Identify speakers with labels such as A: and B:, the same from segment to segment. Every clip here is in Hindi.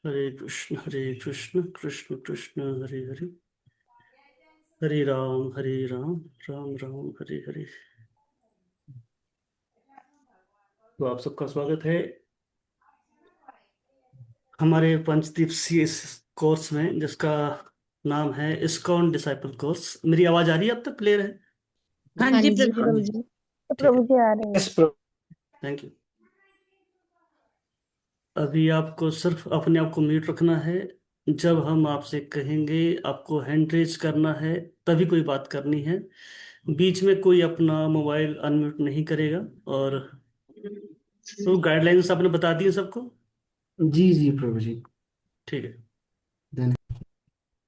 A: हरे कृष्ण कृष्ण कृष्ण हरे हरे, हरे राम राम राम हरे हरे। तो आप सबका स्वागत है हमारे पंच दिवसीय इस कोर्स में, जिसका नाम है इस्कॉन डिसाइपल कोर्स। मेरी आवाज आ रही है? अब तक क्लियर है?
B: हाँ
C: हाँ
B: जी
C: जी
B: प्रभु
C: प्रभु
B: जी।
C: जी।
B: तो
A: ठीक है,
B: प्रभु जी आ रहे हैं।
C: Yes Prabhu.
A: Thank you. अभी आपको सिर्फ अपने आप को म्यूट रखना है। जब हम आपसे कहेंगे आपको हैंड रेज करना है, तभी कोई बात करनी है। बीच में कोई अपना मोबाइल अनम्यूट नहीं करेगा। और तो गाइडलाइंस आपने बता दी है सबको?
D: जी जी प्रभु जी।
A: ठीक है।
D: धन्यवाद।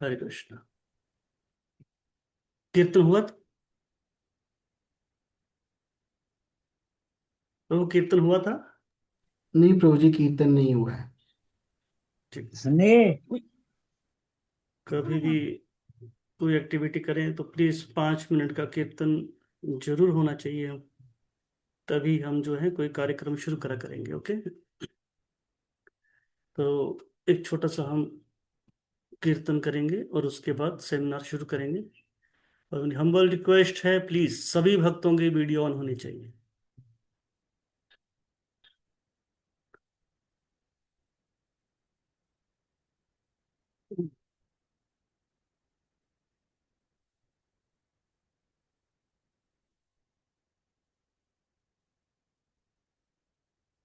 A: हरे कृष्ण। कीर्तन हुआ था? तो कीर्तन हुआ था?
D: नहीं प्रभु जी, कीर्तन नहीं हुआ है।
A: ठीक।
C: सुने
A: कभी भी कोई एक्टिविटी करें तो प्लीज 5 मिनट का कीर्तन जरूर होना चाहिए, तभी हम जो है कोई कार्यक्रम शुरू करा करेंगे। ओके, तो एक छोटा सा हम कीर्तन करेंगे और उसके बाद सेमिनार शुरू करेंगे। और हम्बल रिक्वेस्ट है, प्लीज सभी भक्तों की वीडियो ऑन होनी चाहिए।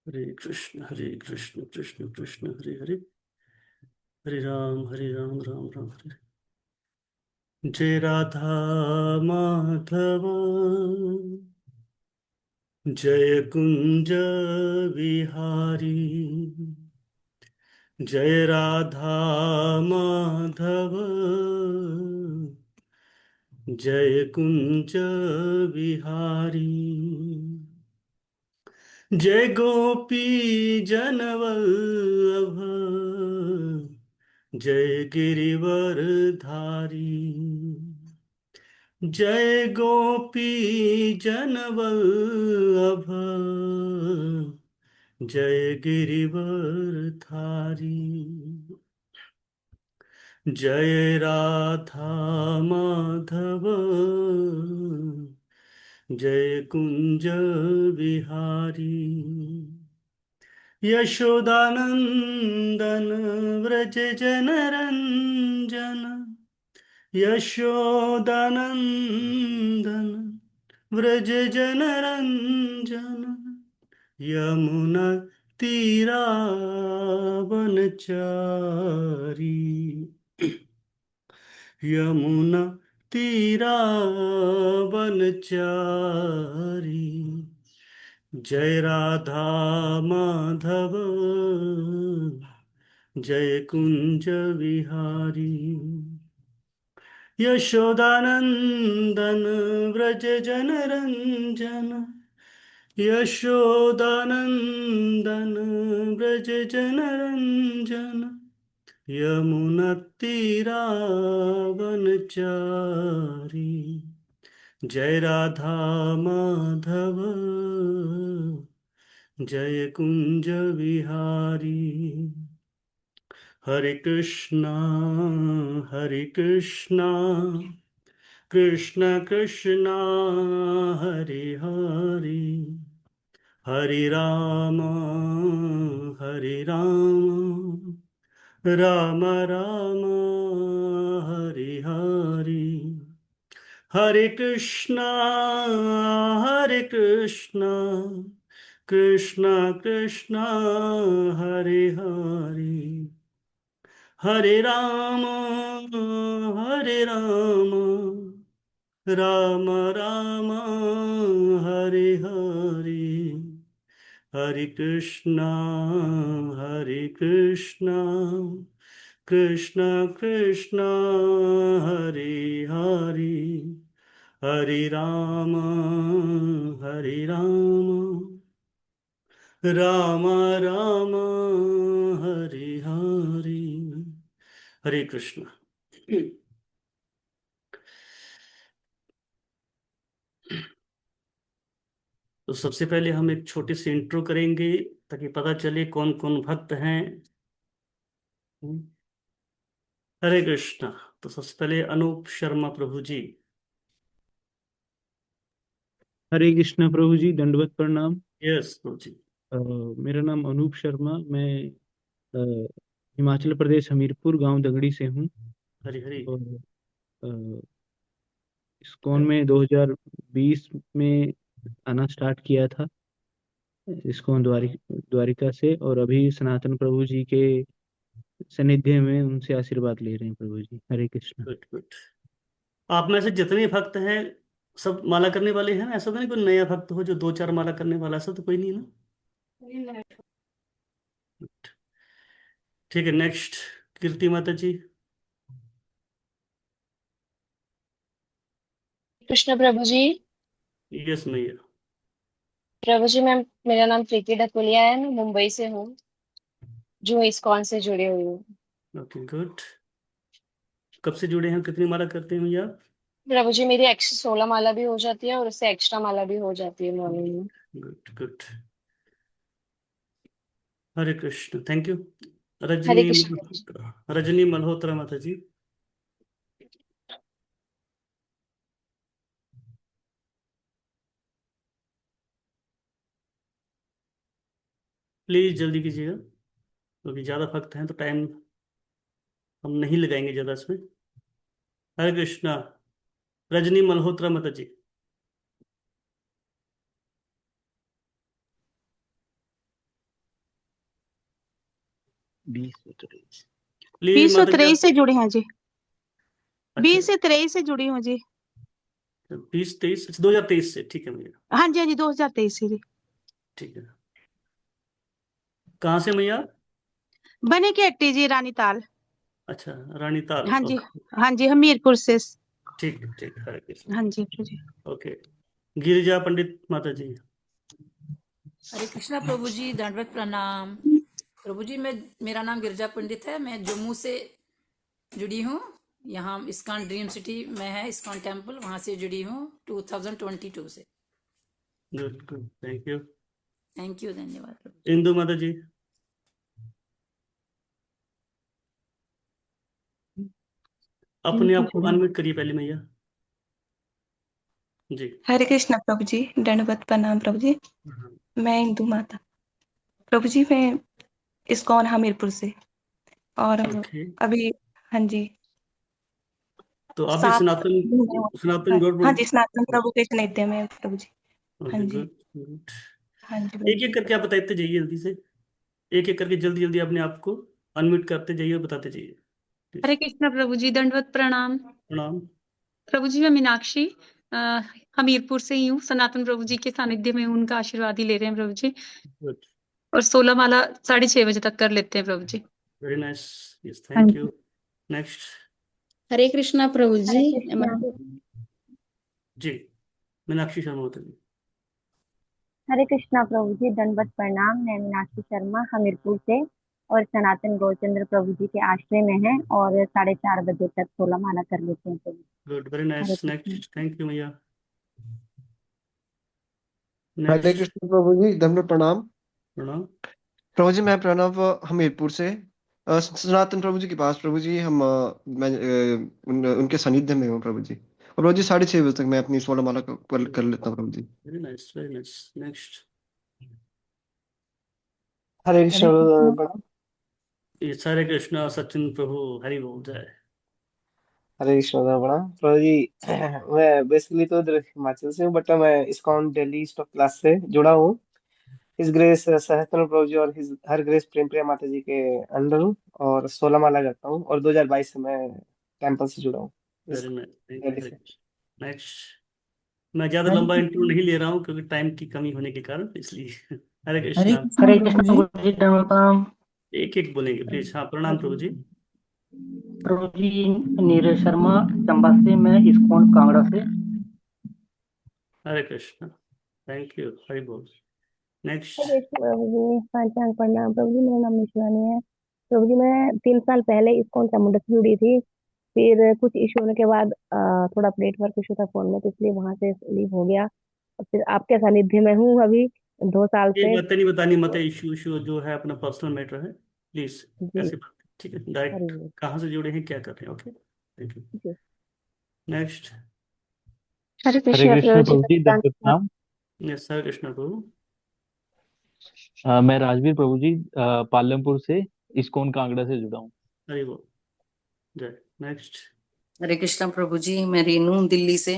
A: हरे कृष्ण कृष्ण कृष्ण हरे हरे, हरे राम राम राम हरे हरे। जय राधा माधव, जय कुंज विहारी। जय राधा माधव, जय कुंज विहारी। जय गोपी जनवल्लभ, जय गिरिवर धारी। जय गोपी जनवल्लभ, जय गिरिवर धारी। जय राधा माधव, जय कुंज विहारी। यशोदानंदन व्रज जनरंजन, यशोदानंदन व्रज जनरंजन। यमुना तीरावनचारी, यमुना तीरावनचारी। जय राधा माधव, जय कुंज विहारी। यशोदानंदन व्रज जनरंजन, यशोदानंदन व्रज जनरंजन। यमुनतीरावनचारी। जय राधा माधव, जय कुंज विहारी। हरे कृष्णा कृष्ण कृष्ण हरे हरे, हरे राम राम राम हरे हरे। हरे कृष्णा कृष्ण कृष्ण हरे हरे, हरे राम राम राम हरे हरे। हरे कृष्णा कृष्ण कृष्ण हरे हरे, हरे राम राम राम हरे हरे। हरे कृष्ण। तो सबसे पहले हम एक छोटी सी इंट्रो करेंगे, ताकि पता चले कौन कौन भक्त हैं। हरे कृष्णा। तो सबसे पहले अनूप शर्मा प्रभु जी।
B: हरे कृष्णा प्रभु जी, दंडवत प्रणाम।
A: यस प्रभु जी।
B: मेरा नाम अनूप शर्मा, मैं अ, हिमाचल प्रदेश हमीरपुर गांव दगड़ी से हूँ।
A: हरी हरी।
B: और अ, इस्कॉन में 2020 में आना स्टार्ट किया था, इस्कॉन द्वारिका से। और अभी सनातन प्रभु जी के सानिध्य में उनसे आशीर्वाद ले रहे हैं प्रभु जी। हरे कृष्णा।
A: Good good. आप में से जितने भक्त हैं सब माला करने वाले हैं ना? ऐसा तो नहीं कोई नया भक्त हो जो दो चार माला करने वाला, ऐसा तो कोई नहीं है ना? ठीक है, नेक्स्ट कीर्ति माता जी।
C: कृष्ण प्रभु जी।
A: यस मैया।
C: प्रभु जी, मैं मेरा नाम प्रीति ढकुलिया है, मैं मुंबई से हूँ, जो इस्कॉन से जुड़ी हुई हूँ।
A: Okay good. कब से जुड़े हैं, कितनी माला करते हैं भैया?
C: प्रभु जी, मेरी एक्स्ट्रा 16 माला भी हो जाती है और उससे एक्स्ट्रा माला भी हो जाती है मॉर्निंग में।
A: Good good. Hare Krishna, thank you.
C: Hare
A: Rajni
C: Krishna प्रभु जी।
A: मल्होत्रा, रजनी मल्होत्रा माता जी। प्लीज जल्दी कीजिएगा, क्योंकि ज्यादा भक्त हैं तो टाइम हम नहीं लगाएंगे ज्यादा इसमें। हरे कृष्णा। रजनी मल्होत्रा माता जी।
B: 2023।
A: प्लीज
E: बीस सौ
A: माता जी
E: तेईस
A: आप।
E: से जुड़ी हूँ जी।
A: अच्छा,
E: 20 से 23 से जुड़ी हूँ जी।
A: 2023, 2023 से, ठीक है भैया।
E: हाँ जी, हाँ जी, 2023 से जी।
A: ठीक है। कहाँ से मैया?
E: बने की हट्टी जी, रानी ताल।
A: अच्छा, रानी ताल,
E: हाँ जी।
A: ओके।
E: हाँ जी, हमीरपुर से।
A: ठीक है ठीक है, हरे कृष्ण।
E: हाँ जी प्रभु जी।
A: ओके। गिरिजा पंडित माता जी।
F: हरे कृष्णा प्रभु जी, दंडवत प्रणाम। प्रभु जी, मेरा नाम गिरिजा पंडित है, मैं जम्मू से जुड़ी हूँ। यहाँ इस्कॉन ड्रीम सिटी में है इस्कॉन टेम्पल, वहां से जुड़ी हूँ 2022 से।
A: Good good, thank you.
F: Thank you, धन्यवाद प्रभु
A: इंदु माता जी। अपने आप को अनम्यूट करिए पहले मैया जी।
G: हरे कृष्णा प्रभु जी, दंडवत प्रणाम प्रभु जी। मैं इंदु माता। प्रभु जी, मैं इस्कॉन हमीरपुर से। और
A: ओके,
G: अभी, हाँ जी,
A: तो आप भी
G: 7
A: सनातन, सनातन गौड़
G: हाँ जी, सनातन प्रभु के सानिध्य में प्रभु जी। हाँ
A: ओके
G: जी।
A: Good good.
G: हाँ जी प्रभु
A: एक एक
G: जी।
A: करके आप बताते जाइए जल्दी से, एक एक करके जल्दी जल्दी अपने आप को अनम्यूट करते जाइए और बताते जाइए प्लीज।
E: हरे कृष्णा प्रभु जी, दंडवत प्रणाम।
A: प्रणाम।
E: प्रभु जी, मैं मीनाक्षी अ, हमीरपुर से ही हूँ। सनातन प्रभु जी के सानिध्य में हूँ, उनका आशीर्वाद ही ले रहे हैं प्रभु जी।
A: गुड,
E: और 16 माला 6:30 बजे तक कर लेते हैं प्रभु जी।
A: Very nice. यस,
E: हाँ
A: थैंक
E: जी।
A: यू। नेक्स्ट।
H: हरे कृष्णा प्रभु
C: हरे
H: जी।
C: कृष्णा।
A: जी, मीनाक्षी शर्मा होता जी।
C: हरे कृष्णा प्रभु जी, दंडवत प्रणाम। मैं मीनाक्षी शर्मा हमीरपुर से और सनातन गौरचंद्र प्रभु जी के आश्रय में है और 4:30 बजे तक 16 माला कर लेते हैं प्रभु।
A: Good, very
C: Hare
A: nice.
C: Krishna.
A: Next, thank you भैया।
I: हरे
A: नेक्स्ट।
I: कृष्ण प्रभु जी, दंड प्रणाम।
A: प्रणाम।
I: प्रभु जी, मैं प्रणव हमीरपुर से। सनातन प्रभु जी के पास प्रभु जी, हम मैं उनके सानिध्य में हूँ प्रभु जी। और प्रभु जी, 6:30 बजे तक मैं अपनी 16 माला कर लेता हूँ प्रभु जी।
A: Very nice, very nice. Next.
I: Hare
C: Hare
I: Krishna
C: Krishna.
I: प्रणाम।
A: ये सारे कृष्णा सचिन प्रभु हरि बोल जाए।
I: हरे कृष्ण प्रणाम प्रभु जी। मैं बेसिकली तो उधर हिमाचल से हूँ, बट मैं इस्कॉन दिल्ली स्टॉप क्लास से जुड़ा हूँ। इस ग्रेस सहस्त्र प्रभु जी और हिज हर ग्रेस प्रेम प्रिया माता जी के अंडर हूँ और 16 माला करता हूँ। और 2022 से मैं टेम्पल से जुड़ा हूँ इस
A: very nice, thank you,
I: Delhi
A: Hare
I: से।
A: कृष्ण। नेक्स्ट। मैं ज्यादा लंबा इंट्रो नहीं ले रहा हूँ क्योंकि टाइम की कमी होने के कारण, इसलिए हरे
J: हरे
A: कृष्णा।
J: कृष्ण गुरु जी, प्रणाम।
A: एक एक बोलेंगे प्लीज। हाँ, प्रणाम प्रभु जी।
J: प्रभु जी, नीरज शर्मा, चंबा से। मैं इस्कॉन कांगड़ा से।
A: हरे कृष्णा, थैंक यू, हरि बोल। नेक्स्ट।
C: हरे कृष्ण प्रभु जी, साष्टांग प्रणाम प्रभु जी। मेरा नाम निशिवानी है प्रभु जी। मैं 3 साल पहले इस्कॉन चामुंडा से जुड़ी थी। फिर कुछ इशू होने के बाद थोड़ा नेटवर्क इशू था फोन में, तो इसलिए वहां से लीव हो गया। और फिर आपके सानिध्य में हूँ अभी 2 साल
A: ये
C: से।
A: बातें नहीं बतानी, मत
C: तो
A: इश्यू इशू जो है अपना पर्सनल मैटर है, प्लीज
C: जी।
A: ऐसे बात। ठीक है,
C: हरि
A: डायरेक्ट
C: बोल।
A: कहाँ से जुड़े हैं, क्या कर रहे हैं। Okay, thank you.
C: जी।
A: नेक्स्ट।
G: हरे
K: हरे
G: कृष्णा
K: कृष्ण
G: प्रभु जी।
K: प्रभु जी, दंडवत प्रणाम।
A: यस सर, कृष्णा प्रभु।
K: मैं राजवीर प्रभु जी, पालमपुर से इस्कॉन कांगड़ा से जुड़ा हूँ।
A: हरि बोल, जय। नेक्स्ट।
L: हरे कृष्णा प्रभु जी, मैं रीनू दिल्ली से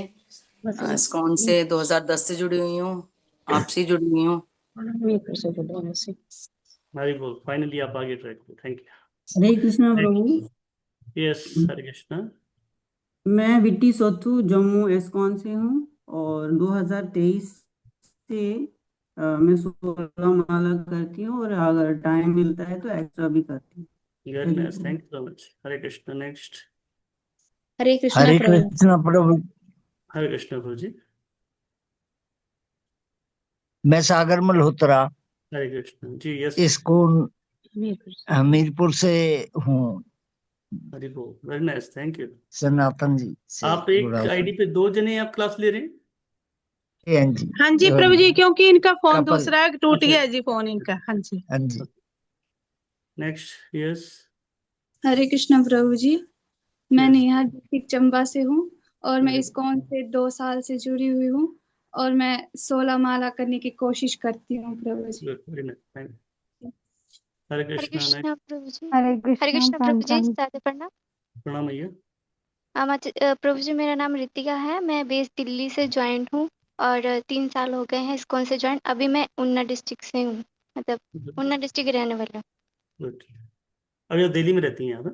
L: इस्कॉन से 2010 से जुड़ी हुई हूँ, आपसे जुड़ी हुई हूँ।
C: हमीरपुर से जुड़े हैं से।
A: हरि बोल, फाइनली आप आगे ट्रैक पे। Thank
M: Hare Krishna
A: you.
M: प्रभु।
A: यस, हरे कृष्णा।
M: मैं विट्टी सोथू जम्मू एस्कॉन से हूँ और 2023 से मैं 16 माला करती हूँ और अगर टाइम मिलता है तो एक्स्ट्रा भी करती हूँ।
A: Good nice, thank you so much. Hare Krishna. Next.
H: Hare Krishna
N: Hare
H: प्रभु।
N: कृष्णा प्रभु।
A: हरे कृष्णा प्रभु जी।
N: मैं सागर मल्होत्रा
A: हरे कृष्णा जी। यस,
N: इस्कॉन
C: हमीरपुर से।
N: हमीरपुर से हूँ।
A: हरि बोल, very nice, thank you.
N: Sanatan ji से
A: आप
N: जुड़ा
A: एक
N: हुआ
A: आईडी पे 2 जने आप क्लास ले रहे हैं।
N: हाँ जी।
O: हाँ जी प्रभु जी, क्योंकि इनका फोन
N: कपल।
O: दूसरा है, टूट
A: अच्छा,
O: गया जी फोन इनका। हाँ जी।
N: हाँ जी।
A: नेक्स्ट। यस।
H: हरे कृष्णा प्रभु जी। मैं
A: यस।
H: नेहा डिस्ट्रिक्ट चंबा से हूँ और मैं
A: हरि
H: इस्कॉन से 2 साल से जुड़ी हुई हूँ और मैं 16 माला करने की कोशिश करती हूँ प्रभु जी।
A: Good, very nice, thank you. Hare
P: Hare
A: Krishna. Next.
P: Krishna प्रभु जी।
C: हरे
P: हरे
C: कृष्णा
P: कृष्णा प्रभु जी,
C: पंचांग।
P: सादर प्रणाम।
A: प्रणाम भैया।
P: प्रभु जी, मेरा नाम रितिका है, मैं बेस दिल्ली से ज्वाइंट हूँ और 3 साल हो गए हैं इस्कॉन से ज्वाइन। अभी मैं ऊना डिस्ट्रिक्ट से हूँ, मतलब ऊना डिस्ट्रिक्ट के रहने वाला हूँ।
A: गुड। अभी आप दिल्ली में रहती हैं आप,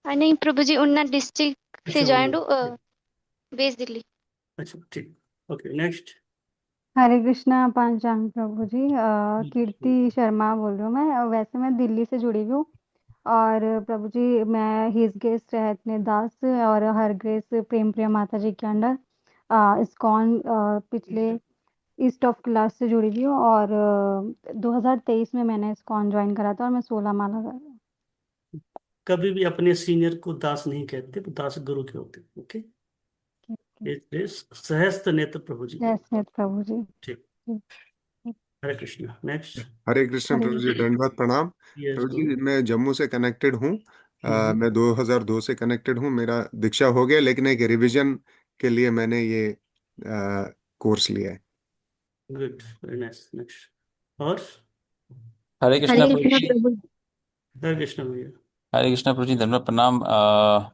A: हाँ?
P: नहीं प्रभु जी, ऊना डिस्ट्रिक्ट से
A: अच्छा,
P: ज्वाइंट हूँ, बेस दिल्ली।
A: अच्छा ठीक। Okay, next.
C: हरे कृष्णा पंचांग प्रभु जी। कीर्ति शर्मा बोल रही हूँ मैं। वैसे मैं दिल्ली से जुड़ी हुई हूँ और प्रभु जी मैं हिज ग्रेस रहने दास और हर ग्रेस प्रेम प्रिया माता जी के अंडर इस्कॉन पिछले ईस्ट ऑफ क्लास से जुड़ी हुई हूँ और 2023 में मैंने इस्कॉन ज्वाइन करा था और मैं 16 माला कर रही हूँ।
A: कभी भी अपने सीनियर को दास नहीं कहते, वो दास गुरु के होते हैं। ओके। ये सहस्त्र नेत्र प्रभु जी।
C: यस प्रभु जी।
A: ठीक।
C: जी।
A: हरे कृष्णा। नेक्स्ट।
Q: हरे कृष्ण
C: हरे
Q: प्रभु जी, दंडवत प्रणाम।
A: यस
Q: प्रभु जी,
A: गुरु।
Q: मैं जम्मू से कनेक्टेड हूँ। मैं 2002 से कनेक्टेड हूँ। मेरा दीक्षा हो गया, लेकिन एक रिवीजन के लिए मैंने ये कोर्स लिया है।
A: Good, very nice. नेक्स्ट। और
R: हरे कृष्णा
H: हरे
R: प्रभु
H: कृष्णा
R: जी।
H: प्रभु।
A: हरे कृष्णा भैया।
R: हरे कृष्णा प्रभु जी, धन्यवाद प्रणाम।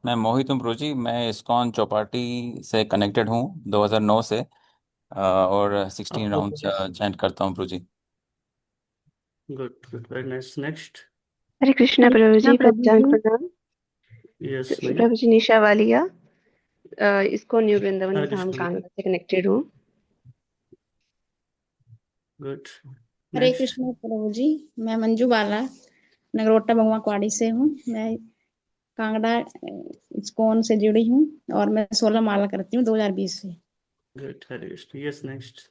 R: मैं मोहित हूँ प्रभु जी, मैं इस्कॉन चौपाटी से कनेक्टेड हूँ 2009 से, और 16
A: आपको
R: राउंड चैंट करता हूँ प्रभु जी।
A: Good good, very nice. Next.
G: Hare Krishna
C: Hare
G: प्रभु
C: कृष्णा
G: जी,
C: प्रभु
G: पंचांग
C: जी।
G: प्रणाम।
A: यस भैया।
G: प्रभु जी, निशा वालिया, इसको न्यू वृंदावन
A: हरे
G: धाम
A: कृष्णा भैया।
G: कांगड़ा से कनेक्टेड हूँ।
A: गुड।
H: हरे
A: नेक्स्ट।
H: कृष्णा प्रभु जी। मैं मंजू बाला नगरोटा भगवा कुआड़ी से हूँ। मैं कांगड़ा इस्कॉन से जुड़ी हूँ और मैं 16 माला करती हूँ 2020 से।
A: Good, Hare Krishna. Yes, next.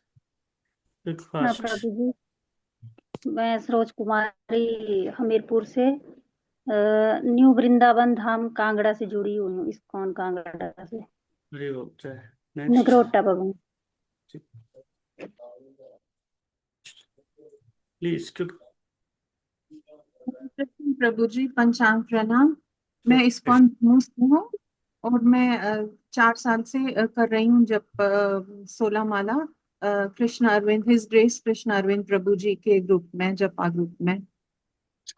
A: Quick
J: हाँ
A: फास्ट।
J: प्रभु जी, मैं सरोज कुमारी हमीरपुर से न्यू वृंदावन धाम कांगड़ा से जुड़ी हुई हूँ, इस्कॉन कांगड़ा से।
A: हरे बोल, जय। नेक्स्ट।
J: नगरोटा भवन।
A: Please quick.
O: प्रभु जी, पंचांग प्रणाम। मैं इस्कॉन जम्मू से हूँ और मैं 4 साल से कर रही हूँ जब 16 माला कृष्ण अरविंद, हिज ग्रेस कृष्ण अरविंद प्रभु जी के ग्रुप में, जपा ग्रुप में।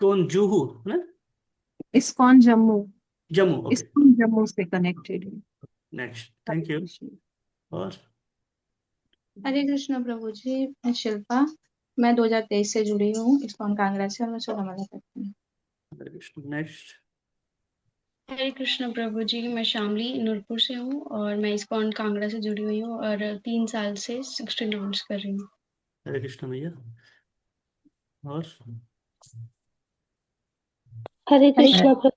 A: कौन, जूहू ना?
O: ISKCON Jammu.
A: Jammu, okay.
O: ISKCON Jammu से कनेक्टेड है।
A: Next, thank you. और
H: हरे कृष्णा प्रभु जी। मैं शिल्पा, मैं 2023 से जुड़ी हूँ इस्कॉन कांगड़ा से और मैं 16 माला करती हूँ।
A: हरे कृष्ण। नेक्स्ट।
H: हरे कृष्णा प्रभु जी। मैं शामली नूरपुर से हूँ और मैं इस्कॉन कांगड़ा से जुड़ी हुई हूँ और 3 साल से 16 राउंड्स कर रही हूँ।
A: हरे कृष्ण भैया। और
S: हरे कृष्णा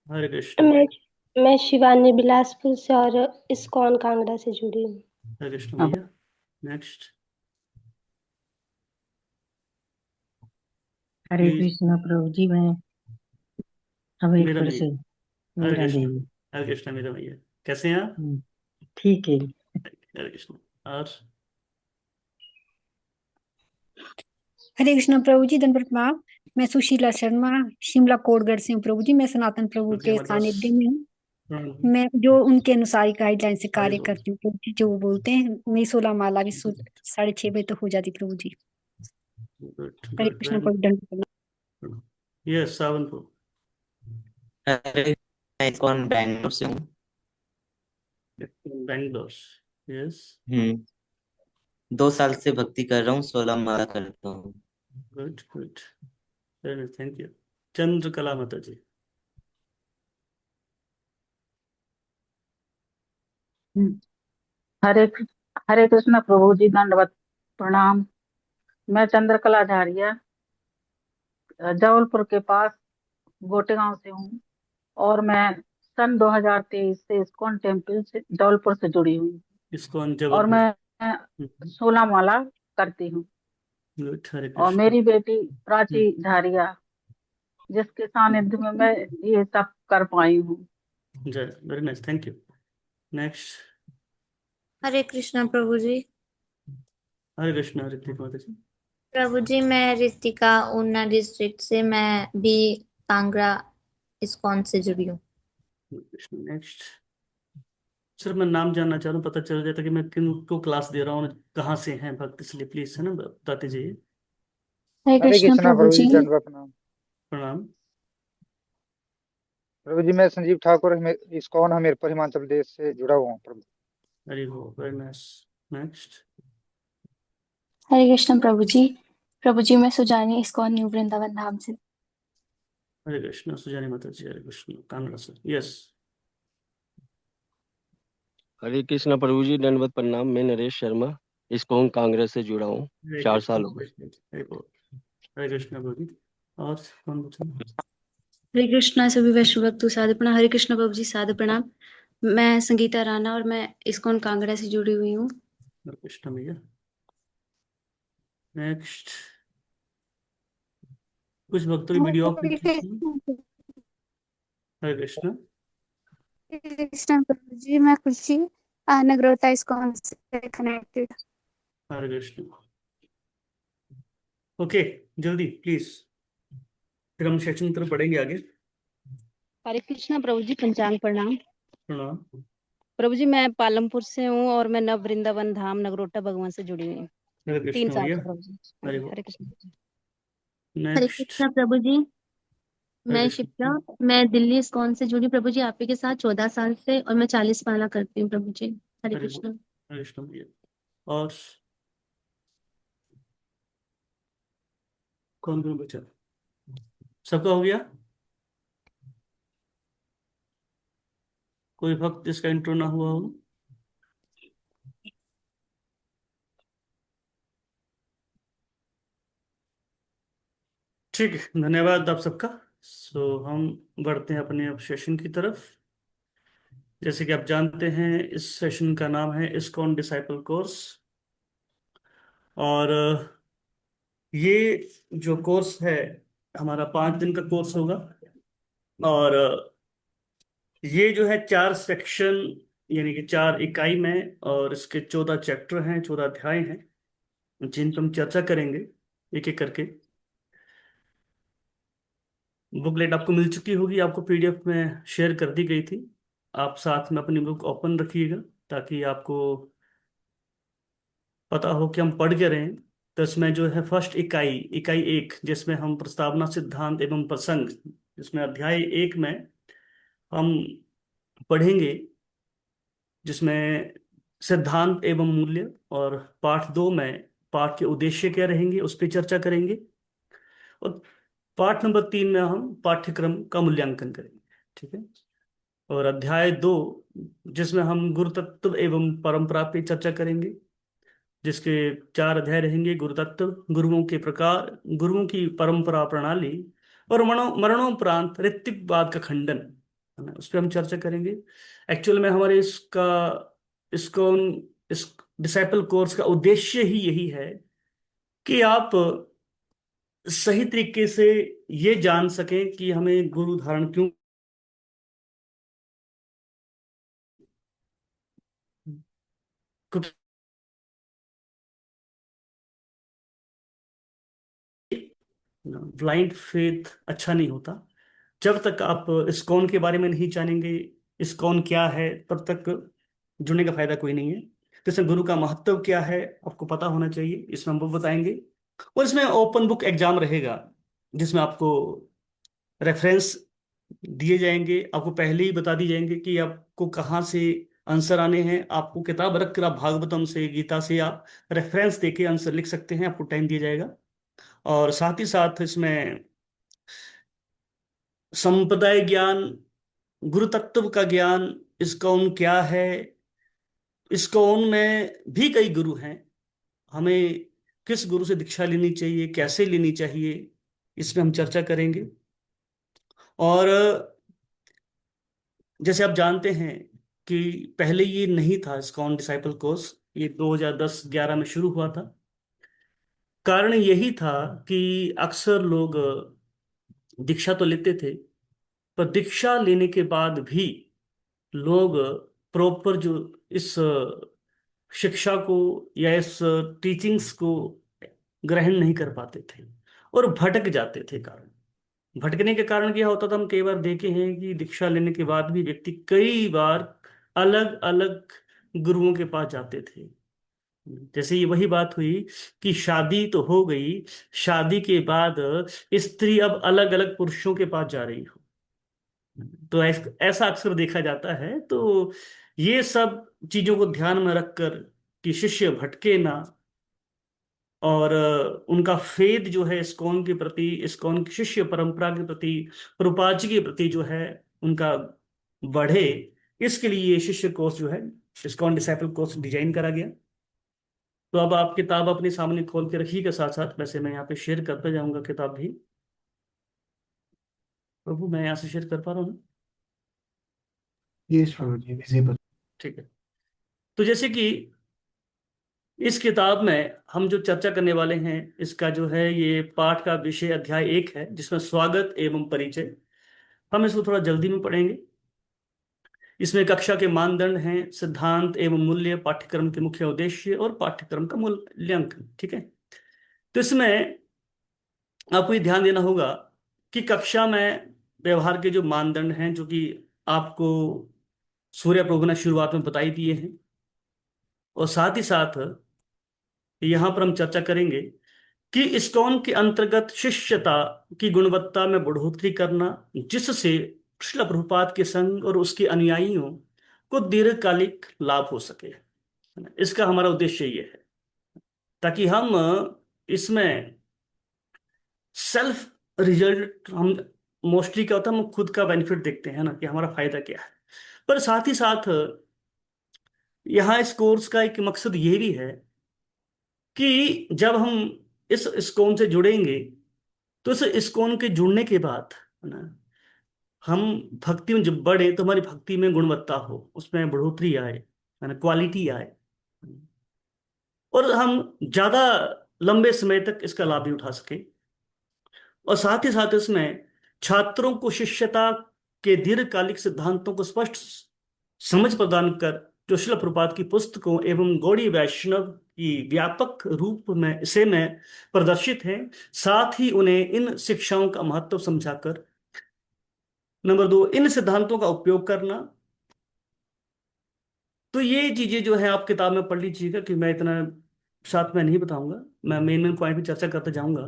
A: हरे कृष्ण।
S: मैं शिवानी बिलासपुर से और इस्कॉन कांगड़ा से जुड़ी हूँ।
A: हरे कृष्ण भैया। नेक्स्ट।
J: हरे
A: प्लीज।
J: कृष्णा प्रभु जी, मैं
A: मेरा
J: हमीरपुर
A: नहीं।
J: से
A: हरे
J: मीरा
A: कृष्ण।
J: देवी।
A: हरे कृष्ण मेरा भैया। कैसे हैं आप?
J: ठीक है।
A: हरे कृष्ण। और
T: हरे कृष्णा प्रभु जी, धन्यवाद प्रणाम। मैं सुशीला शर्मा शिमला कोटगढ़ से हूँ प्रभु जी। मैं सनातन प्रभु
A: जी
T: के
A: हमारे पास
T: सानिध्य में हूँ। मैं जो उनके अनुसार गाइडलाइन से कार्य करती हूँ प्रभु जी। जो वो बोलते हैं मेरी 16 माला भी 6:30 बजे तो हो जाती प्रभु जी।
A: गुड
T: हरे
A: गुड
T: कृष्ण प्रभु दंड।
A: यस सावनपुर।
U: अरे मैं इस्कॉन बैंगलोर से हूँ।
A: बैंगलोर। यस
U: 2 साल से भक्ति कर रहा हूँ, 16 माला करता हूँ।
A: Good good very thank you. Chandrakala माता जी।
V: हरे हरे कृष्ण प्रभु जी, दंडवत प्रणाम। मैं चंद्रकला झारिया जबलपुर के पास गोटेगांव से हूँ और मैं सन 2023 से इस्कॉन टेम्पल से जबलपुर से जुड़ी हुई
A: इस्कॉन
V: और
A: जबलपुर।
V: मैं 16 माला करती हूँ।
A: गुड हरे
V: और
A: कृष्ण।
V: मेरी बेटी प्राची झारिया, जिसके सानिध्य में मैं ये सब कर पाई हूँ।
A: जय very nice thank you. Next.
W: Hare Krishna प्रभु जी।
A: हरे कृष्ण ऋतिक माता जी।
W: प्रभु जी मैं रितिका ऊना डिस्ट्रिक्ट से, मैं भी कांगड़ा इस्कॉन से जुड़ी हूँ।
A: नेक्स्ट। सर मैं नाम जानना चाह रहा हूँ, पता चल जाता कि मैं किन को क्लास दे रहा हूँ, कहाँ से हैं भक्त, इसलिए प्लीज है ना बताते जाइए।
W: हरे
X: हरे
W: कृष्ण
X: कृष्णा
W: प्रभु
X: प्रभु जी,
W: जी।
X: दंडवत प्रणाम।
A: प्रणाम।
X: प्रभु जी मैं संजीव ठाकुर इस्कॉन हमीरपुर हिमाचल प्रदेश से जुड़ा हुआ हूँ प्रभु।
A: Very good very nice. Next.
W: Hare Krishna प्रभु जी। प्रभु जी मैं सुजानी इस्कॉन न्यू वृंदावन धाम से।
A: हरे कृष्ण सुजानी माता जी। हरे कृष्ण कांगड़ा से। यस।
Y: हरे कृष्णा प्रभु जी, दंडवत प्रणाम। मैं नरेश शर्मा इस्कॉन कांग्रेस से जुड़ा हूँ, 4 साल हो गए।
A: हरे कृष्ण प्रभु जी। और कौन बचा?
W: हरे कृष्णा सभी वैष्णव भक्तों साधु प्रणाम। हरे कृष्ण प्रभु जी साधु प्रणाम। मैं संगीता राणा और मैं इस्कॉन कांगड़ा से जुड़ी हुई हूँ।
A: हरे कृष्ण भैया। नेक्स्ट। कुछ भक्तों की वीडियो ऑफ लिखी थी। हरे कृष्ण।
W: हरे कृष्णा प्रभु जी मैं खुशी नगरोटा इस्कॉन से कनेक्टेड।
A: हरे कृष्ण। ओके जल्दी प्लीज, फिर हम सेशन की तरफ बढ़ेंगे आगे।
Z: हरे कृष्णा प्रभु जी, पंचांग प्रणाम।
A: प्रणाम।
Z: प्रभु जी मैं पालमपुर से हूँ और मैं नव वृंदावन धाम नगरोटा भगवान से जुड़ी हुई हूँ।
A: हरे
Z: 3
A: कृष्ण
Z: साल
A: भैया।
Z: से प्रभु जी।
A: हरे
Z: हरे कृष्ण।
W: हरे
A: नेक्स्ट।
W: कृष्णा प्रभु जी।
A: हरे
W: मैं
A: कृष्ण।
W: शिप्रा, मैं दिल्ली इस्कॉन से जुड़ी प्रभु जी, आप ही के साथ 14 साल से, और मैं 40 माला करती हूँ प्रभु जी। हरे
A: हरे
W: कृष्णा।
A: हरे कृष्ण भैया। और कौन कौन बचा? सबका हो गया? कोई भक्त जिसका इंट्रो ना हुआ हो? ठीक है, धन्यवाद आप सबका। सो हम बढ़ते हैं अपने अब सेशन की तरफ। जैसे कि आप जानते हैं इस सेशन का नाम है इस्कॉन डिसाइपल कोर्स। और ये जो कोर्स है हमारा 5 दिन का कोर्स होगा। और ये जो है 4 सेक्शन यानी कि 4 इकाई में, और इसके 14 चैप्टर हैं, 14 अध्याय हैं जिन पर हम चर्चा करेंगे एक एक करके। बुकलेट आपको मिल चुकी होगी, आपको पीडीएफ में शेयर कर दी गई थी। आप साथ में अपनी बुक ओपन रखिएगा ताकि आपको पता हो कि हम पढ़ के रहे हैं। तो इसमें जो है फर्स्ट इकाई, इकाई 1, जिसमें हम प्रस्तावना सिद्धांत एवं प्रसंग, जिसमें अध्याय 1 में हम पढ़ेंगे, जिसमें सिद्धांत एवं मूल्य, और पाठ 2 में पाठ के उद्देश्य क्या रहेंगे उस पर चर्चा करेंगे। और पाठ नंबर 3 में हम पाठ्यक्रम का मूल्यांकन करेंगे। ठीक है। और अध्याय 2 जिसमें हम गुरु तत्व एवं परंपरा पे चर्चा करेंगे, जिसके 4 अध्याय रहेंगे। गुरु तत्व, गुरुओं के प्रकार, गुरुओं की परंपरा प्रणाली, और मरणोपरांत ऋत्विकवाद का खंडन, है ना, उस पर हम चर्चा करेंगे। एक्चुअल में हमारे इसको इस डिसाइपल कोर्स का उद्देश्य ही यही है कि आप सही तरीके से ये जान सकें कि हमें गुरु धारण क्यों, क्योंकि ब्लाइंड फेथ अच्छा नहीं होता। जब तक आप इस्कॉन के बारे में नहीं जानेंगे, इस्कॉन क्या है, तब तक जुड़ने का फायदा कोई नहीं है। जैसे गुरु का महत्व क्या है आपको पता होना चाहिए, इसमें हम वो बताएंगे। और इसमें ओपन बुक एग्जाम रहेगा, जिसमें आपको रेफरेंस दिए जाएंगे, आपको पहले ही बता दी जाएंगे कि आपको कहाँ से आंसर आने हैं। आपको किताब रख कर आप भागवतम से, गीता से आप रेफरेंस देके आंसर लिख सकते हैं, आपको टाइम दिया जाएगा। और साथ ही साथ इसमें संप्रदाय ज्ञान, गुरु तत्व का ज्ञान, इस्कॉन क्या है, इस्कॉन में भी कई गुरु हैं, हमें किस गुरु से दीक्षा लेनी चाहिए, कैसे लेनी चाहिए, इसमें हम चर्चा करेंगे। और जैसे आप जानते हैं कि पहले ये नहीं था इस्कॉन डिसाइपल कोर्स, ये 2010-11 में शुरू हुआ था। कारण यही था कि अक्सर लोग दीक्षा तो लेते थे, पर दीक्षा लेने के बाद भी लोग प्रॉपर जो इस शिक्षा को या इस टीचिंग्स को ग्रहण नहीं कर पाते थे और भटक जाते थे। कारण भटकने के कारण क्या होता था, हम कई बार देखे हैं कि दीक्षा लेने के बाद भी व्यक्ति कई बार अलग अलग गुरुओं के पास जाते थे। जैसे ये वही बात हुई कि शादी तो हो गई, शादी के बाद स्त्री अब अलग अलग पुरुषों के पास जा रही हो, तो ऐसा अक्सर देखा जाता है। तो ये सब चीजों को ध्यान में रखकर कि शिष्य भटके ना, और उनका फेद जो है इस्कॉन के प्रति, इस्कॉन की शिष्य परंपरा के प्रति, प्रभुपाद जी के प्रति जो है उनका बढ़े, इसके लिए ये शिष्य कोर्स जो है, इस्कॉन डिसाइपल कोर्स डिजाइन करा गया। तो अब आप किताब अपने सामने खोल के रखिएगा, साथ साथ वैसे मैं यहाँ पे शेयर करता जाऊंगा किताब भी। प्रभु मैं यहाँ से शेयर कर पा रहा हूँ?
B: यस प्रभु जी, विजिबल।
A: ठीक है। तो जैसे कि इस किताब में हम जो चर्चा करने वाले हैं, इसका जो है ये पाठ का विषय अध्याय 1 है, जिसमें स्वागत एवं परिचय। हम इसको थोड़ा जल्दी में पढ़ेंगे। इसमें कक्षा के मानदंड हैं, सिद्धांत एवं मूल्य, पाठ्यक्रम के मुख्य उद्देश्य और पाठ्यक्रम का मूल्यांकन। ठीक है। तो इसमें आपको ये ध्यान देना होगा कि कक्षा में व्यवहार के जो मानदंड हैं, जो कि आपको सूर्य प्रभु ने शुरुआत में बताई दिए हैं, और साथ ही साथ यहां पर हम चर्चा करेंगे कि इस्कॉन के अंतर्गत शिष्यता की गुणवत्ता में बढ़ोतरी करना, जिससे श्रील प्रभुपाद के संग और उसके अनुयायियों को दीर्घकालिक लाभ हो सके। इसका हमारा उद्देश्य ये है, ताकि हम इसमें सेल्फ रिजल्ट, हम मोस्टली क्या होता है, हम खुद का बेनिफिट देखते हैं ना कि हमारा फायदा क्या है। पर साथ ही साथ यहाँ इस कोर्स का एक मकसद ये भी है कि जब हम इस इस्कॉन से जुड़ेंगे, तो इस इस्कॉन के जुड़ने के बाद है ना, हम भक्ति में जब बढ़े तो हमारी भक्ति में गुणवत्ता हो, उसमें बढ़ोतरी आए, है ना, क्वालिटी आए, और हम ज्यादा लंबे समय तक इसका लाभ भी उठा सके। और साथ ही साथ इसमें छात्रों को शिष्यता के दीर्घकालिक सिद्धांतों को स्पष्ट समझ प्रदान कर, जो श्रील प्रभुपाद की पुस्तकों एवं गौड़ी वैष्णव की व्यापक रूप में इसे में प्रदर्शित है, साथ ही उन्हें इन शिक्षाओं का महत्व समझाकर, नंबर 2, इन सिद्धांतों का उपयोग करना। तो ये चीजें जो है आप किताब में पढ़ लीजिएगा, कि मैं इतना साथ में नहीं बताऊंगा, मैं मेन पॉइंट पे चर्चा करते जाऊंगा।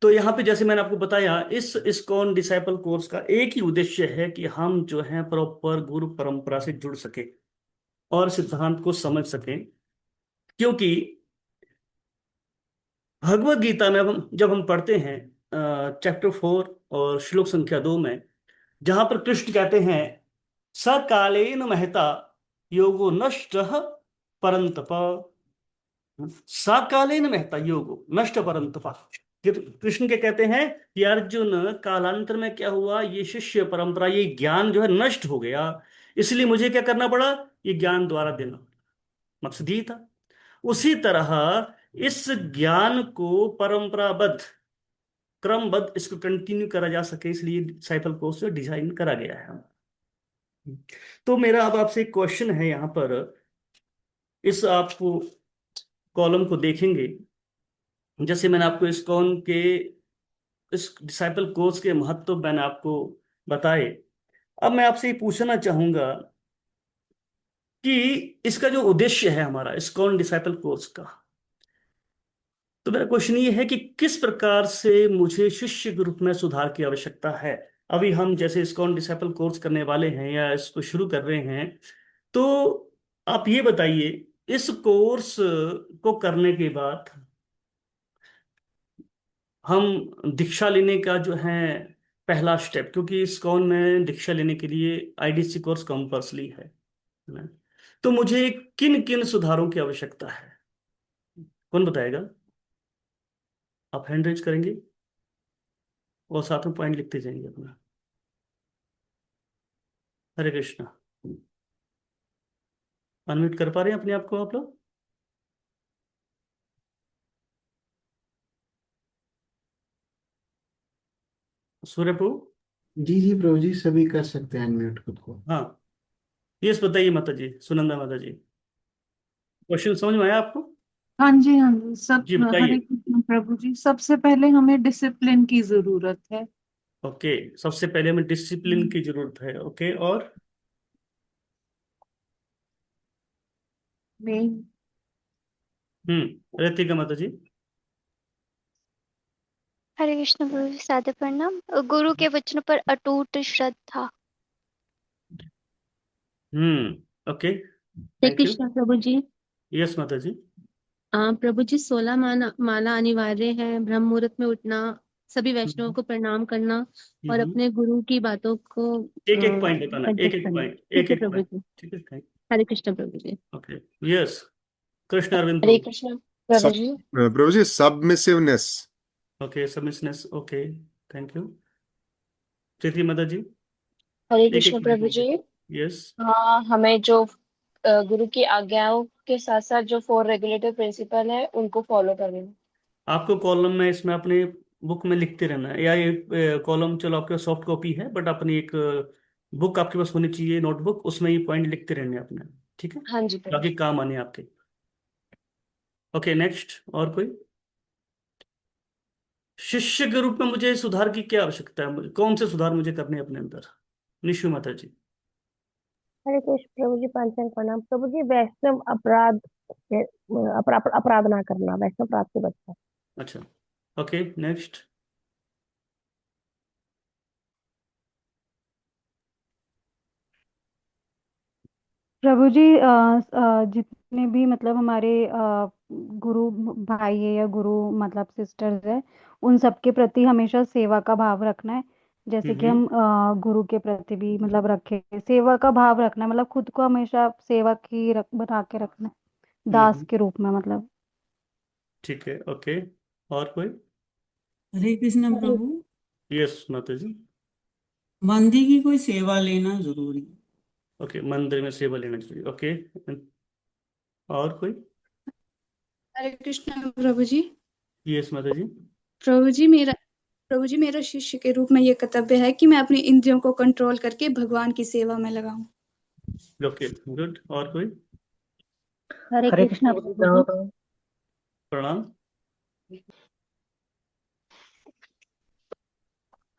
A: तो यहाँ पे जैसे मैंने आपको बताया, इस इस्कॉन डिसाइपल कोर्स का एक ही उद्देश्य है कि हम जो है प्रॉपर गुरु परंपरा से जुड़ सके और सिद्धांत को समझ सकें। क्योंकि भगवत गीता में जब हम पढ़ते हैं चैप्टर 4 और श्लोक संख्या 2 में, जहां पर कृष्ण कहते हैं सकालेन महता योगो नष्ट परंतप, सकालेन महता योगो नष्ट परंतप। कृष्ण के कहते हैं कि अर्जुन, कालांतर में क्या हुआ, ये शिष्य परंपरा, ये ज्ञान जो है नष्ट हो गया, इसलिए मुझे क्या करना पड़ा, ये ज्ञान द्वारा देना, मकसद यही था। उसी तरह इस ज्ञान को परंपराबद्ध, क्रमबद्ध इसको कंटिन्यू करा जा सके, इसलिए डिसाइपल कोर्स डिजाइन करा गया है। तो मेरा अब आपसे एक क्वेश्चन है यहाँ पर, इस आपको कॉलम को देखेंगे जैसे मैंने आपको इस्कॉन के इस डिसाइपल कोर्स के महत्व मैंने आपको बताए। अब मैं आपसे ये पूछना चाहूंगा कि इसका जो उद्देश्य है हमारा इस्कॉन डिसाइपल कोर्स का, तो मेरा क्वेश्चन ये है कि किस प्रकार से मुझे शिष्य के रूप में सुधार की आवश्यकता है। अभी हम जैसे इस्कॉन डिसाइपल कोर्स करने वाले हैं या इसको शुरू कर रहे हैं, तो आप ये बताइए इस कोर्स को करने के बाद हम दीक्षा लेने का जो है पहला स्टेप, क्योंकि इस्कॉन में दीक्षा लेने के लिए आईडीसी कोर्स कंपल्सरी है ना? तो मुझे किन किन सुधारों की आवश्यकता है, कौन बताएगा? आप हैंड रेज करेंगे और साथ में पॉइंट लिखते जाएंगे अपना। हरे कृष्णा। अनम्यूट कर पा रहे हैं अपने आप को आप लोग? सूर्य प्रभु?
B: जी जी प्रभु जी, सभी कर सकते हैं अनम्यूट खुद को।
A: हाँ, यस बताइए माता जी, सुनंदा माता जी, क्वेश्चन समझ में आया आपको?
O: हाँ जी, हाँ जी, सब
A: जी
O: हरे
A: बताइए।
O: कृष्ण प्रभु जी। सबसे पहले हमें डिसिप्लिन की जरूरत है।
A: ओके, सबसे पहले हमें डिसिप्लिन की जरूरत है। ओके, और
O: मेन
A: रितिका माता जी?
P: हरे कृष्ण प्रभु जी, सादर प्रणाम। गुरु के वचनों पर अटूट श्रद्धा।
A: Okay,
D: Hare
A: thank you.
D: Krishna प्रभु जी।
A: यस माता जी।
D: प्रभु जी 16 माला अनिवार्य है, ब्रह्म मुहूर्त में उठना, सभी वैष्णवों को प्रणाम करना और
A: हम्म,
D: अपने गुरु की बातों को
A: एक एक पॉइंट बताना, एक
D: एडजस्ट
A: एक
D: करना।
A: पॉइंट,
D: ठीक
A: एक
D: है
A: एक
D: प्रभु
A: पॉइंट।
D: जी।
A: ठीक है, थैंक।
D: हरे कृष्ण प्रभु जी।
A: ओके, यस कृष्ण अरविंद
D: हरे
A: प्रभु।
D: कृष्ण प्रभु जी।
Q: प्रभु जी submissiveness.
A: Okay, submissiveness. Okay, thank you. Preeti माता जी?
D: हरे
A: एक एक
D: कृष्ण
A: पॉइंट
D: प्रभु
A: लिखे।
D: जी।
A: यस।
D: हाँ, हमें जो गुरु की आज्ञाओं के साथ साथ जो 4 रेगुलेटिव प्रिंसिपल है उनको फॉलो करना।
A: आपको कॉलम में इसमें अपने बुक में लिखते रहना है, या ये कॉलम चलो आपके पास सॉफ्ट कॉपी है, बट अपनी एक बुक आपके पास होनी चाहिए, नोटबुक, उसमें ये पॉइंट लिखते रहने हैं अपने। ठीक है,
D: हाँ जी प्रभु
A: ताकि
D: जी।
A: काम आने आपके। Okay, next. और कोई? शिष्य के रूप में मुझे सुधार की क्या आवश्यकता है, कौन से सुधार मुझे करने हैं अपने अंदर? निशु माता जी?
C: हरे कृष्ण प्रभु जी, पंचांग प्रणाम प्रभु जी। वैष्णव अपराध अपराध ना करना, वैष्णव अपराध से बचना।
A: अच्छा, ओके, नेक्स्ट।
E: प्रभु जी जितने भी मतलब हमारे गुरु भाई है या गुरु मतलब सिस्टर्स है, उन सबके प्रति हमेशा सेवा का भाव रखना है। जैसे कि हम गुरु के प्रति भी मतलब रखे सेवा का भाव रखना है, मतलब खुद को हमेशा सेवा की बना के रखना है, दास के रूप में मतलब।
A: ठीक है, ओके। और कोई?
M: हरे कृष्ण
E: हरे
M: प्रभु।
A: यस माता जी।
M: मंदिर की कोई सेवा लेना जरूरी है।
A: ओके, मंदिर में सेवा लेना चाहिए। ओके, और कोई?
W: हरे कृष्ण प्रभु जी।
A: यस माता जी।
W: प्रभु जी मेरा प्रभु जी मेरा शिष्य के रूप में ये कर्तव्य है कि मैं अपनी इंद्रियों को कंट्रोल करके भगवान की सेवा में लगाऊं।
A: Okay, good. और कोई?
C: हरे
V: हरे
C: कृष्णा
V: कृष्ण प्रभु
C: प्रभु जी।
A: प्रणाम।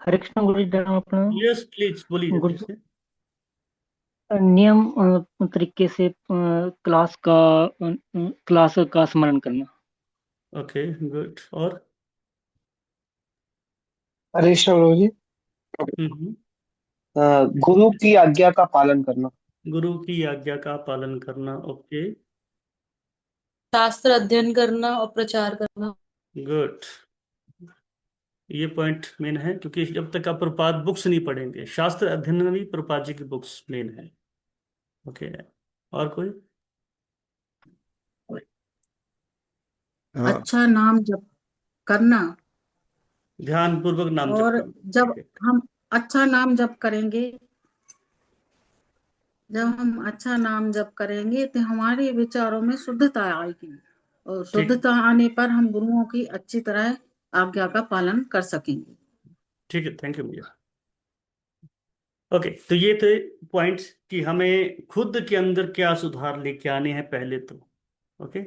V: हरे कृष्ण गुरु जी प्रणाम। अपना
A: यस प्लीज बोलिए जल्दी
V: गुरु
A: से।
V: नियम तरीके से क्लास का स्मरण करना।
A: Okay, good. और
F: हरे कृष्ण प्रभु जी।
A: हम्म,
F: गुरु की आज्ञा का पालन करना।
A: गुरु की आज्ञा का पालन करना। ओके,
I: शास्त्र अध्ययन करना और प्रचार करना।
A: गुड। ये पॉइंट मेन है, क्योंकि जब तक आप प्रपात बुक्स नहीं पढ़ेंगे, शास्त्र अध्ययन में भी प्रपात जी की बुक्स मेन है। ओके, और कोई?
Q: हाँ,
V: अच्छा नाम जप करना।
A: ध्यान पूर्वक नाम जप
V: और
A: करना।
V: जब हम अच्छा नाम जप करेंगे जब हम अच्छा नाम जप करेंगे तो हमारे विचारों में शुद्धता आएगी, और
A: ठीक,
V: शुद्धता आने पर हम गुरुओं की अच्छी तरह आज्ञा का पालन कर सकेंगे।
A: ठीक है, थैंक यू भैया। ओके, तो ये थे पॉइंट्स कि हमें खुद के अंदर क्या सुधार लेके आने हैं पहले तो। ओके,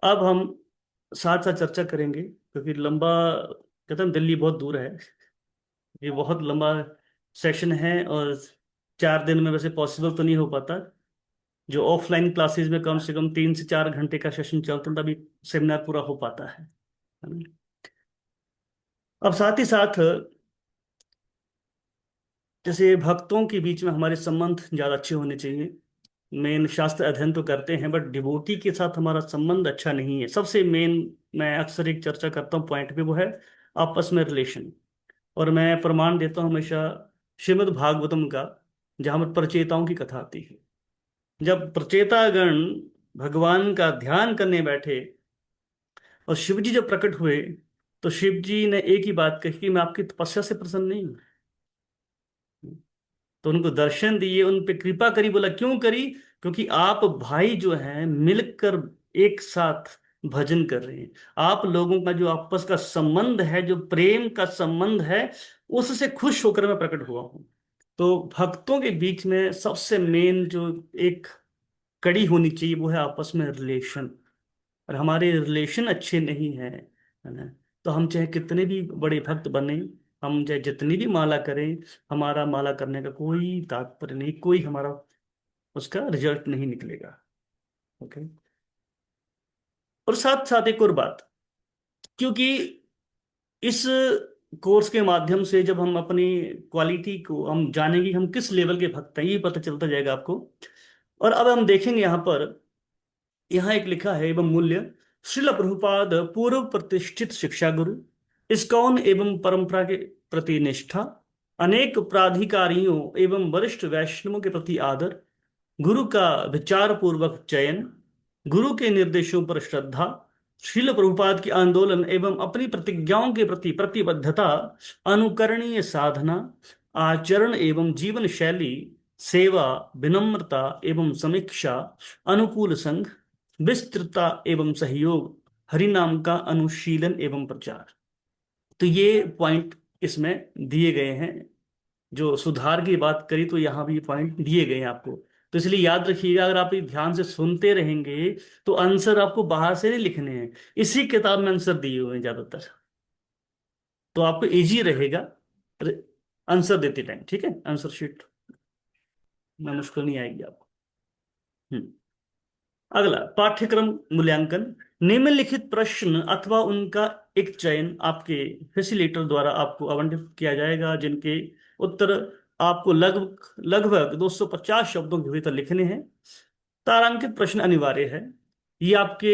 A: अब हम साथ साथ चर्चा करेंगे, क्योंकि लंबा, कहते हैं दिल्ली बहुत दूर है, ये बहुत लंबा सेशन है, और 4 दिन में वैसे पॉसिबल तो नहीं हो पाता। जो ऑफलाइन क्लासेस में कम से कम 3 से 4 घंटे का सेशन चलता है, तभी सेमिनार पूरा हो पाता है ना? अब साथ ही साथ, जैसे भक्तों के बीच में हमारे संबंध ज़्यादा अच्छे होने चाहिए। मेन शास्त्र अध्ययन तो करते हैं, बट डिवोटी के साथ हमारा संबंध अच्छा नहीं है। सबसे मेन, मैं अक्सर एक चर्चा करता हूँ पॉइंट पे, वो है आपस में रिलेशन। और मैं प्रमाण देता हूँ हमेशा श्रीमद् भागवतम का, जहाँ पर प्रचेताओं की कथा आती है। जब प्रचेतागण भगवान का ध्यान करने बैठे और शिव जी जब प्रकट हुए, तो शिव जी ने एक ही बात कही कि मैं आपकी तपस्या से प्रसन्न नहीं हूं। तो उनको दर्शन दिए, उन पे कृपा करी। बोला क्यों करी? क्योंकि आप भाई जो हैं मिलकर एक साथ भजन कर रहे हैं। आप लोगों का जो आपस का संबंध है, जो प्रेम का संबंध है, उससे खुश होकर मैं प्रकट हुआ हूं। तो भक्तों के बीच में सबसे मेन जो एक कड़ी होनी चाहिए, वो है आपस में रिलेशन। और हमारे रिलेशन अच्छे नहीं है ना, तो हम चाहे कितने भी बड़े भक्त बने, हम चाहे जितनी भी माला करें, हमारा माला करने का कोई तात्पर्य नहीं, कोई हमारा उसका रिजल्ट नहीं निकलेगा। ओके। और साथ साथ एक और बात, क्योंकि इस कोर्स के माध्यम से जब हम अपनी क्वालिटी को हम जानेंगे, हम किस लेवल के भक्त हैं, ये पता चलता जाएगा आपको। और अब हम देखेंगे यहाँ पर, यहाँ एक लिखा है, एवं मूल्य श्रील प्रभुपाद पूर्व प्रतिष्ठित शिक्षा गुरु, इस्कॉन एवं परंपरा के प्रति निष्ठा, अनेक प्राधिकारियों एवं वरिष्ठ वैष्णवों के प्रति आदर, गुरु का विचार पूर्वक चयन, गुरु के निर्देशों पर श्रद्धा, श्रील प्रभुपाद के आंदोलन एवं अपनी प्रतिज्ञाओं के प्रति प्रतिबद्धता, अनुकरणीय साधना, आचरण एवं जीवन शैली, सेवा, विनम्रता एवं समीक्षा, अनुकूल संघ, विस्तृतता एवं सहयोग, हरिनाम का अनुशीलन एवं प्रचार। तो ये पॉइंट इसमें दिए गए हैं। जो सुधार की बात करी, तो यहाँ भी पॉइंट दिए गए हैं आपको। तो इसलिए याद रखिएगा, अगर आप ध्यान से सुनते रहेंगे तो आंसर आपको बाहर से नहीं लिखने हैं, इसी किताब में आंसर दिए हुए हैं ज्यादातर। तो आपको इजी रहेगा आंसर देते टाइम, ठीक है? आंसर शीट में मुश्किल नहीं आएगी आपको। अगला, पाठ्यक्रम मूल्यांकन। निम्नलिखित प्रश्न अथवा उनका एक चयन आपके फैसिलिटेटर द्वारा आपको आवंटित किया जाएगा, जिनके उत्तर आपको लगभग लगभग 250 शब्दों के भीतर लिखने हैं। तारांकित प्रश्न अनिवार्य है। ये आपके,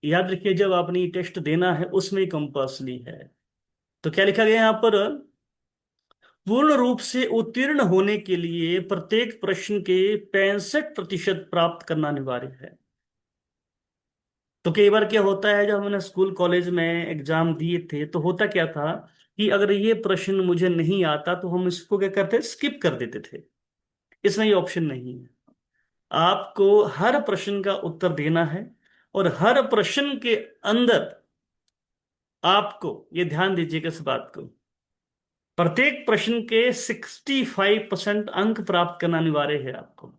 A: याद रखिए, जब आपने टेस्ट देना है उसमें कंपल्सरी है। तो क्या लिखा गया यहाँ पर? पूर्ण रूप से उत्तीर्ण होने के लिए प्रत्येक प्रश्न के 65% प्राप्त करना अनिवार्य है। तो कई बार क्या होता है, जब हमने स्कूल कॉलेज में एग्जाम दिए थे, तो होता क्या था कि अगर ये प्रश्न मुझे नहीं आता तो हम इसको क्या करते, स्किप कर देते थे। इसमें ये ऑप्शन नहीं है। आपको हर प्रश्न का उत्तर देना है, और हर प्रश्न के अंदर आपको, ये ध्यान दीजिएगा इस बात को, प्रत्येक प्रश्न के 65% अंक प्राप्त करना अनिवार्य है आपको।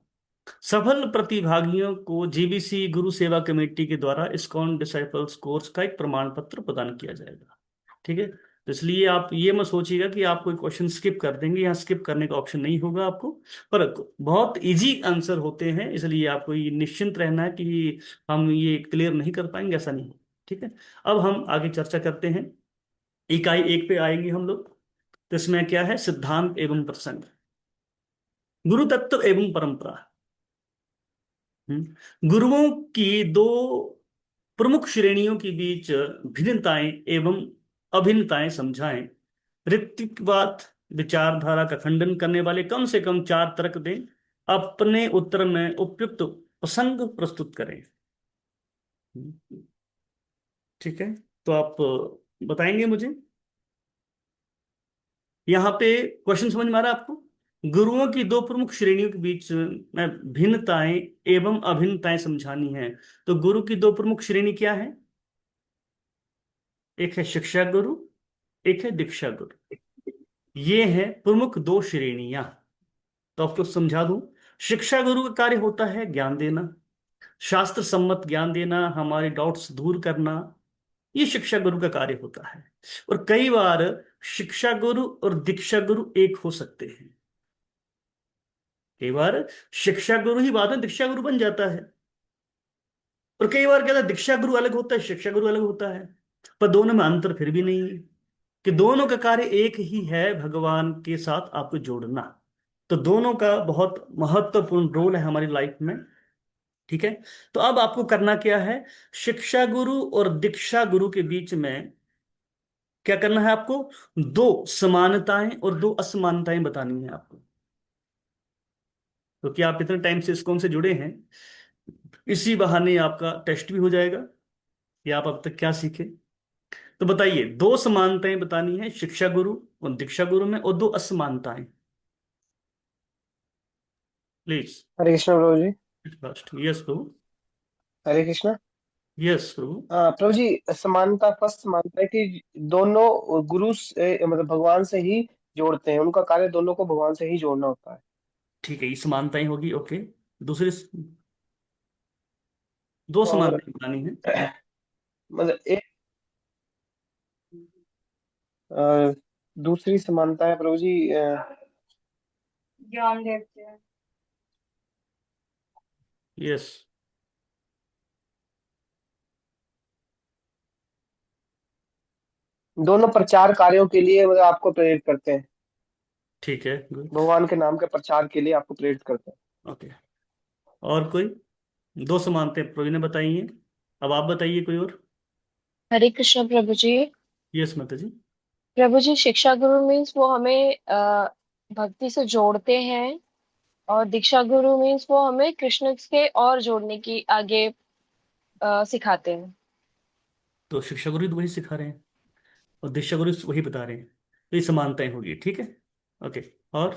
A: सफल प्रतिभागियों को जीबीसी गुरु सेवा कमेटी के द्वारा इस्कॉन डिसाइपल्स कोर्स का एक प्रमाण पत्र प्रदान किया जाएगा। ठीक है? तो इसलिए आप ये मत सोचिएगा कि आप कोई क्वेश्चन स्किप कर देंगे, यहाँ स्किप करने का ऑप्शन नहीं होगा आपको। पर बहुत इजी आंसर होते हैं, इसलिए आपको ये निश्चिंत रहना है कि हम ये क्लियर नहीं कर पाएंगे, ऐसा नहीं। ठीक है? अब हम आगे चर्चा करते हैं। इकाई 1 पे आएंगे हम लोग। तो इसमें क्या है? सिद्धांत एवं प्रसंग, गुरु तत्व एवं परंपरा। गुरुओं की 2 प्रमुख श्रेणियों के बीच भिन्नताएं एवं अभिन्नताएं समझाएं। ऋत्विकवाद विचारधारा का खंडन करने वाले कम से कम 4 तर्क दें। अपने उत्तर में उपयुक्त प्रसंग प्रस्तुत करें। ठीक है? तो आप बताएंगे मुझे, यहां पे क्वेश्चन समझ में आ रहा है आपको? गुरुओं की 2 प्रमुख श्रेणियों के बीच में भिन्नताएं एवं अभिन्नताएं समझानी है। तो गुरु की 2 प्रमुख श्रेणी क्या है? एक है शिक्षा गुरु, एक है दीक्षा गुरु। ये है प्रमुख 2 श्रेणियां। तो आपको समझा दूं, शिक्षा गुरु का कार्य होता है ज्ञान देना, शास्त्र सम्मत ज्ञान देना, हमारे डाउट्स दूर करना, ये शिक्षा गुरु का कार्य होता है। और कई बार शिक्षा गुरु और दीक्षा गुरु एक हो सकते हैं। कई बार शिक्षा गुरु ही बाद में दीक्षा गुरु बन जाता है, और कई बार क्या होता है, दीक्षा गुरु अलग होता है, शिक्षा गुरु अलग होता है, पर दोनों में अंतर फिर भी नहीं है, कि दोनों का कार्य एक ही है, भगवान के साथ आपको जोड़ना। तो दोनों का बहुत महत्वपूर्ण रोल है हमारी लाइफ में। ठीक है, तो अब आपको करना क्या है, शिक्षा गुरु और दीक्षा गुरु के बीच में क्या करना है आपको, दो समानताएं और दो असमानताएं बतानी है आपको। क्योंकि आप इतने टाइम से इस्कॉन से जुड़े हैं, इसी बहाने आपका टेस्ट भी हो जाएगा कि आप अब तक क्या सीखे। तो बताइए, दो समानताएं बतानी है शिक्षा गुरु और दीक्षा गुरु में, और दो असमानताएं, प्लीज।
F: हरे कृष्ण प्रभु जी।
A: यस प्रभु।
F: हरे कृष्ण।
A: यस प्रभु।
F: प्रभु जी, समानता फर्स्ट समानता है कि दोनों गुरु से मतलब भगवान से ही जोड़ते हैं, उनका कार्य दोनों को भगवान से ही जोड़ना होता है।
A: ठीक है, ये समानताएं होगी। ओके, दूसरी दो
F: और
A: समानताएं बतानी है।
F: मतलब एक अ, दूसरी समानता है प्रभु जी,
J: ज्ञान देते हैं।
A: यस।
F: दोनों प्रचार कार्यों के लिए मतलब आपको प्रेरित करते हैं,
A: ठीक है, गुड।
F: भगवान के नाम के प्रचार के लिए आपको प्रेरित करते हैं।
A: ओके, और कोई दो समानताएं प्रभु ने बताई हैं, अब आप बताइए कोई और।
G: हरे कृष्ण प्रभु जी।
A: यस माता जी।
G: प्रभु जी, शिक्षा गुरु मीन्स वो हमें भक्ति से जोड़ते हैं, और दीक्षा गुरु मीन्स वो हमें कृष्ण के और जोड़ने की आगे सिखाते हैं।
A: तो शिक्षा गुरु तो वही सिखा रहे हैं और दीक्षा गुरु वही बता रहे हैं, तो ये समानताएं होगी। ठीक है, ओके। और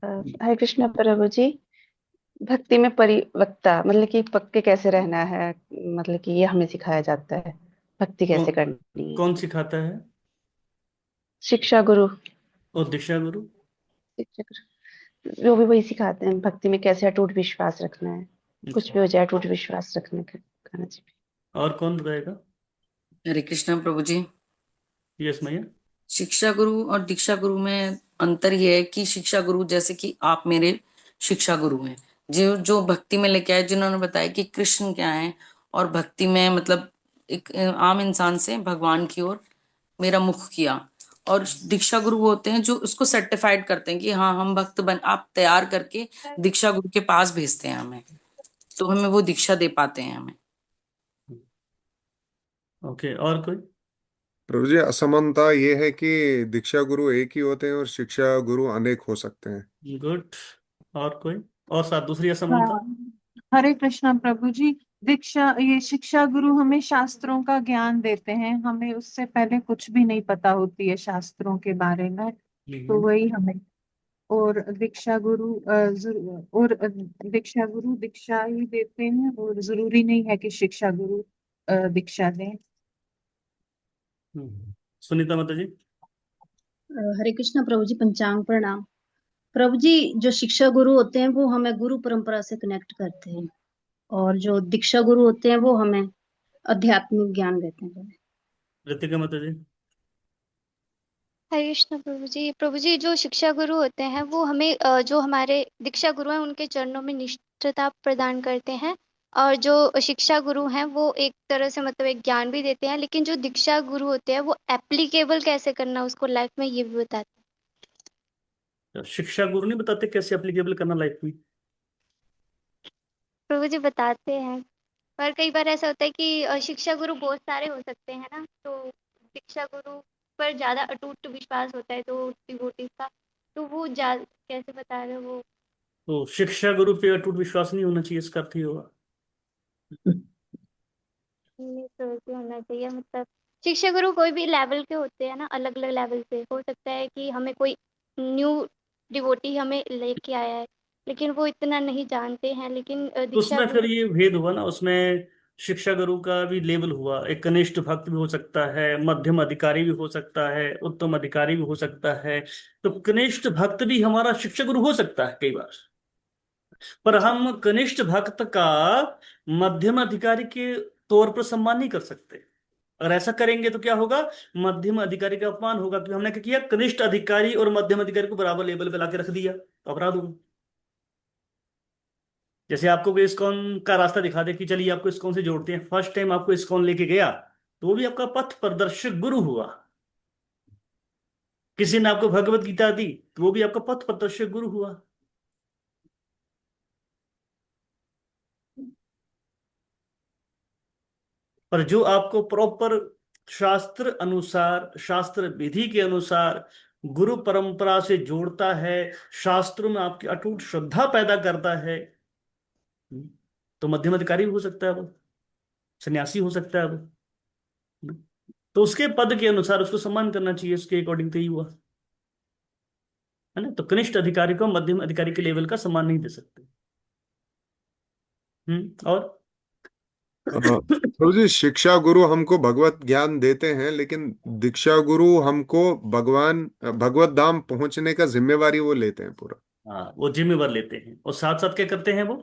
H: हरे कृष्ण प्रभु जी, भक्ति में परिपक्वता मतलब कि पक्के कैसे रहना है, मतलब कि ये हमें सिखाया जाता है, भक्ति कैसे करनी है।
A: कौन सिखाता है?
H: शिक्षा गुरु
A: और दीक्षा गुरु?
H: शिक्षा गुरु वो भी वही सिखाते हैं, भक्ति में कैसे अटूट विश्वास रखना है, कुछ भी हो जाए अटूट विश्वास रखने का करना चाहिए।
A: और कौन बताएगा?
K: हरे कृष्ण प्रभु जी।
A: यस मैया।
K: शिक्षा गुरु और दीक्षा गुरु में अंतर ये है कि शिक्षा गुरु जैसे कि आप मेरे शिक्षा गुरु हैं, जो जो भक्ति में लेके आए, जिन्होंने बताया कि कृष्ण क्या है, और भक्ति में मतलब एक आम इंसान से भगवान की ओर मेरा मुख किया। और दीक्षा गुरु होते हैं जो उसको सर्टिफाइड करते हैं कि हाँ हम भक्त बन, आप तैयार करके दीक्षा गुरु के पास भेजते हैं हमें, तो हमें वो दीक्षा दे पाते हैं हमें।
A: ओके, और कोई?
Q: प्रभु जी, असमानता ये है कि दीक्षा गुरु एक ही होते हैं और शिक्षा गुरु अनेक हो सकते हैं।
A: गुड, और कोई? और साथ दूसरी असमानता?
O: हाँ, हरे कृष्णा प्रभु जी। ये शिक्षा गुरु हमें शास्त्रों का ज्ञान देते हैं, हमें उससे पहले कुछ भी नहीं पता होती है शास्त्रों के बारे में, तो वही हमें। और दीक्षा गुरु दीक्षा ही देते हैं, और जरूरी नहीं है कि शिक्षा गुरु दीक्षा दें।
A: सुनीता माता जी।
Z: हरे कृष्णा प्रभु जी, पंचांग प्रणाम। प्रभु जी, जो शिक्षा गुरु होते हैं वो हमें गुरु परंपरा से कनेक्ट करते हैं, और जो दीक्षा गुरु होते हैं वो हमें आध्यात्मिक ज्ञान देते हैं।
A: ऋतिका माता जी।
P: हरे कृष्ण प्रभु जी। प्रभु जी, जो शिक्षा गुरु होते हैं वो हमें जो हमारे दीक्षा गुरु हैं उनके चरणों में निष्ठता प्रदान करते हैं, और जो शिक्षा गुरु हैं वो एक तरह से मतलब एक ज्ञान भी देते हैं, लेकिन जो दीक्षा गुरु होते हैं वो एप्लीकेबल कैसे करना उसको लाइफ में ये भी बताते हैं।
A: शिक्षा गुरु नहीं बताते कैसे एप्लीकेबल करना लाइफ में?
P: प्रभु जी बताते हैं, पर कई बार ऐसा होता है कि शिक्षा गुरु बहुत सारे हो सकते हैं ना, तो दीक्षा गुरु पर ज्यादा अटूट विश्वास होता है तो डिवोटीज का, तो वो कैसे बता रहे हो वो?
A: तो शिक्षा गुरु पे अटूट विश्वास नहीं होना चाहिए, इसका अर्थ ही होगा।
P: नहीं, प्रभु जी होना चाहिए, मतलब शिक्षा गुरु कोई भी लेवल के होते हैं ना, अलग अलग लेवल से हो सकता है कि हमें कोई न्यू डिवोटी हमें लेके आया है, लेकिन वो इतना नहीं जानते हैं, लेकिन
A: तो
P: दीक्षा
A: उसमें फिर
P: गुरु।
A: ये भेद हुआ ना, उसमें शिक्षा गुरु का भी लेवल हुआ, एक कनिष्ठ भक्त भी हो सकता है, मध्यम अधिकारी भी हो सकता है, उत्तम अधिकारी भी हो सकता है। तो कनिष्ठ भक्त भी हमारा शिक्षा गुरु हो सकता है कई बार, पर हम कनिष्ठ भक्त का मध्यम अधिकारी के तौर पर सम्मान नहीं कर सकते। अगर ऐसा करेंगे तो क्या होगा, मध्यम अधिकारी का अपमान होगा, क्योंकि हमने क्या किया, कनिष्ठ अधिकारी और मध्यम अधिकारी को बराबर लेवल पे लाके रख दिया, तो अपराध होगा। जैसे आपको कोई इस्कॉन का रास्ता दिखा दे कि चलिए आपको इस्कॉन से जोड़ते हैं, फर्स्ट टाइम आपको इस्कॉन लेके गया तो वो भी आपका पथ प्रदर्शक गुरु हुआ। किसी ने आपको भगवत गीता दी तो वो भी आपका पथ प्रदर्शक गुरु हुआ। पर जो आपको प्रॉपर शास्त्र अनुसार, शास्त्र विधि के अनुसार गुरु परंपरा से जोड़ता है, शास्त्रों में आपकी अटूट श्रद्धा पैदा करता है, तो मध्यम अधिकारी भी हो सकता है वो, सन्यासी हो सकता है वो। तो उसके पद के अनुसार उसको सम्मान करना चाहिए, उसके अकॉर्डिंग तो ही हुआ है ना। तो कनिष्ठ अधिकारी को मध्यम अधिकारी के लेवल का सम्मान नहीं दे सकते। और
Q: प्रभु जी, शिक्षा गुरु हमको भगवत ज्ञान देते हैं, लेकिन दीक्षा गुरु हमको भगवत धाम पहुंचने का जिम्मेवारी वो लेते हैं पूरा।
A: हाँ, वो जिम्मेवार लेते हैं और साथ साथ क्या करते हैं वो,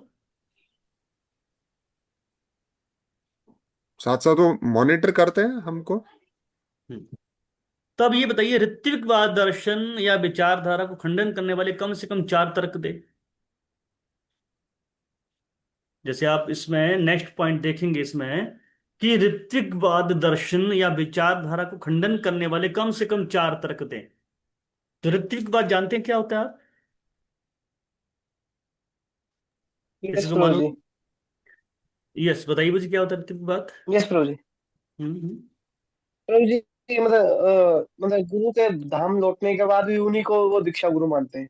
Q: साथ साथ वो मॉनिटर करते हैं हमको।
A: तो अब ये बताइए, ऋत्विकवाद दर्शन या विचारधारा को खंडन करने वाले कम से कम 4 तर्क दे। जैसे आप इसमें नेक्स्ट पॉइंट देखेंगे इसमें कि ऋत्विकवाद दर्शन या विचारधारा को खंडन करने वाले कम से कम 4 तर्क दें। तो ऋत्विकवाद जानते हैं क्या होता है आप?
F: यस
A: इसको
F: प्रभु
A: मानो,
F: जी।
A: यस बताइए मुझे क्या होता है ऋत्विकवाद।
F: यस प्रभु जी।
A: हम्म।
F: प्रभु जी, मतलब गुरु के धाम लौटने के बाद भी उन्हीं को वो दीक्षा गुरु मानते हैं,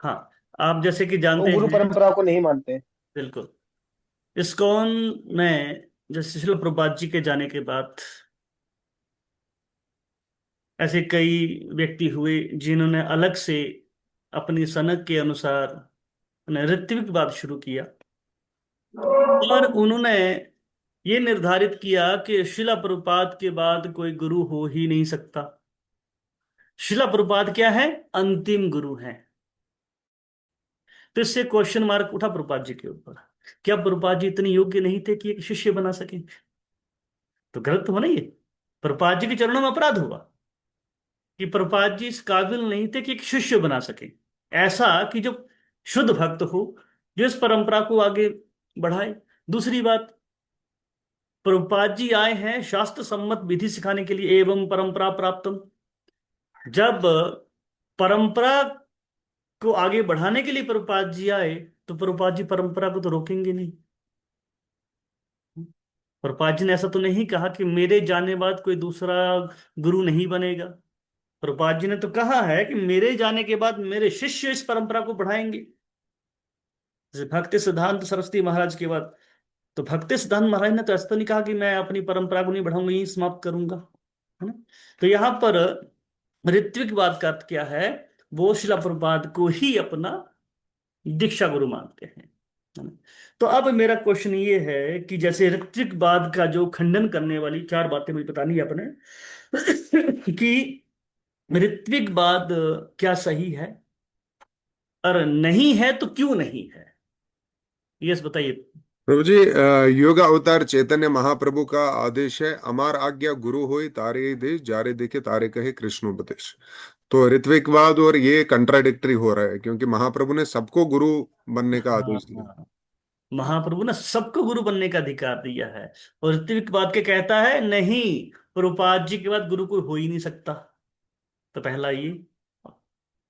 A: हाँ, आप जैसे कि
F: वो
A: जानते
F: गुरु
A: हैं,
F: परंपरा को नहीं मानते।
A: बिल्कुल, इस्कॉन में जैसे श्रील प्रभुपाद जी के जाने के बाद ऐसे कई व्यक्ति हुए जिन्होंने अलग से अपनी सनक के अनुसार ऋत्विकवाद शुरू किया, और उन्होंने ये निर्धारित किया कि शिला प्रभुपाद के बाद कोई गुरु हो ही नहीं सकता। शिला प्रभुपाद क्या है, अंतिम गुरु हैं। तो इससे क्वेश्चन मार्क उठा प्रभुपाद जी के ऊपर, क्या प्रभुपाद जी इतने योग्य नहीं थे कि एक शिष्य बना सके? तो गलत हुआ ना ये, प्रभुपाद जी के चरणों में अपराध हुआ कि प्रभुपाद जी इस काबिल नहीं थे कि एक शिष्य बना सके, ऐसा कि जो शुद्ध भक्त हो, जो इस परंपरा को आगे बढ़ाए। दूसरी बात, प्रभुपाद जी आए हैं शास्त्र सम्मत विधि सिखाने के लिए, एवं परंपरा प्राप्तम। जब परंपरा को आगे बढ़ाने के लिए प्रभुपाद जी आए तो प्रभुपाद जी परंपरा को तो रोकेंगे नहीं। प्रभुपाद जी ने ऐसा तो नहीं कहा कि मेरे जाने बाद कोई दूसरा गुरु नहीं बनेगा। प्रभुपाद जी ने तो कहा है कि मेरे जाने के बाद मेरे शिष्य इस परंपरा को बढ़ाएंगे। जैसे भक्ति सिद्धांत सरस्वती महाराज के बाद, तो भक्ति सिद्धांत महाराज ने तो ऐसा तो नहीं कहा कि मैं अपनी परंपरा को नहीं बढ़ाऊंगा, यही समाप्त करूंगा, है ना। तो यहाँ पर ऋत्विकवाद का अर्थ क्या है, वो शिला प्रभुपाद को ही अपना दीक्षा गुरु मानते हैं, है ना। तो अब मेरा क्वेश्चन ये है कि जैसे ऋत्विकवाद का जो खंडन करने वाली 4 बातें मुझे बतानी है अपने कि ऋत्विकवाद क्या सही है, और नहीं है तो क्यों नहीं है, यस बताइए।
Q: प्रभु जी, योग अवतार चैतन्य महाप्रभु का आदेश है, अमार आज्ञा गुरु होई तारे देश जारे देखे तारे कहे कृष्णोपदेश। तो ऋत्विकवाद और ये कंट्राडिक्टरी हो रहा है, क्योंकि महाप्रभु ने सबको गुरु बनने का
A: हाँ
Q: आदेश दिया।
A: हाँ, महाप्रभु ने सबको गुरु बनने का अधिकार दिया है, और ऋत्विकवाद के कहता है नहीं, प्रभुपाद जी के बाद गुरु कोई हो ही नहीं सकता। तो पहला ये,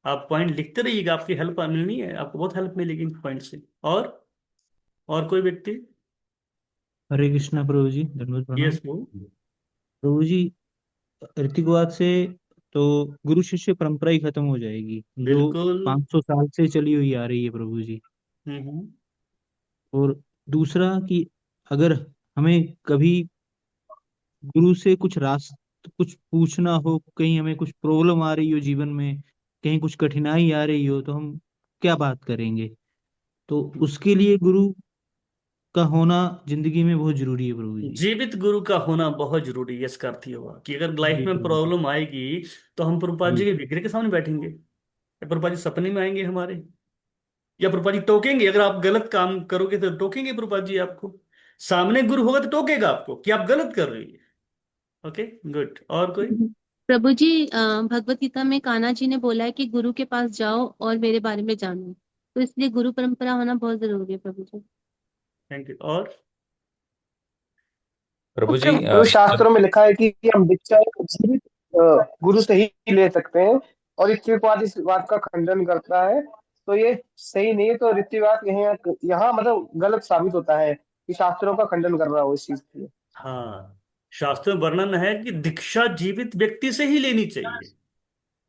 A: आप पॉइंट लिखते रहिएगा, आपकी हेल्प मिलनी है, आपको बहुत हेल्प मिलेगी पॉइंट से। और कोई व्यक्ति?
L: हरे कृष्णा प्रभु जी, दंडवत प्रणाम।
A: यस वो,
L: प्रभु जी, ऋतिकवाद से तो गुरु शिष्य परंपरा ही खत्म हो जाएगी, जो
A: बिल्कुल।
L: 500 साल से चली हुई आ रही है प्रभु जी।
A: हम्म।
L: और दूसरा कि अगर हमें कभी गुरु से कुछ पूछना हो, कहीं हमें कुछ प्रॉब्लम आ रही हो जीवन में, कहीं कुछ कठिनाई आ रही हो, तो हम क्या बात करेंगे? तो उसके लिए गुरु का होना जिंदगी में बहुत जरूरी है प्रभु जी।
A: जीवित गुरु का होना बहुत जरूरी है, इसका अर्थ ये हुआ कि अगर लाइफ
L: जी
A: में
L: प्रभु जी।
A: प्रॉब्लम आएगी तो हम प्रभुपाद जी
L: जी
A: के विग्रह के सामने बैठेंगे या प्रभुपाद जी सपने में आएंगे हमारे? या प्रभुपाद जी टोकेंगे? अगर आप गलत काम करोगे तो टोकेंगे प्रभुपाद जी आपको। सामने गुरु होगा तो टोकेगा आपको कि आप गलत कर रही है। Okay, good. और कोई?
D: प्रभु जी भगवत गीता में कान्हा जी ने बोला है कि गुरु के पास जाओ और मेरे बारे में जानो, तो इसलिए गुरु परंपरा होना बहुत जरूरी है प्रभु जी।
A: Thank you. और
N: प्रभु जी
F: तो शास्त्रों में लिखा है कि हम दीक्षा एक जीवित गुरु से ही ले सकते हैं, और ऋत्विकवाद इस बात का खंडन करता है। तो ये सही नहीं है। तो ऋत्विकवाद यहाँ मतलब गलत साबित होता है कि शास्त्रों का खंडन कर रहा हो इस चीज के लिए।
A: हाँ, शास्त्र में वर्णन है कि दीक्षा जीवित व्यक्ति से ही लेनी चाहिए।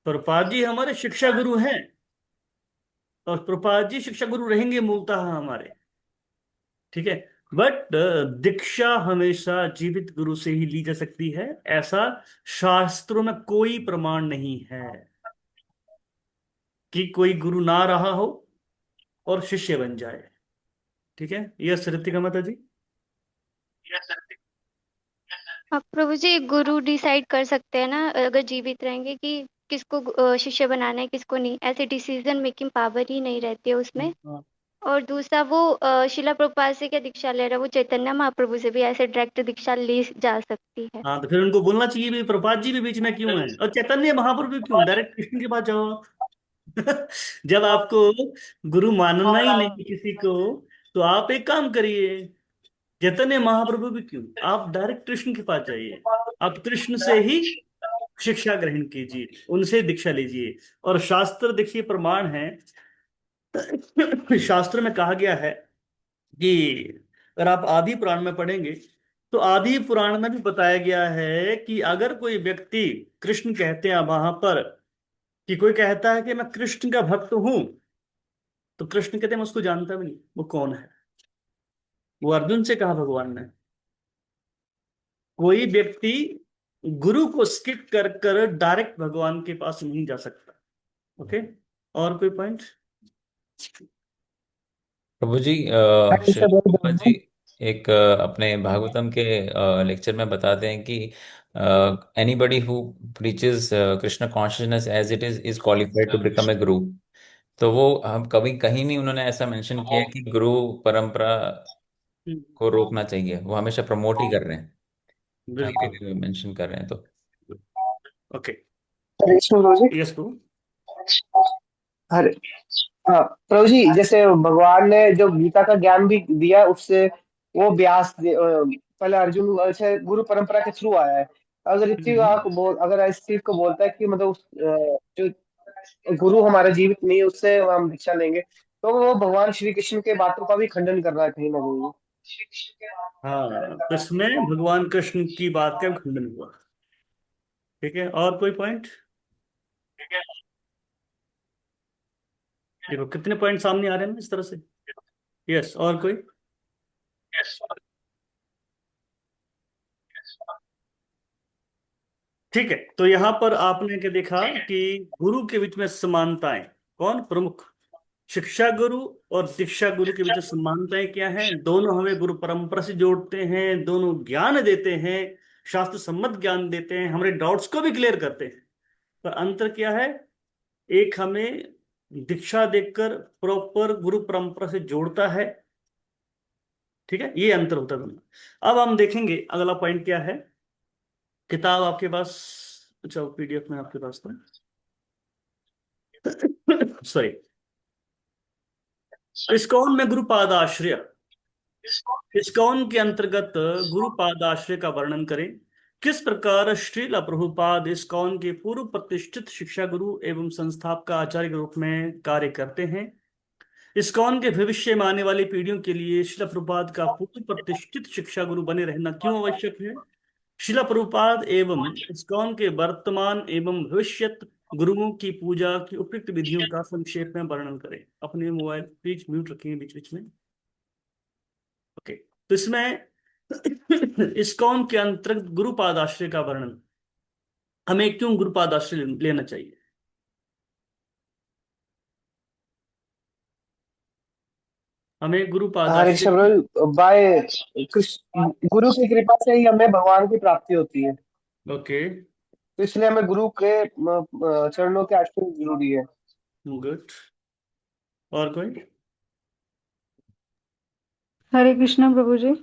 A: प्रभुपाद जी हमारे शिक्षा गुरु हैं, और प्रभुपाद जी शिक्षा गुरु रहेंगे मूलतः हमारे, ठीक है। बट दीक्षा हमेशा जीवित गुरु से ही ली जा सकती है, ऐसा शास्त्रों में कोई प्रमाण नहीं है कि कोई गुरु ना रहा हो और शिष्य बन जाए। ठीक है, यह ऋतिका माता जी।
P: अब प्रभु जी गुरु डिसाइड कर सकते हैं ना अगर जीवित रहेंगे कि किसको शिष्य बनाना है किसको नहीं, ऐसे डिसीजन मेकिंग पावर ही नहीं रहती है उसमें। और दूसरा वो शिला प्रभुपाद से क्या दीक्षा ले रहा है, वो चैतन्य महाप्रभु से भी ऐसे डायरेक्ट दीक्षा ली जा सकती है।
A: हाँ, तो फिर उनको बोलना चाहिए भी प्रभुपाद जी भी बीच में क्यों है, और चैतन्य महाप्रभु क्यों, डायरेक्ट कृष्ण के पास जाओ आप। जब आपको गुरु मानना ही नहीं किसी को, तो आप एक काम करिए, चैतन्य महाप्रभु भी क्यों, आप डायरेक्ट कृष्ण के पास जाइए। आप कृष्ण से ही शिक्षा ग्रहण कीजिए, उनसे दीक्षा लीजिए। और शास्त्र देखिए प्रमाण है, शास्त्र में कहा गया है कि अगर आप आदि पुराण में पढ़ेंगे तो आदि पुराण में भी बताया गया है कि अगर कोई व्यक्ति, कृष्ण कहते हैं वहां पर कि कोई कहता है कि मैं कृष्ण का भक्त हूं, तो कृष्ण कहते हैं मैं उसको जानता भी नहीं, वो कौन है। वो अर्जुन से कहा भगवान ने। कोई व्यक्ति गुरु को स्किप कर कर डायरेक्ट भगवान के पास नहीं जा सकता। ओके, और कोई पॉइंट?
N: प्रभु जी श्री प्रभुपाद जी एक अपने भागवतम के लेक्चर में बताते हैं कि anybody who preaches Krishna consciousness as it is qualified to become a guru. तो वो हम कभी कहीं नहीं उन्होंने ऐसा मेंशन किया है कि गुरु परंपरा को रोकना चाहिए, वो हमेशा प्रमोट ही कर रहे हैं, कहीं
A: बिल्कुल।
N: भी मेंशन कर रहे हैं तो।
A: ओके,
F: जी
A: यस प्रभु।
F: हरे हाँ प्रभु जी, जैसे भगवान ने जो गीता का ज्ञान भी दिया उससे वो पहले अर्जुन अच्छा गुरु परंपरा के थ्रू आया है। अगर अगर इस चीज को बोलता है कि मतलब जो गुरु हमारा जीवित नहीं है उससे हम दीक्षा लेंगे, तो वो भगवान श्री कृष्ण के बातों का भी खंडन कर रहा है कहीं ना कहीं।
A: हाँ, तो इसमें भगवान कृष्ण की बात का खंडन हुआ। ठीक है, और कोई पॉइंट? देखो कितने पॉइंट सामने आ रहे हैं ना इस तरह से। यस, और कोई? ठीक है, तो यहां पर आपने क्या देखा कि गुरु के बीच में समानताएं, कौन प्रमुख? शिक्षा गुरु और दीक्षा गुरु के बीच में समानताएं क्या हैं? दोनों हमें गुरु परंपरा से जोड़ते हैं, दोनों ज्ञान देते हैं, शास्त्र सम्मत ज्ञान देते हैं, हमारे डाउट्स को भी क्लियर करते हैं। पर अंतर क्या है? एक हमें दीक्षा देकर प्रॉपर गुरु परंपरा से जोड़ता है, ठीक है, ये अंतर होता है दोनों। अब हम देखेंगे अगला पॉइंट क्या है। किताब आपके पास, अच्छा पीडीएफ में आपके पास था, सॉरी। इस्कॉन में गुरुपाद आश्रय, इस्कॉन के अंतर्गत गुरुपाद आश्रय का वर्णन करें। किस प्रकार श्रील प्रभुपाद इस्कॉन के पूर्व प्रतिष्ठित शिक्षा गुरु एवं संस्थापक आचार्य के रूप में कार्य करते हैं। इस्कॉन के भविष्य में आने वाली पीढ़ियों के लिए श्रील प्रभुपाद का पूर्व प्रतिष्ठित शिक्षा गुरु बने रहना क्यों आवश्यक है। श्रील प्रभुपाद एवं इस्कॉन के वर्तमान एवं भविष्यत गुरुओं की पूजा की उपयुक्त विधियों का संक्षेप में वर्णन करें। अपने मोबाइल प्लीज म्यूट रखेंगे बीच बीच में। ओके, तो इसमें इस्कॉन के अंतर्गत गुरुपाद आश्रय का वर्णन, हमें क्यों गुरुपाद आश्रय लेना चाहिए? हमें गुरुपाद
F: हरे
A: आश्रय
F: कृष्ण बाय गुरु की कृपा से ही हमें भगवान की प्राप्ति होती है।
A: ओके,
F: तो इसलिए हमें गुरु के चरणों के आश्रय जरूरी है।
A: गुड। और कोई?
E: हरे कृष्णा प्रभु जी।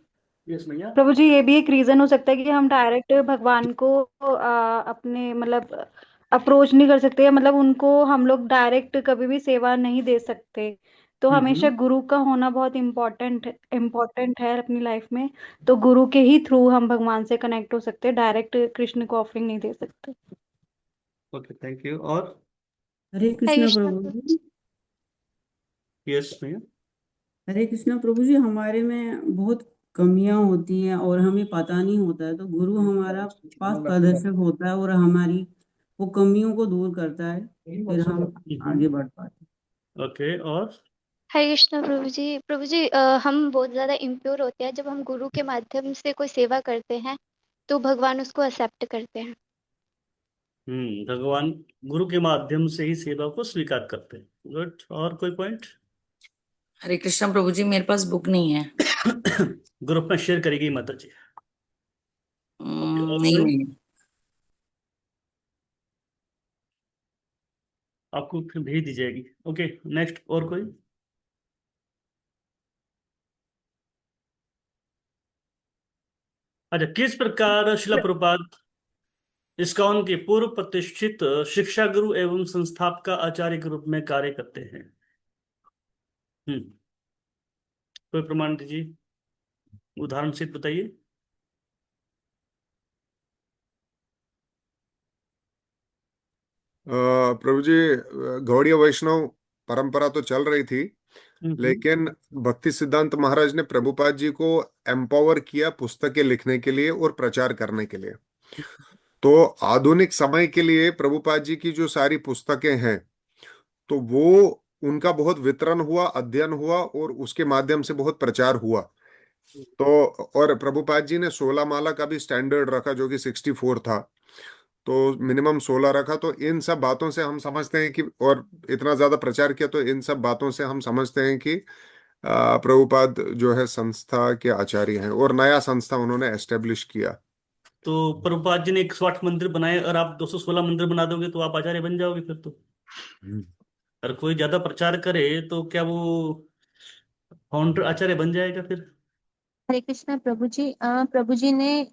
A: यस भैया।
E: प्रभु जी, ये भी एक रीजन हो सकता है कि हम डायरेक्ट भगवान को अपने मतलब अप्रोच नहीं कर सकते, मतलब उनको हम लोग डायरेक्ट कभी भी सेवा नहीं दे सकते। तो हमेशा
A: हम्म।
E: गुरु का होना बहुत इम्पोर्टेंट है अपनी लाइफ में। तो गुरु के ही थ्रू हम भगवान से कनेक्ट हो सकते हैं, डायरेक्ट कृष्ण को ऑफरिंग नहीं दे सकते।
A: Okay, thank you. और
M: हरे
P: हरे
M: कृष्णा
P: कृष्णा
M: प्रभु
P: प्रभु।
M: जी।
A: यस भैया।
M: हरे कृष्णा प्रभु जी, हमारे में बहुत कमियां होती हैं और हमें पता नहीं होता है, तो गुरु हमारा पास प्रदर्शक होता है और हमारी वो कमियों को दूर करता है, फिर हम आगे बढ़ पाते
A: ओके। और
P: हरे कृष्णा प्रभु जी हम बहुत ज्यादा इम्प्योर होते हैं, जब हम गुरु के माध्यम से कोई सेवा करते हैं तो भगवान उसको एक्सेप्ट करते हैं।
A: भगवान गुरु के माध्यम से ही सेवा को स्वीकार करते हैं। गुड। और कोई पॉइंट?
K: हरे कृष्णा प्रभु जी, मेरे पास बुक नहीं है।
A: ग्रुप में शेयर करेगी माता जी। ओके, और
K: नहीं
A: कोई?
K: नहीं।
A: आपको फिर भेज दी जाएगी। Okay, next. और कोई? अच्छा, किस प्रकार शिला प्रभुपाद इस्कॉन के पूर्व प्रतिष्ठित शिक्षा गुरु एवं संस्थापका आचार्य के रूप में कार्य करते हैं? हम्म कोई प्रमाण दीजिए, उदाहरण से बताइए।
Q: प्रभु जी, गौड़ीय वैष्णव परंपरा तो चल रही थी,
A: हम्म।
Q: लेकिन भक्ति सिद्धांत महाराज ने प्रभुपाद जी को एम्पावर किया पुस्तकें लिखने के लिए और प्रचार करने के लिए। तो आधुनिक समय के लिए प्रभुपाद जी की जो सारी पुस्तकें हैं, तो वो उनका बहुत वितरण हुआ, अध्ययन हुआ और उसके माध्यम से बहुत प्रचार हुआ। तो और प्रभुपाद जी ने 16 माला का भी स्टैंडर्ड रखा, जो कि 64 था। तो मिनिमम 16 रखा। तो इन सब बातों से हम समझते हैं कि, और इतना ज्यादा प्रचार किया, तो इन सब बातों से हम समझते हैं कि प्रभुपाद जो है संस्था के आचार्य हैं और नया संस्था उन्होंने एस्टेब्लिश किया।
A: तो प्रभुपाद जी ने 160 मंदिर बनाए और आप 216 मंदिर बना दोगे तो आप आचार्य बन जाओगे फिर तो। अगर कोई ज्यादा प्रचार करे तो क्या वो फाउंडर आचार्य बन जाएगा फिर?
D: हरे कृष्णा प्रभु जी ने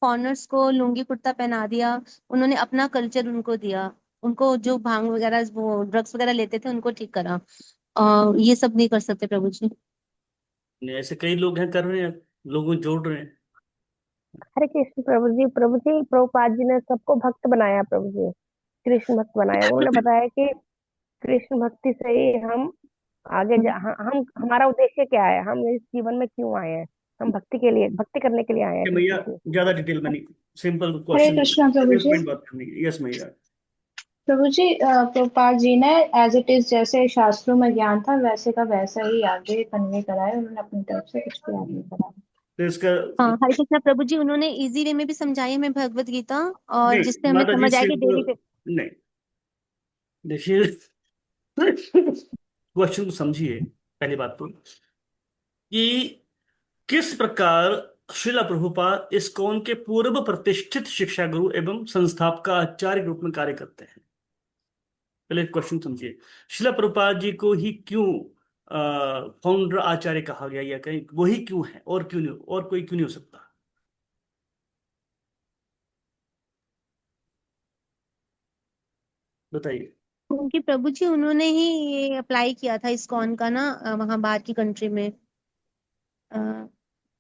D: फॉरेनर्स को लुंगी कुर्ता पहना दिया। उन्होंने अपना कल्चर उनको दिया। उनको जो भांग वगैरह वो ड्रग्स वगैरह लेते थे उनको ठीक करा। ये सब नहीं कर सकते प्रभु जी।
A: नहीं, ऐसे कई लोग हैं कर रहे हैं, लोगों को जोड़ रहे हैं।
C: हरे कृष्ण प्रभु जी प्रभुपाद जी ने सबको भक्त बनाया प्रभु जी, कृष्ण भक्त बनाया। उन्होंने बताया कि कृष्ण भक्ति से ही हम हम हमारा उद्देश्य क्या है, हम इस जीवन में क्यों आए हैं। हम भक्ति के लिए, भक्ति करने के लिए आए हैं
A: कि
C: कृष्ण
A: भैया
C: की।
A: ज्यादा डिटेल में नहीं, सिंपल
G: हरे
A: क्वेश्चन,
G: कृष्णा प्रभु जी।
A: पॉइंट बात करनी है। यस भैया।
G: प्रभु जी प्रभुपाद जी ने एज इट इज जैसे शास्त्रों में ज्ञान था वैसे का वैसा ही आगे कन्वे कराया। उन्होंने अपनी तरफ से कुछ भी आगे कराया।
A: तो इसका
D: हाँ, हरे कृष्णा प्रभु जी उन्होंने इजी वे में भी समझाई हमें भगवत गीता, और
A: नहीं
D: जिससे हमें
A: माता जी,
D: समझ आए कि डेली।
A: सिंपल नहीं। देखिए, क्वेश्चन को समझिए। पहली बात तो कि किस प्रकार श्रीला प्रभुपाद इस्कॉन के पूर्व प्रतिष्ठित शिक्षा गुरु एवं संस्थापका आचार्य के रूप में कार्य करते हैं। पहले क्वेश्चन समझिए। श्रीला प्रभुपाद जी को ही क्यों फाउंडर आचार्य कहा गया, या कहीं वही क्यों है, और क्यों नहीं, और कोई क्यों नहीं हो सकता? बताइए।
D: क्योंकि प्रभु जी उन्होंने ही ये अप्लाई किया था इस्कॉन का ना, वहां बाहर की कंट्री में। अ,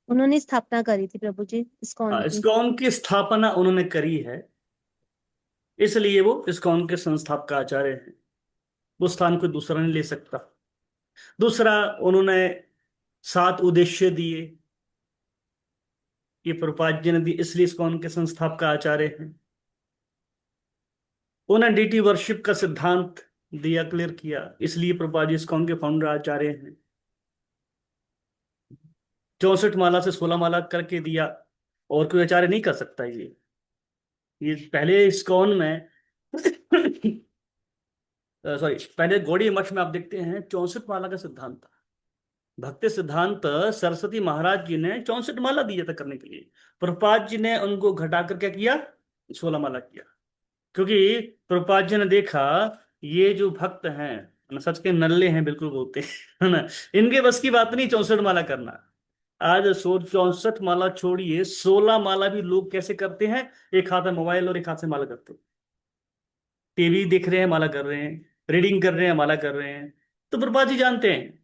D: उन्होंने स्थापना करी थी प्रभु जी इस्कॉन की।
A: इस्कॉन की स्थापना उन्होंने करी है, इसलिए वो इस्कॉन के संस्थापक आचार्य हैं। वो स्थान कोई दूसरा नहीं ले सकता। दूसरा, उन्होंने 7 उद्देश्य दिए, ये प्रभुपाद जी ने दिए, इसलिए इस्कॉन के संस्थापक आचार्य हैं। उन्होंने डीटी वर्शिप का सिद्धांत दिया, क्लियर किया, इसलिए प्रभुपाद जी इस्कॉन के फाउंडर आचार्य हैं। 64 माला से 16 माला करके दिया, और कोई आचार्य नहीं कर सकता ये पहले इस्कॉन में सॉरी, पहले गौड़ीय मठ में आप देखते हैं 64 माला का सिद्धांत था। भक्ति सिद्धांत सरस्वती महाराज जी ने 64 माला दिया था करने के लिए। प्रभुपाद जी ने उनको घटाकर क्या किया, 16 माला किया। क्योंकि प्रभुपाद जी ने देखा ये जो भक्त हैं, सच के नल्ले हैं, बिल्कुल बोलते हैं, है ना, इनके बस की बात नहीं 64 माला करना। आज 164 माला छोड़िए, 16 माला भी लोग कैसे करते हैं? एक हाथ में मोबाइल और एक हाथ से माला करते हैं। टीवी देख रहे हैं, माला कर रहे हैं, रीडिंग कर रहे हैं, माला कर रहे हैं। तो प्रभुपाद जी जानते हैं,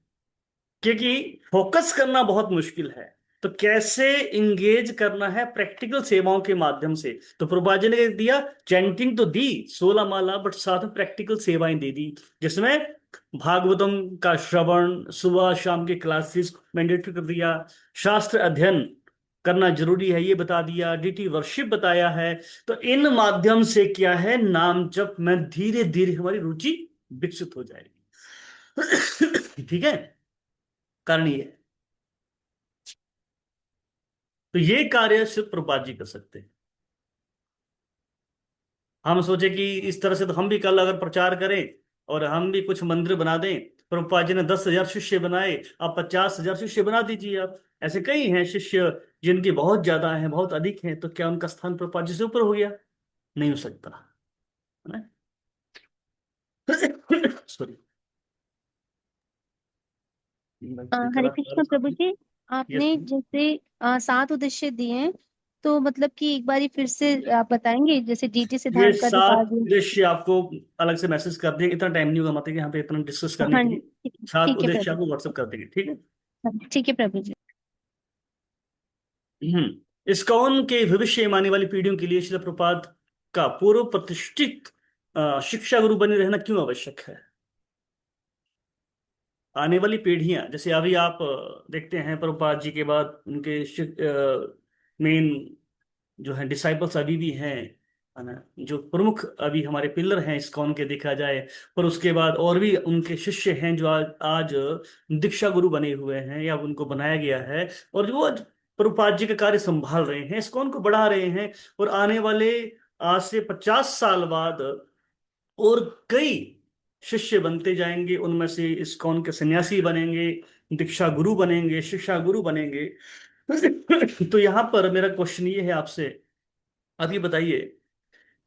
A: क्योंकि फोकस करना बहुत मुश्किल है। तो कैसे इंगेज करना है? प्रैक्टिकल सेवाओं के माध्यम से। तो प्रभुपाद जी ने दिया, चैंटिंग तो दी 16 माला, बट साथ में प्रैक्टिकल सेवाएं दे दी, जिसमें भागवतम का श्रवण, सुबह शाम की क्लासेस मैंडेटरी कर दिया, शास्त्र अध्ययन करना जरूरी है ये बता दिया, डीटी वर्शिप बताया है। तो इन माध्यम से क्या है, नाम जप में धीरे धीरे हमारी रुचि विकसित हो जाएगी। ठीक है, कारण ये है। तो ये कार्य सिर्फ प्रभुपाद जी कर सकते हैं। हम सोचे कि इस तरह से तो हम भी कल अगर प्रचार करें और हम भी कुछ मंदिर बना दें। प्रभुपाद जी ने 10,000 शिष्य बनाए, आप 50,000 शिष्य बना दीजिए। आप ऐसे कई हैं शिष्य जिनकी बहुत ज्यादा हैं, बहुत अधिक हैं, तो क्या उनका स्थान प्रभुपाद जी से ऊपर हो गया? नहीं हो सकता, है ना? सॉरी।
D: हरे कृष्ण प्रभु जी, आपने जैसे 7 उद्देश्य दिए हैं, तो मतलब कि एक बारी फिर से आप बताएंगे, जैसे डीटी
A: ये
D: सिद्धांत का
A: 7
D: अधिकार दिए।
A: उद्देश्य आपको अलग से मैसेज कर देंगे, इतना टाइम नहीं होगा मतलब यहाँ पे इतना डिस्कस करने
D: हाँ
A: के
D: जी,
A: लिए। 7
D: ठीक है
A: उद्देश्य
D: प्रभु
A: आपको
D: जी।
A: व्हाट्सएप कर देंगे, ठीक है।
D: ठीक है प्रभु जी।
A: इस्कॉन के भविष्य में आने वाली पीढ़ियों के लिए श्रील प्रभुपाद का पूर्व प्रतिष्ठित शिक्षा गुरु बने रहना क्यों आवश्यक है? आने वाली पीढ़ियां, जैसे अभी आप देखते हैं प्रभुपाद जी के बाद उनके मेन जो है डिसाइपल्स अभी भी हैं, है ना, जो प्रमुख अभी हमारे पिलर हैं इस्कॉन के देखा जाए। पर उसके बाद और भी उनके शिष्य हैं जो आज दीक्षा गुरु बने हुए हैं या उनको बनाया गया है, और जो आज प्रभुपाद जी का कार्य संभाल रहे हैं, इस्कॉन को बढ़ा रहे हैं। और आने वाले आज से 50 साल बाद और कई शिष्य बनते जाएंगे, उनमें से इस्कॉन के सन्यासी बनेंगे, दीक्षा गुरु बनेंगे, शिक्षा गुरु बनेंगे। तो यहाँ पर मेरा क्वेश्चन ये है आपसे, आप ये बताइए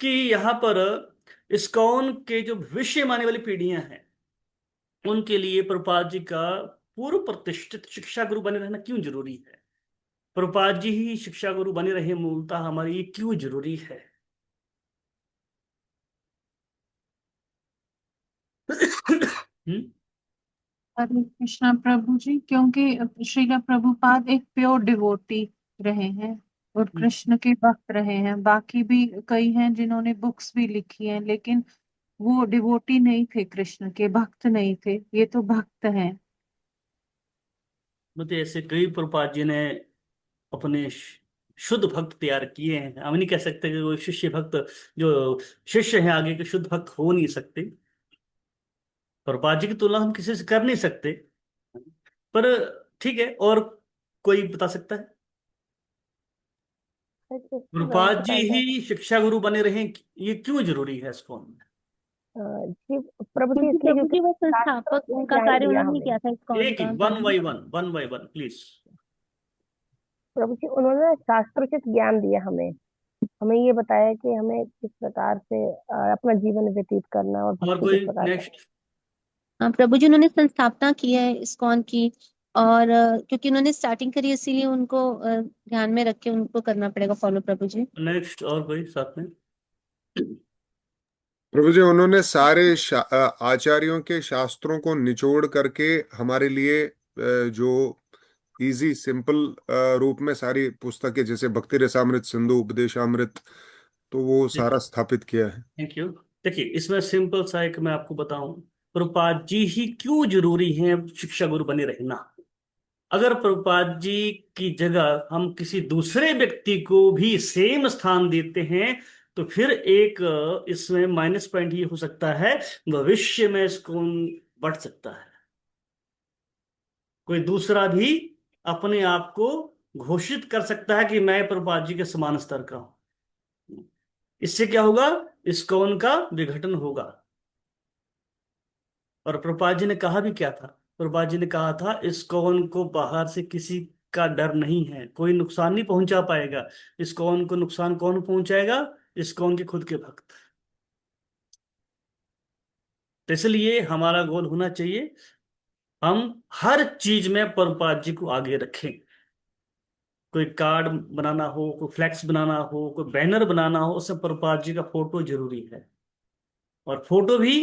A: कि यहाँ पर इस्कॉन के जो भविष्य में आने वाली पीढ़ियां हैं, उनके लिए प्रभुपाद जी का पूर्व प्रतिष्ठित शिक्षा गुरु बने रहना क्यों जरूरी है? प्रभुपाद जी ही शिक्षा गुरु बने रहे मूलतः, हमारे लिए क्यों जरूरी है? हम्म?
O: हरे कृष्णा प्रभु जी, क्योंकि श्रीला प्रभुपाद एक प्योर डिवोटी रहे हैं और कृष्ण के भक्त रहे हैं। बाकी भी कई हैं जिन्होंने बुक्स भी लिखी हैं, लेकिन वो डिवोटी नहीं थे, कृष्ण के भक्त नहीं थे। ये तो भक्त हैं।
A: मतलब ऐसे कई प्रभुपाद जी ने अपने शुद्ध भक्त तैयार किए हैं। हम नहीं कह सकते कि वो शिष्य भक्त जो शिष्य हैं आगे के शुद्ध भक्त हो नहीं सकते। प्रभुपाद जी की तुलना हम किसी से कर नहीं सकते, पर ठीक है। और कोई बता सकता है?
C: मैं
A: प्रभुपाद जी
C: बताना चाहती
A: ही शिक्षा गुरु बने रहे, ये क्यों जरूरी है इसको?
C: जी प्रभु जी,
D: क्योंकि
C: इसलिए
D: प्रभु
C: क्योंकि
D: जी वो
C: शास्त्रों
D: संस्थापक
C: ने
D: का
C: ज्ञान
D: कार्य
C: दिया
D: उन्होंने
C: हमें।
D: किया था इस्कॉन
A: एक
D: का
A: वन
D: प्रभु
A: बाई
D: जी।
A: One, one by one please.
C: प्रभु जी उन्होंने शास्त्रोचित ज्ञान दिया हमें। हमें ये बताया कि हमें किस प्रकार से अपना जीवन व्यतीत करना और
A: और
C: भक्ति किस
A: कोई
C: प्रकार करना।
A: नेक्स्ट?
D: हाँ प्रभु जी, उन्होंने संस्थापना की है इस्कॉन की, और क्योंकि उन्होंने स्टार्टिंग करी, इसीलिए उनको ध्यान में रख के उनको करना पड़ेगा फॉलो प्रभु जी।
A: नेक्स्ट और कोई साथ में?
Q: प्रभु जी, उन्होंने सारे आचार्यों के शास्त्रों को निचोड़ करके हमारे लिए जो इजी सिंपल रूप में सारी पुस्तकें, जैसे भक्ति रसामृत, सिंधु, उपदेशामृत, तो वो सारा स्थापित किया है।
A: Thank you. देखिए, इसमें सिंपल सा एक मैं आपको बताऊं, प्रभुपाद जी ही क्यों जरूरी हैं शिक्षा गुरु बने रहना। अगर प्रभुपाद जी की जगह हम किसी दूसरे व्यक्ति को भी सेम स्थान देते हैं, तो फिर एक इसमें माइनस पॉइंट ये हो सकता है, भविष्य में इसको बढ़ सकता है। कोई दूसरा भी अपने आप को घोषित कर सकता है कि मैं प्रभुपाद जी के समान स्तर का हूं। इससे क्या होगा? इस्कॉन का विघटन होगा। और प्रभुपाद जी ने कहा भी क्या था? प्रभुपाद जी ने कहा था, इस्कॉन को बाहर से किसी का डर नहीं है, कोई नुकसान नहीं पहुंचा पाएगा। इस्कॉन को नुकसान कौन पहुंचाएगा? इस्कॉन के खुद के भक्त। तो इसलिए हमारा गोल होना चाहिए, हम हर चीज में प्रभुपाद जी को आगे रखें। कोई कार्ड बनाना हो, कोई फ्लैक्स बनाना हो, कोई बैनर बनाना हो, उसमें प्रभुपाद जी का फोटो जरूरी है। और फोटो भी,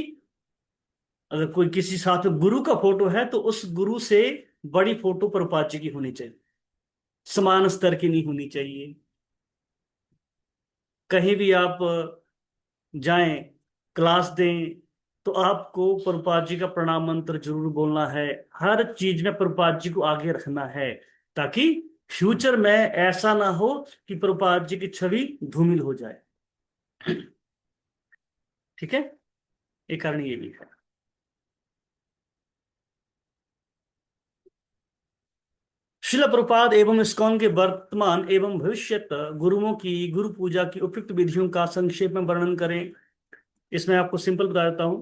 A: अगर कोई किसी साथ में गुरु का फोटो है तो उस गुरु से बड़ी फोटो प्रभुपाद जी की होनी चाहिए, समान स्तर की नहीं होनी चाहिए। कहीं भी आप जाएं, क्लास दें, तो आपको प्रभुपाद जी का प्रणाम मंत्र जरूर बोलना है। हर चीज में प्रभुपाद जी को आगे रखना है, ताकि फ्यूचर में ऐसा ना हो कि प्रभुपाद जी की छवि धूमिल हो जाए। ठीक है, एक कारण ये भी है। शिला प्रभुपाद एवं इस्कॉन के वर्तमान एवं भविष्यत गुरुओं की गुरु पूजा की उपयुक्त विधियों का संक्षेप में वर्णन करें। इसमें आपको सिंपल बता देता हूं,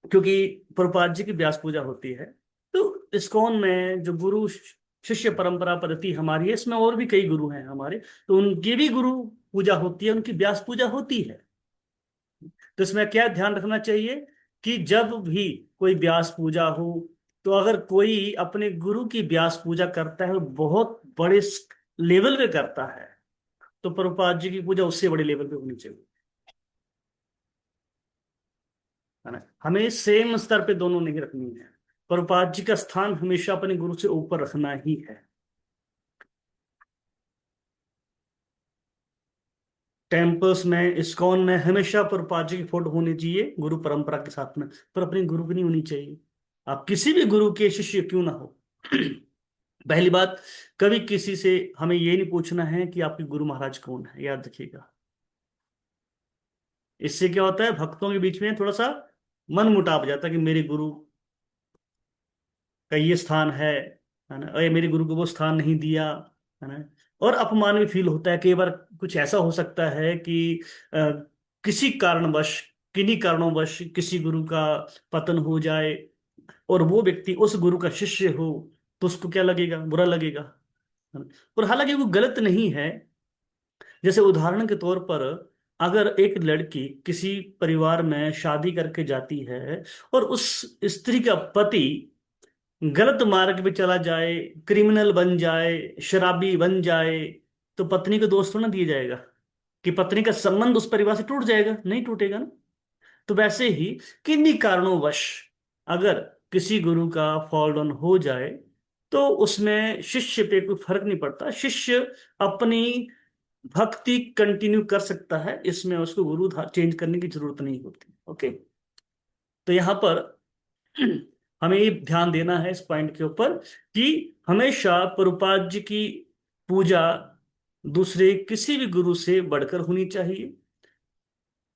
A: क्योंकि प्रभुपाद जी की व्यास पूजा होती है, तो इस्कॉन में जो गुरु शिष्य परंपरा पद्धति हमारी है, इसमें और भी कई गुरु हैं हमारे, तो उनकी भी गुरु पूजा होती है, उनकी व्यास पूजा होती है। तो इसमें क्या ध्यान रखना चाहिए कि जब भी कोई व्यास पूजा हो, तो अगर कोई अपने गुरु की व्यास पूजा करता है और बहुत बड़े लेवल पे करता है, तो प्रभुपाद जी की पूजा उससे बड़े लेवल पे होनी चाहिए, है ना। हमें सेम स्तर पे दोनों नहीं रखनी है। प्रभुपाद जी का स्थान हमेशा अपने गुरु से ऊपर रखना ही है। टेम्पल्स में, इस्कॉन में हमेशा प्रभुपाद जी की फोटो होनी चाहिए गुरु परंपरा के साथ में, पर अपने गुरु की नहीं होनी चाहिए। आप किसी भी गुरु के शिष्य क्यों ना हो। पहली बात, कभी किसी से हमें ये नहीं पूछना है कि आपके गुरु महाराज कौन है, याद रखिएगा। इससे क्या होता है, भक्तों के बीच में थोड़ा सा मन मुटाव हो जाता है कि मेरे गुरु का ये स्थान है ना, अरे मेरे गुरु को वो स्थान नहीं दिया, है ना। और अपमान भी फील होता है। कई बार कुछ ऐसा हो सकता है कि अ, किसी कारणवश, किन्हीं कारणोंवश किसी गुरु का पतन हो जाए और वो व्यक्ति उस गुरु का शिष्य हो, तो उसको क्या लगेगा, बुरा लगेगा, है ना? और हालांकि वो गलत नहीं है। जैसे उदाहरण के तौर पर, अगर एक लड़की किसी परिवार में शादी करके जाती है और उस स्त्री का पति गलत मार्ग पे चला जाए, क्रिमिनल बन जाए, शराबी बन जाए, तो पत्नी को दोष थोड़ा ना दिया जाएगा कि पत्नी का संबंध उस परिवार से टूट जाएगा, नहीं टूटेगा ना। तो वैसे ही किन्हीं कारणोंवश अगर किसी गुरु का फॉल डाउन हो जाए, तो उसमें शिष्य पे कोई फर्क नहीं पड़ता। शिष्य अपनी भक्ति कंटिन्यू कर सकता है, इसमें उसको गुरु चेंज करने की जरूरत नहीं होती। ओके, तो यहां पर हमें ये ध्यान देना है इस पॉइंट के ऊपर कि हमेशा प्रभुपाद जी की पूजा दूसरे किसी भी गुरु से बढ़कर होनी चाहिए।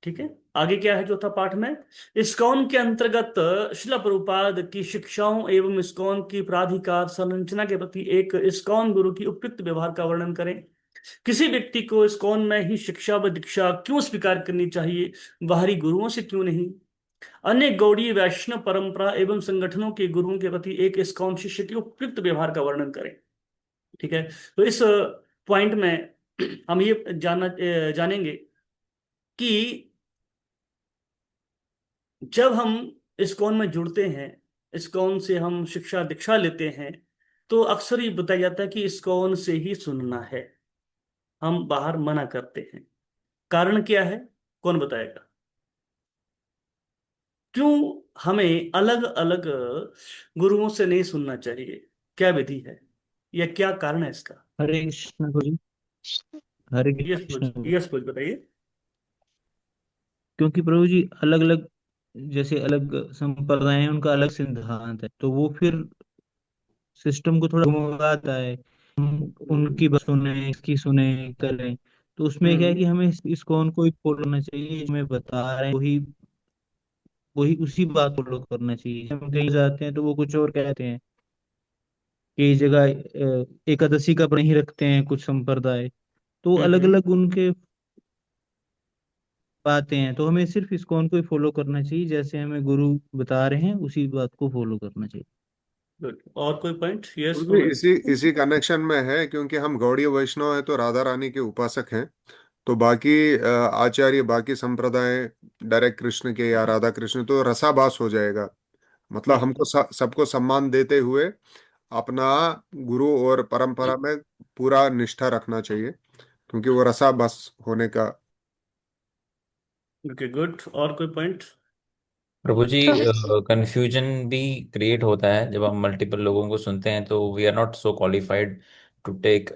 A: ठीक है, आगे क्या है चौथा पाठ में, इस्कॉन के अंतर्गत श्रील प्रभुपाद की शिक्षाओं एवं इस्कॉन की प्राधिकार संरचना के प्रति एक इस्कॉन गुरु की उपयुक्त व्यवहार का वर्णन करें। किसी व्यक्ति को इस्कॉन में ही शिक्षा व दीक्षा क्यों स्वीकार करनी चाहिए, बाहरी गुरुओं से क्यों नहीं। अन्य गौड़ीय वैष्णव परंपरा एवं संगठनों के गुरुओं के प्रति एक इस्कॉन शिष्य के उपयुक्त व्यवहार का वर्णन करें। ठीक है, तो इस पॉइंट में हम ये जानेंगे कि जब हम इस्कॉन में जुड़ते हैं, इस्कॉन से हम शिक्षा दीक्षा लेते हैं, तो अक्सर ये बताया जाता है कि इस्कॉन से ही सुनना है, हम बाहर मना करते हैं। कारण क्या है, कौन बताएगा? क्यों हमें अलग अलग गुरुओं से नहीं सुनना चाहिए, क्या विधि है या क्या कारण है इसका?
L: हरे कृष्ण प्रभु जी। हरे कृष्ण प्रभु।
A: यस कुछ बताइए।
L: क्योंकि प्रभु जी अलग अलग, जैसे अलग संप्रदाय है, उनका अलग सिद्धांत है, तो वो फिर सिस्टम को थोड़ा घुमाता है। हम उनकी बात सुने, इसकी सुने करें, तो उसमें क्या है कि हमें इसको उनको ही फॉलो करना चाहिए, जो हमें बता रहे हैं वही वही उसी बात फॉलो करना चाहिए। हम कहीं जाते हैं तो वो कुछ और कहते हैं, कई जगह एकादशी का नहीं रखते हैं कुछ संप्रदाय, तो अलग अलग उनके बातें हैं। तो हमें सिर्फ इसको उनको ही फॉलो करना चाहिए, जैसे हमें गुरु बता रहे हैं उसी बात को फॉलो करना चाहिए।
A: गुड, और कोई पॉइंट? यस
Q: वो भी
A: पवन।
Q: इसी इसी कनेक्शन में है, क्योंकि हम गौड़ीय वैष्णव है तो राधा रानी के उपासक हैं। तो बाकी आचार्य, बाकी संप्रदाय डायरेक्ट कृष्ण के या राधा कृष्ण, तो रसाभास हो जाएगा। मतलब हमको सबको सम्मान देते हुए अपना गुरु और परंपरा में पूरा निष्ठा रखना चाहिए, क्योंकि वो रसा बस होने का।
A: Okay good. और कोई पॉइंट?
N: प्रभु जी,
P: प्रभु
N: कंफ्यूजन भी क्रिएट होता है जब हम मल्टीपल लोगों को सुनते हैं, तो we are not so qualified to take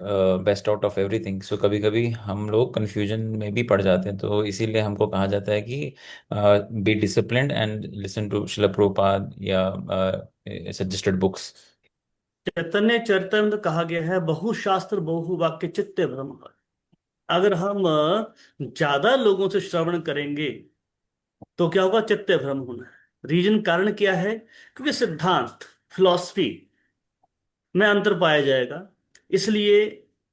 N: best out of everything. So कभी कभी हम लोग कंफ्यूजन में भी पड़ जाते हैं, तो इसीलिए हमको कहा जाता है कि be disciplined and listen to Srila Prabhupada या सजेस्टेड बुक्स।
A: चैतन्य चरितम में कहा गया है, बहुशास्त्र बहु वाक्य चित्ते भ्रम। अगर हम ज्यादा लोगों से श्रवण करेंगे तो क्या होगा? चित्त भ्रम होना है। रीजन, कारण क्या है? क्योंकि सिद्धांत, फिलॉसफी में अंतर पाया जाएगा। इसलिए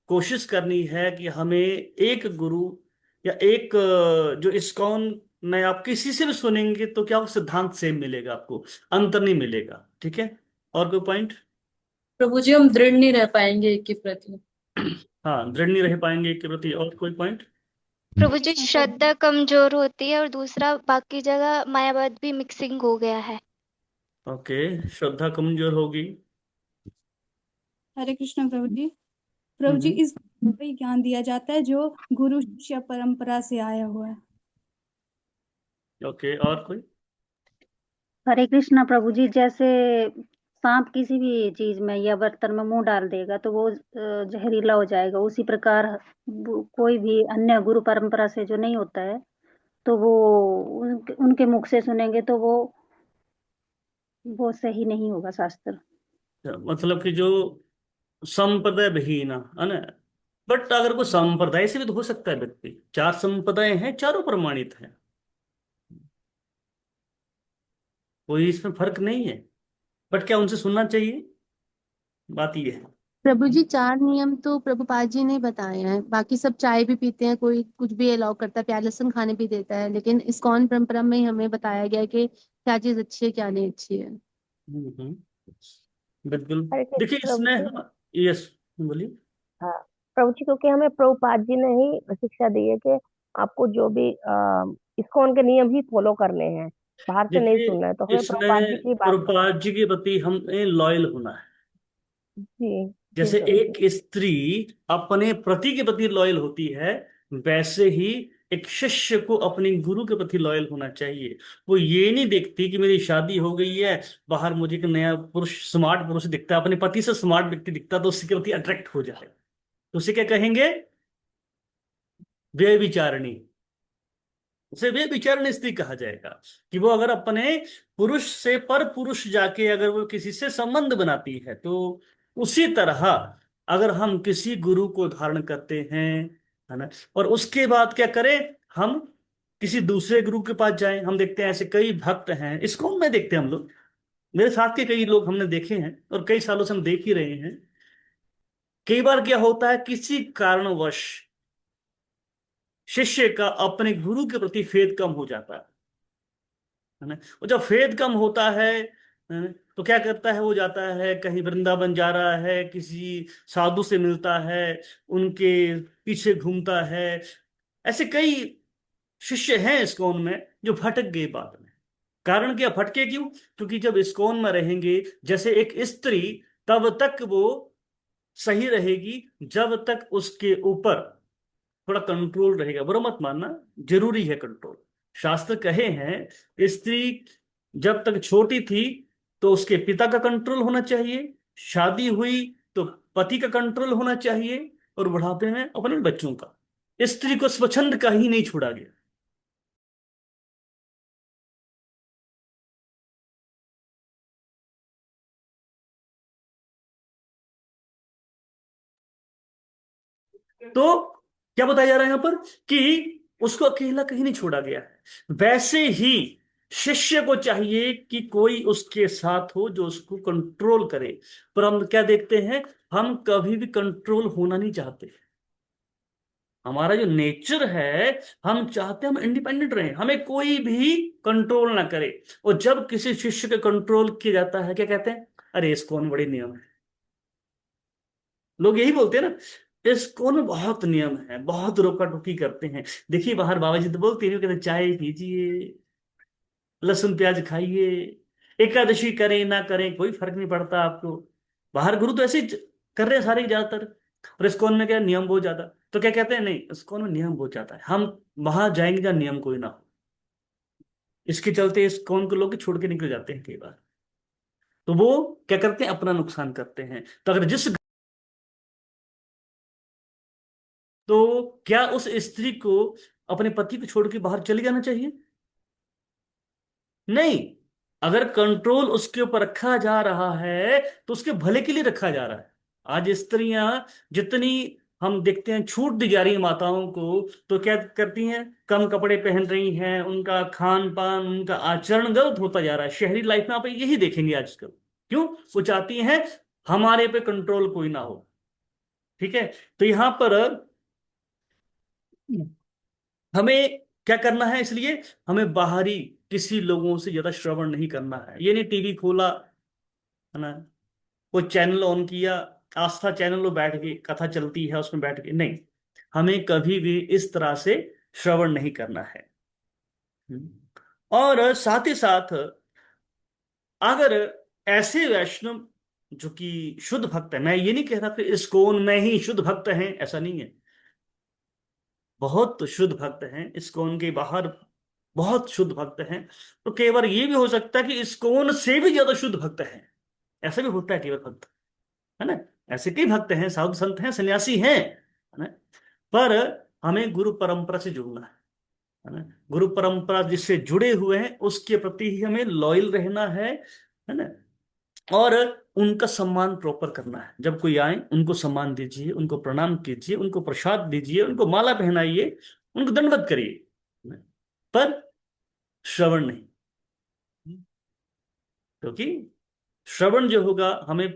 A: कोशिश करनी है कि हमें एक गुरु या एक जो इस्कॉन में आप किसी से भी सुनेंगे तो क्या होगा? सिद्धांत सेम मिलेगा आपको, अंतर नहीं मिलेगा। ठीक है? और कोई पॉइंट?
I: प्रभु जी हम दृढ़ नहीं रह पाएंगे एक के प्रति।
A: हाँ, दृढ़ नहीं रह पाएंगे एक के प्रति। और कोई पॉइंट?
P: प्रभु जी श्रद्धा कमजोर होती है और दूसरा बाकी जगह मायावाद भी मिक्सिंग हो गया है।
A: ओके, श्रद्धा कमजोर होगी।
R: हरे कृष्ण प्रभु जी। प्रभु जी
A: हम्म।
R: इस वही ज्ञान दिया जाता है जो गुरु शिष्य परंपरा से आया हुआ है।
A: ओके, और कोई?
J: हरे कृष्णा प्रभु जी। जैसे सांप किसी भी चीज में या बर्तन में मुंह डाल देगा तो वो जहरीला हो जाएगा, उसी प्रकार कोई भी अन्य गुरु परंपरा से जो नहीं होता है तो वो उनके मुख से सुनेंगे तो वो सही नहीं होगा शास्त्र।
A: मतलब कि जो संप्रदाय विहीन है ना। बट अगर कोई संप्रदाय से भी तो हो सकता है व्यक्ति। चार संप्रदाय हैं, चारों प्रमाणित हैं, कोई इसमें फर्क नहीं है। बट क्या उनसे सुनना चाहिए? बात ये है।
D: प्रभु जी 4 नियम तो प्रभुपाद जी ने बताए हैं, बाकी सब चाय भी पीते हैं, कोई कुछ भी अलाउ करता है, प्याज लहसुन खाने भी देता है, लेकिन इस्कॉन परंपरा में ही हमें बताया गया है कि क्या चीज अच्छी है क्या नहीं अच्छी है।
A: बिल्कुल।
C: हरे
A: देखिए
C: कृष्ण प्रभु
A: इसमें
C: जी।
A: यस, बोलिए।
C: हाँ, प्रभु जी, क्योंकि हमें प्रभुपाद जी ने ही शिक्षा दी है कि आपको जो भी इस्कॉन के नियम ही फॉलो करने हैं, बाहर से नहीं
A: देखिए
C: सुनना है, तो हमें प्रभुपाद जी
A: इसमें
C: की बात माननी
A: प्रभुपाद जी के प्रति हमें लॉयल होना है।
C: है। जी जी
A: जैसे
C: प्रभु
A: एक
C: जी।
A: स्त्री अपने पति के प्रति लॉयल होती है, वैसे ही एक शिष्य को अपने गुरु के प्रति लॉयल होना चाहिए। वो ये नहीं देखती कि मेरी शादी हो गई है, बाहर मुझे एक नया पुरुष, स्मार्ट पुरुष दिखता है, अपने पति से स्मार्ट व्यक्ति दिखता है, तो उसके प्रति अट्रैक्ट हो जाए, तो उसे क्या कहेंगे? व्यभिचारिणी। उसे व्यभिचारिणी स्त्री कहा जाएगा। कि वो अगर अपने पुरुष से पर पुरुष जाके अगर वो किसी से संबंध बनाती है, तो उसी तरह अगर हम किसी गुरु को धारण करते हैं, है ना, और उसके बाद क्या करें? हम किसी दूसरे गुरु के पास जाएं। हम देखते हैं ऐसे कई भक्त हैं, इसको में देखते हैं हम लोग, मेरे साथ के कई लोग हमने देखे हैं और कई सालों से हम देख ही रहे हैं। कई बार क्या होता है, किसी कारणवश शिष्य का अपने गुरु के प्रति फेद कम हो जाता है ना। और जब फेद कम होता है, तो क्या करता है? वो जाता है कहीं वृंदावन, जा रहा है, किसी साधु से मिलता है, उनके पीछे घूमता है। ऐसे कई शिष्य हैं इस्कॉन में जो भटक गए बाद में। कारण क्या भटके? क्यों? क्योंकि जब इस्कॉन में रहेंगे, जैसे एक स्त्री, तब तक वो सही रहेगी जब तक उसके ऊपर थोड़ा कंट्रोल रहेगा। बुरा मत मानना, जरूरी है कंट्रोल। शास्त्र कहे हैं स्त्री जब तक छोटी थी तो उसके पिता का कंट्रोल होना चाहिए, शादी हुई तो पति का कंट्रोल होना चाहिए, और बुढ़ापे में अपने बच्चों का। स्त्री को स्वच्छंद का ही नहीं छोड़ा गया। तो क्या बताया जा रहा है यहां पर? कि उसको अकेला कहीं नहीं छोड़ा गया है। वैसे ही शिष्य को चाहिए कि कोई उसके साथ हो जो उसको कंट्रोल करे। पर हम क्या देखते हैं? हम कभी भी कंट्रोल होना नहीं चाहते। हमारा जो नेचर है, हम चाहते हैं हम इंडिपेंडेंट रहें, हमें कोई भी कंट्रोल ना करे। और जब किसी शिष्य के कंट्रोल किया जाता है, क्या कहते हैं? अरे इसको बड़े नियम है। लोग यही बोलते हैं ना, इसको में बहुत नियम है, बहुत रोका टोकी करते हैं। देखिए बाहर बाबा जी तो बोलते हैं, कहते हैं, चाय पीजिए, लहसुन प्याज खाइए, एकादशी करें ना करें कोई फर्क नहीं पड़ता आपको। बाहर गुरु तो ऐसे ही कर रहे हैं सारे ज्यादातर। और इस्कॉन में क्या नियम बहुत ज्यादा, तो क्या कहते हैं, नहीं इस्कॉन में नियम बहुत ज्यादा है, हम वहां जाएंगे जहाँ नियम कोई ना हो। इसके चलते इस्कॉन के लोग छोड़ के निकल जाते हैं कई बार। तो वो क्या करते हैं, अपना नुकसान करते हैं। तो अगर तो क्या उस स्त्री को अपने पति को छोड़ के बाहर चले जाना चाहिए? नहीं। अगर कंट्रोल उसके ऊपर रखा जा रहा है तो उसके भले के लिए रखा जा रहा है। आज स्त्रियां जितनी हम देखते हैं छूट दी जा रही है माताओं को, तो क्या करती हैं, कम कपड़े पहन रही हैं, उनका खान पान उनका आचरण गलत होता जा रहा है। शहरी लाइफ में आप यही देखेंगे आजकल। क्यों? वो चाहती हैं हमारे पे कंट्रोल कोई ना हो। ठीक है। तो यहां पर हमें क्या करना है, इसलिए हमें बाहरी किसी लोगों से ज्यादा श्रवण नहीं करना है। ये नहीं टीवी खोला, है ना, कोई चैनल ऑन किया, आस्था चैनल में बैठ के कथा चलती है उसमें बैठ के, नहीं, हमें कभी भी इस तरह से श्रवण नहीं करना है। और साथ ही साथ अगर ऐसे वैष्णव जो कि शुद्ध भक्त है, मैं ये नहीं कह रहा कि इस्कॉन में ही शुद्ध भक्त हैं, ऐसा नहीं है। बहुत शुद्ध भक्त हैं इस्कॉन के बाहर, बहुत शुद्ध भक्त हैं। तो कई बार ये भी हो सकता है कि इस्कॉन से भी ज्यादा शुद्ध भक्त हैं, ऐसा भी होता है कई बार भक्त, है ना। ऐसे कई भक्त हैं, साधु संत हैं, सन्यासी हैं, है ना। पर हमें गुरु परंपरा से जुड़ना है ना। गुरु परंपरा जिससे जुड़े हुए हैं उसके प्रति ही हमें लॉयल रहना है ना। और उनका सम्मान प्रॉपर करना है। जब कोई आए उनको सम्मान दीजिए, उनको प्रणाम कीजिए, उनको प्रसाद दीजिए, उनको माला पहनाइए, उनको दंडवत करिए, पर श्रवण नहीं। क्योंकि श्रवण जो होगा हमें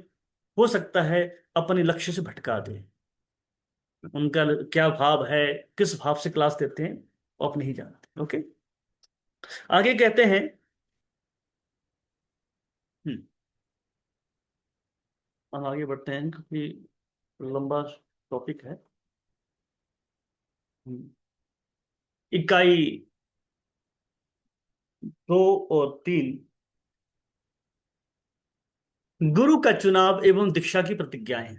A: हो सकता है अपने लक्ष्य से भटका दे। उनका क्या भाव है, किस भाव से क्लास देते हैं, वो आप नहीं जानते। ओके, आगे कहते हैं। हम्म, हम आगे बढ़ते हैं क्योंकि लंबा टॉपिक है। इकाई 2 और 3, गुरु का चुनाव एवं दीक्षा की प्रतिज्ञाएं।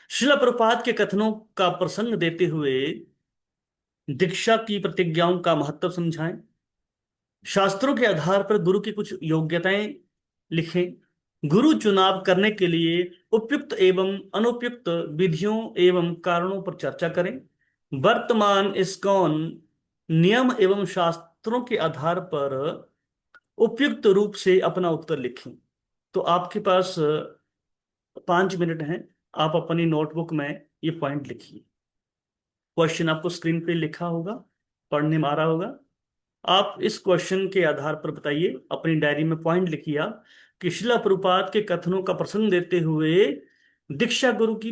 A: श्रील प्रभुपाद के कथनों का प्रसंग देते हुए दीक्षा की प्रतिज्ञाओं का महत्व समझाएं। शास्त्रों के आधार पर गुरु की कुछ योग्यताएं लिखें। गुरु चुनाव करने के लिए उपयुक्त एवं अनुपयुक्त विधियों एवं कारणों पर चर्चा करें। वर्तमान इस्कॉन नियम एवं शास्त्रों के आधार पर उपयुक्त रूप से अपना उत्तर लिखें। तो आपके पास 5 मिनट हैं, आप अपनी नोटबुक में ये पॉइंट लिखिए। क्वेश्चन आपको स्क्रीन पे लिखा होगा, पढ़ने में आ रहा होगा। आप इस क्वेश्चन के आधार पर बताइए, अपनी डायरी में पॉइंट लिखिए आप कि श्रील प्रभुपाद के कथनों का प्रसंग देते हुए दीक्षा गुरु की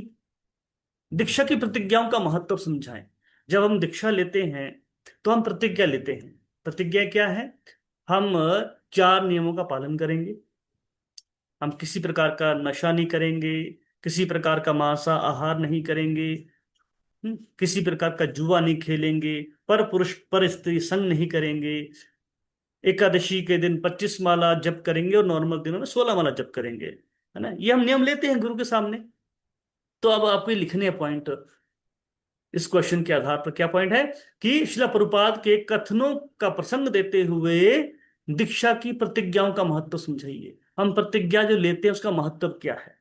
A: दीक्षा की प्रतिज्ञाओं का महत्व समझाएं। जब हम दीक्षा लेते हैं तो हम प्रतिज्ञा लेते हैं। प्रतिज्ञा क्या है? हम 4 नियमों का पालन करेंगे। हम किसी प्रकार का नशा नहीं करेंगे, किसी प्रकार का मांसा आहार नहीं करेंगे, किसी प्रकार का जुआ नहीं खेलेंगे, पर पुरुष पर स्त्री संग नहीं करेंगे, एकादशी के दिन 25 माला जप करेंगे और नॉर्मल दिनों में 16 माला जप करेंगे, है ना। ये हम नियम लेते हैं गुरु के सामने। तो अब आपको ये लिखने हैं पॉइंट। इस क्वेश्चन के आधार पर क्या पॉइंट है कि श्रील प्रभुपाद के कथनों का प्रसंग देते हुए दीक्षा की प्रतिज्ञाओं का महत्व समझाइए। हम प्रतिज्ञा जो लेते हैं उसका महत्व क्या है,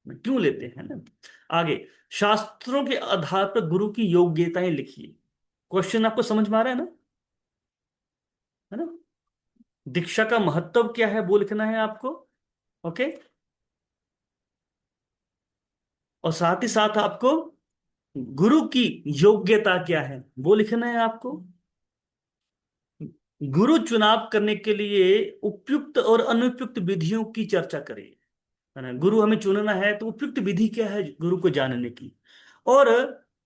A: क्यों लेते हैं ना। आगे, शास्त्रों के आधार पर गुरु की योग्यताएं लिखिए। क्वेश्चन आपको समझ में आ रहा है ना। दीक्षा का महत्व क्या है वो लिखना है आपको। ओके, और साथ ही साथ आपको गुरु की योग्यता क्या है वो लिखना है आपको। गुरु चुनाव करने के लिए उपयुक्त और अनुपयुक्त विधियों की चर्चा करें, है ना। गुरु हमें चुनना है तो उपयुक्त विधि क्या है गुरु को जानने की, और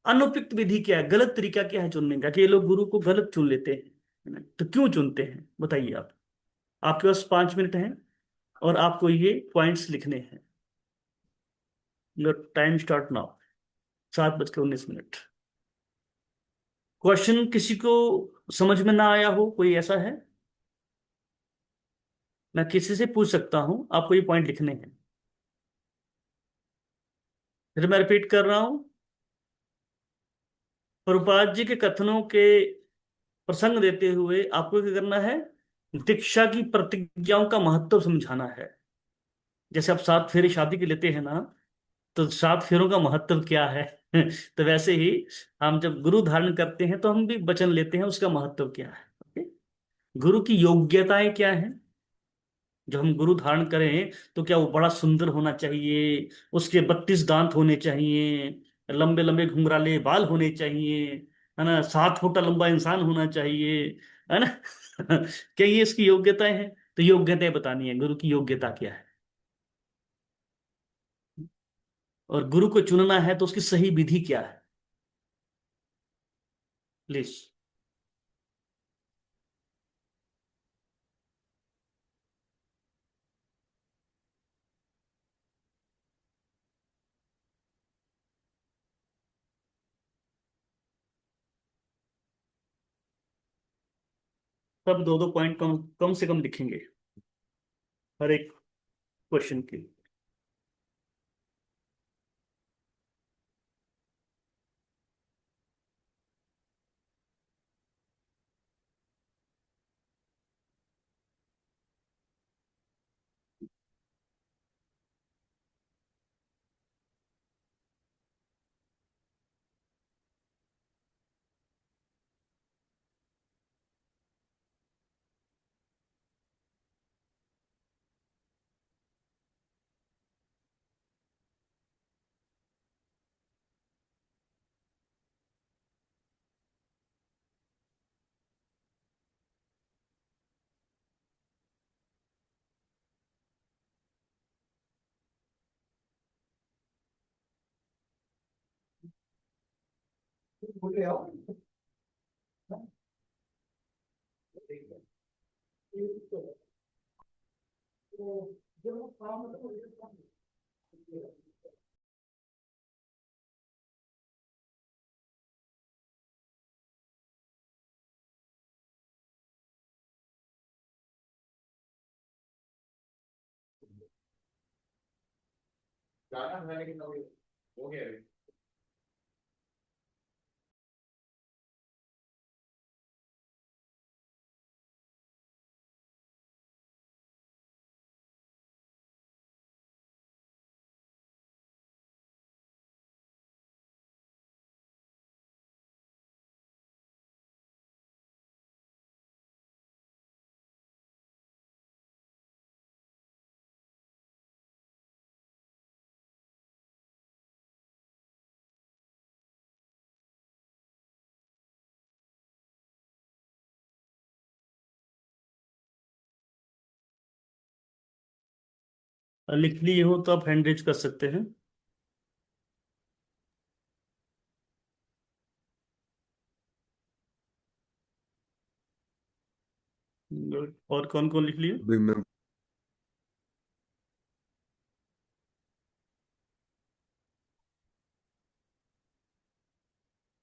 A: अनुपयुक्त विधि क्या है, गलत तरीका क्या है चुनने का, कि ये लोग गुरु को गलत चुन लेते हैं, है ना। तो क्यों चुनते हैं बताइए आप। आपके पास 5 मिनट हैं और आपको ये पॉइंट्स लिखने हैं। Time start now, 7:19। क्वेश्चन किसी को समझ में ना आया हो, कोई ऐसा है? मैं किसी से पूछ सकता हूं, आपको ये पॉइंट लिखने हैं। फिर मैं रिपीट कर रहा हूं, प्रभुपाद जी के कथनों के प्रसंग देते हुए आपको क्या करना है, दीक्षा की प्रतिज्ञाओं का महत्व समझाना है। जैसे आप 7 फेरे शादी के लेते हैं ना, तो 7 फेरों का महत्व क्या है तो वैसे ही हम जब गुरु धारण करते हैं तो हम भी वचन लेते हैं, उसका महत्व क्या है। ओके? गुरु की योग्यताएं क्या हैं। जब हम गुरु धारण करें तो क्या वो बड़ा सुंदर होना चाहिए, उसके 32 दांत होने चाहिए, लंबे लंबे घुंघराले बाल होने चाहिए, है ना, 7 फुट लंबा इंसान होना चाहिए, है ना क्या ये इसकी योग्यताएं हैं। तो योग्यताएं बतानी है, गुरु की योग्यता क्या है। और गुरु को चुनना है तो उसकी सही विधि क्या है, प्लीज। सब 2-2 पॉइंट कम कम से कम लिखेंगे हर एक क्वेश्चन के। लिख लिए हो तो आप हैंड रेज कर सकते हैं। गुड। और कौन कौन लिख लिए।
Q: अभी मैं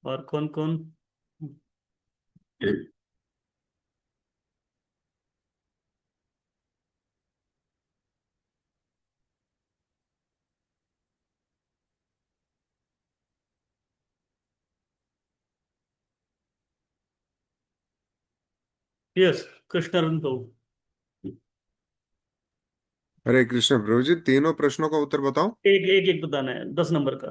A: और कौन कौन। यस, कृष्ण अरविंद प्रभु।
Q: हरे कृष्ण प्रभु जी, तीनों प्रश्नों का उत्तर बताओ।
A: एक एक एक बताना है, 10 नंबर का।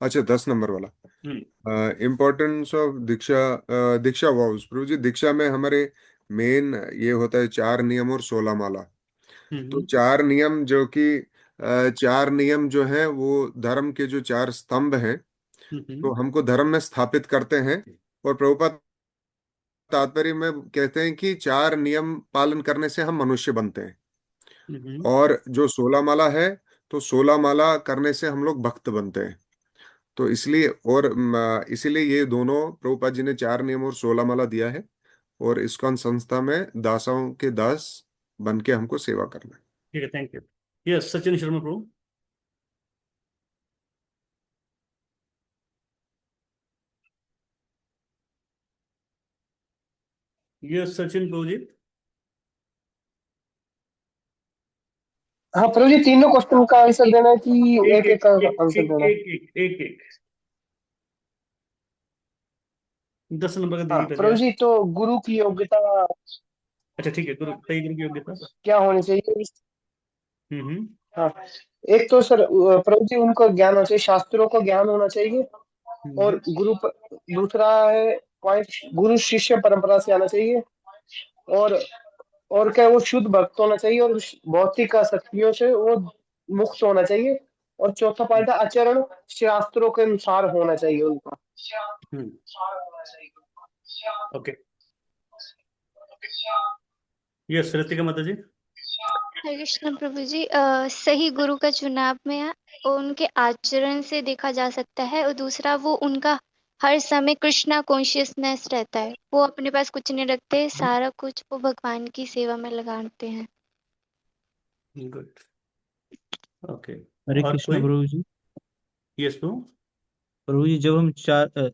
Q: अच्छा, 10 नंबर वाला।
A: हम्म।
Q: इम्पोर्टेंस ऑफ दीक्षा, दीक्षा वाउस प्रभु जी। दीक्षा में हमारे मेन ये होता है 4 नियम और 16 माला। तो
A: हम्म।
Q: 4 नियम जो कि 4 नियम जो है वो धर्म के जो 4 स्तंभ हैं, तो
A: हम्म।
Q: हमको धर्म में स्थापित करते हैं। और प्रभुपाद तात्पर्य में कहते हैं कि 4 नियम पालन करने से हम मनुष्य बनते हैं।
A: हम्म।
Q: और जो 16 माला है, तो 16 माला करने से हम लोग भक्त बनते हैं। तो इसलिए और इसीलिए ये दोनों प्रभुपाद जी ने 4 नियम और 16 माला दिया है। और इस्कॉन संस्था में दासों के दास बन के हमको सेवा करना है।
A: ठीक है, thank you. Yes, Sachin Sharma प्रभु। यस, सचिन प्रभु जी।
F: हाँ प्रभु जी, तीनों क्वेश्चन का आंसर देना है कि
A: एक
F: एक
A: एक
F: एक का
A: एक
F: आंसर
A: एक
F: देना है?
A: एक एक एक 10 नंबर का
F: हाँ
A: दीजिए पहले
F: प्रभु
A: आप।
F: जी, तो गुरु की योग्यता
A: अच्छा ठीक है, गुरु बताइए, गुरु की योग्यता।
F: क्या होनी चाहिए?
A: हम्म।
F: हाँ, एक तो सर प्रभु जी उनको ज्ञान होना चाहिए, शास्त्रों का ज्ञान होना चाहिए। और
A: हम्म।
F: दूसरा है पॉइंट, गुरु शिष्य परंपरा से आना चाहिए। और क्या, वो शुद्ध भक्त होना चाहिए और भौतिक आसक्तियों से वो मुक्त होना चाहिए। और चौथा पॉइंट है आचरण शास्त्रों के अनुसार होना चाहिए उनका।
A: हम्म। ओके। यस ऋतिका माता जी।
P: हरे कृष्ण प्रभु जी, सही गुरु का चुनाव में उनके आचरण से देखा जा सकता है, और दूसरा वो उनका हर समय कृष्णा कॉन्शियसनेस रहता है, वो अपने पास कुछ नहीं रखते, सारा कुछ वो भगवान की सेवा में लगाते हैं।
A: गुड। ओके।
L: हरे
A: और
L: कृष्ण
A: कोई?
L: प्रभु जी।
A: यस प्रभु।
L: प्रभु जी, जब हम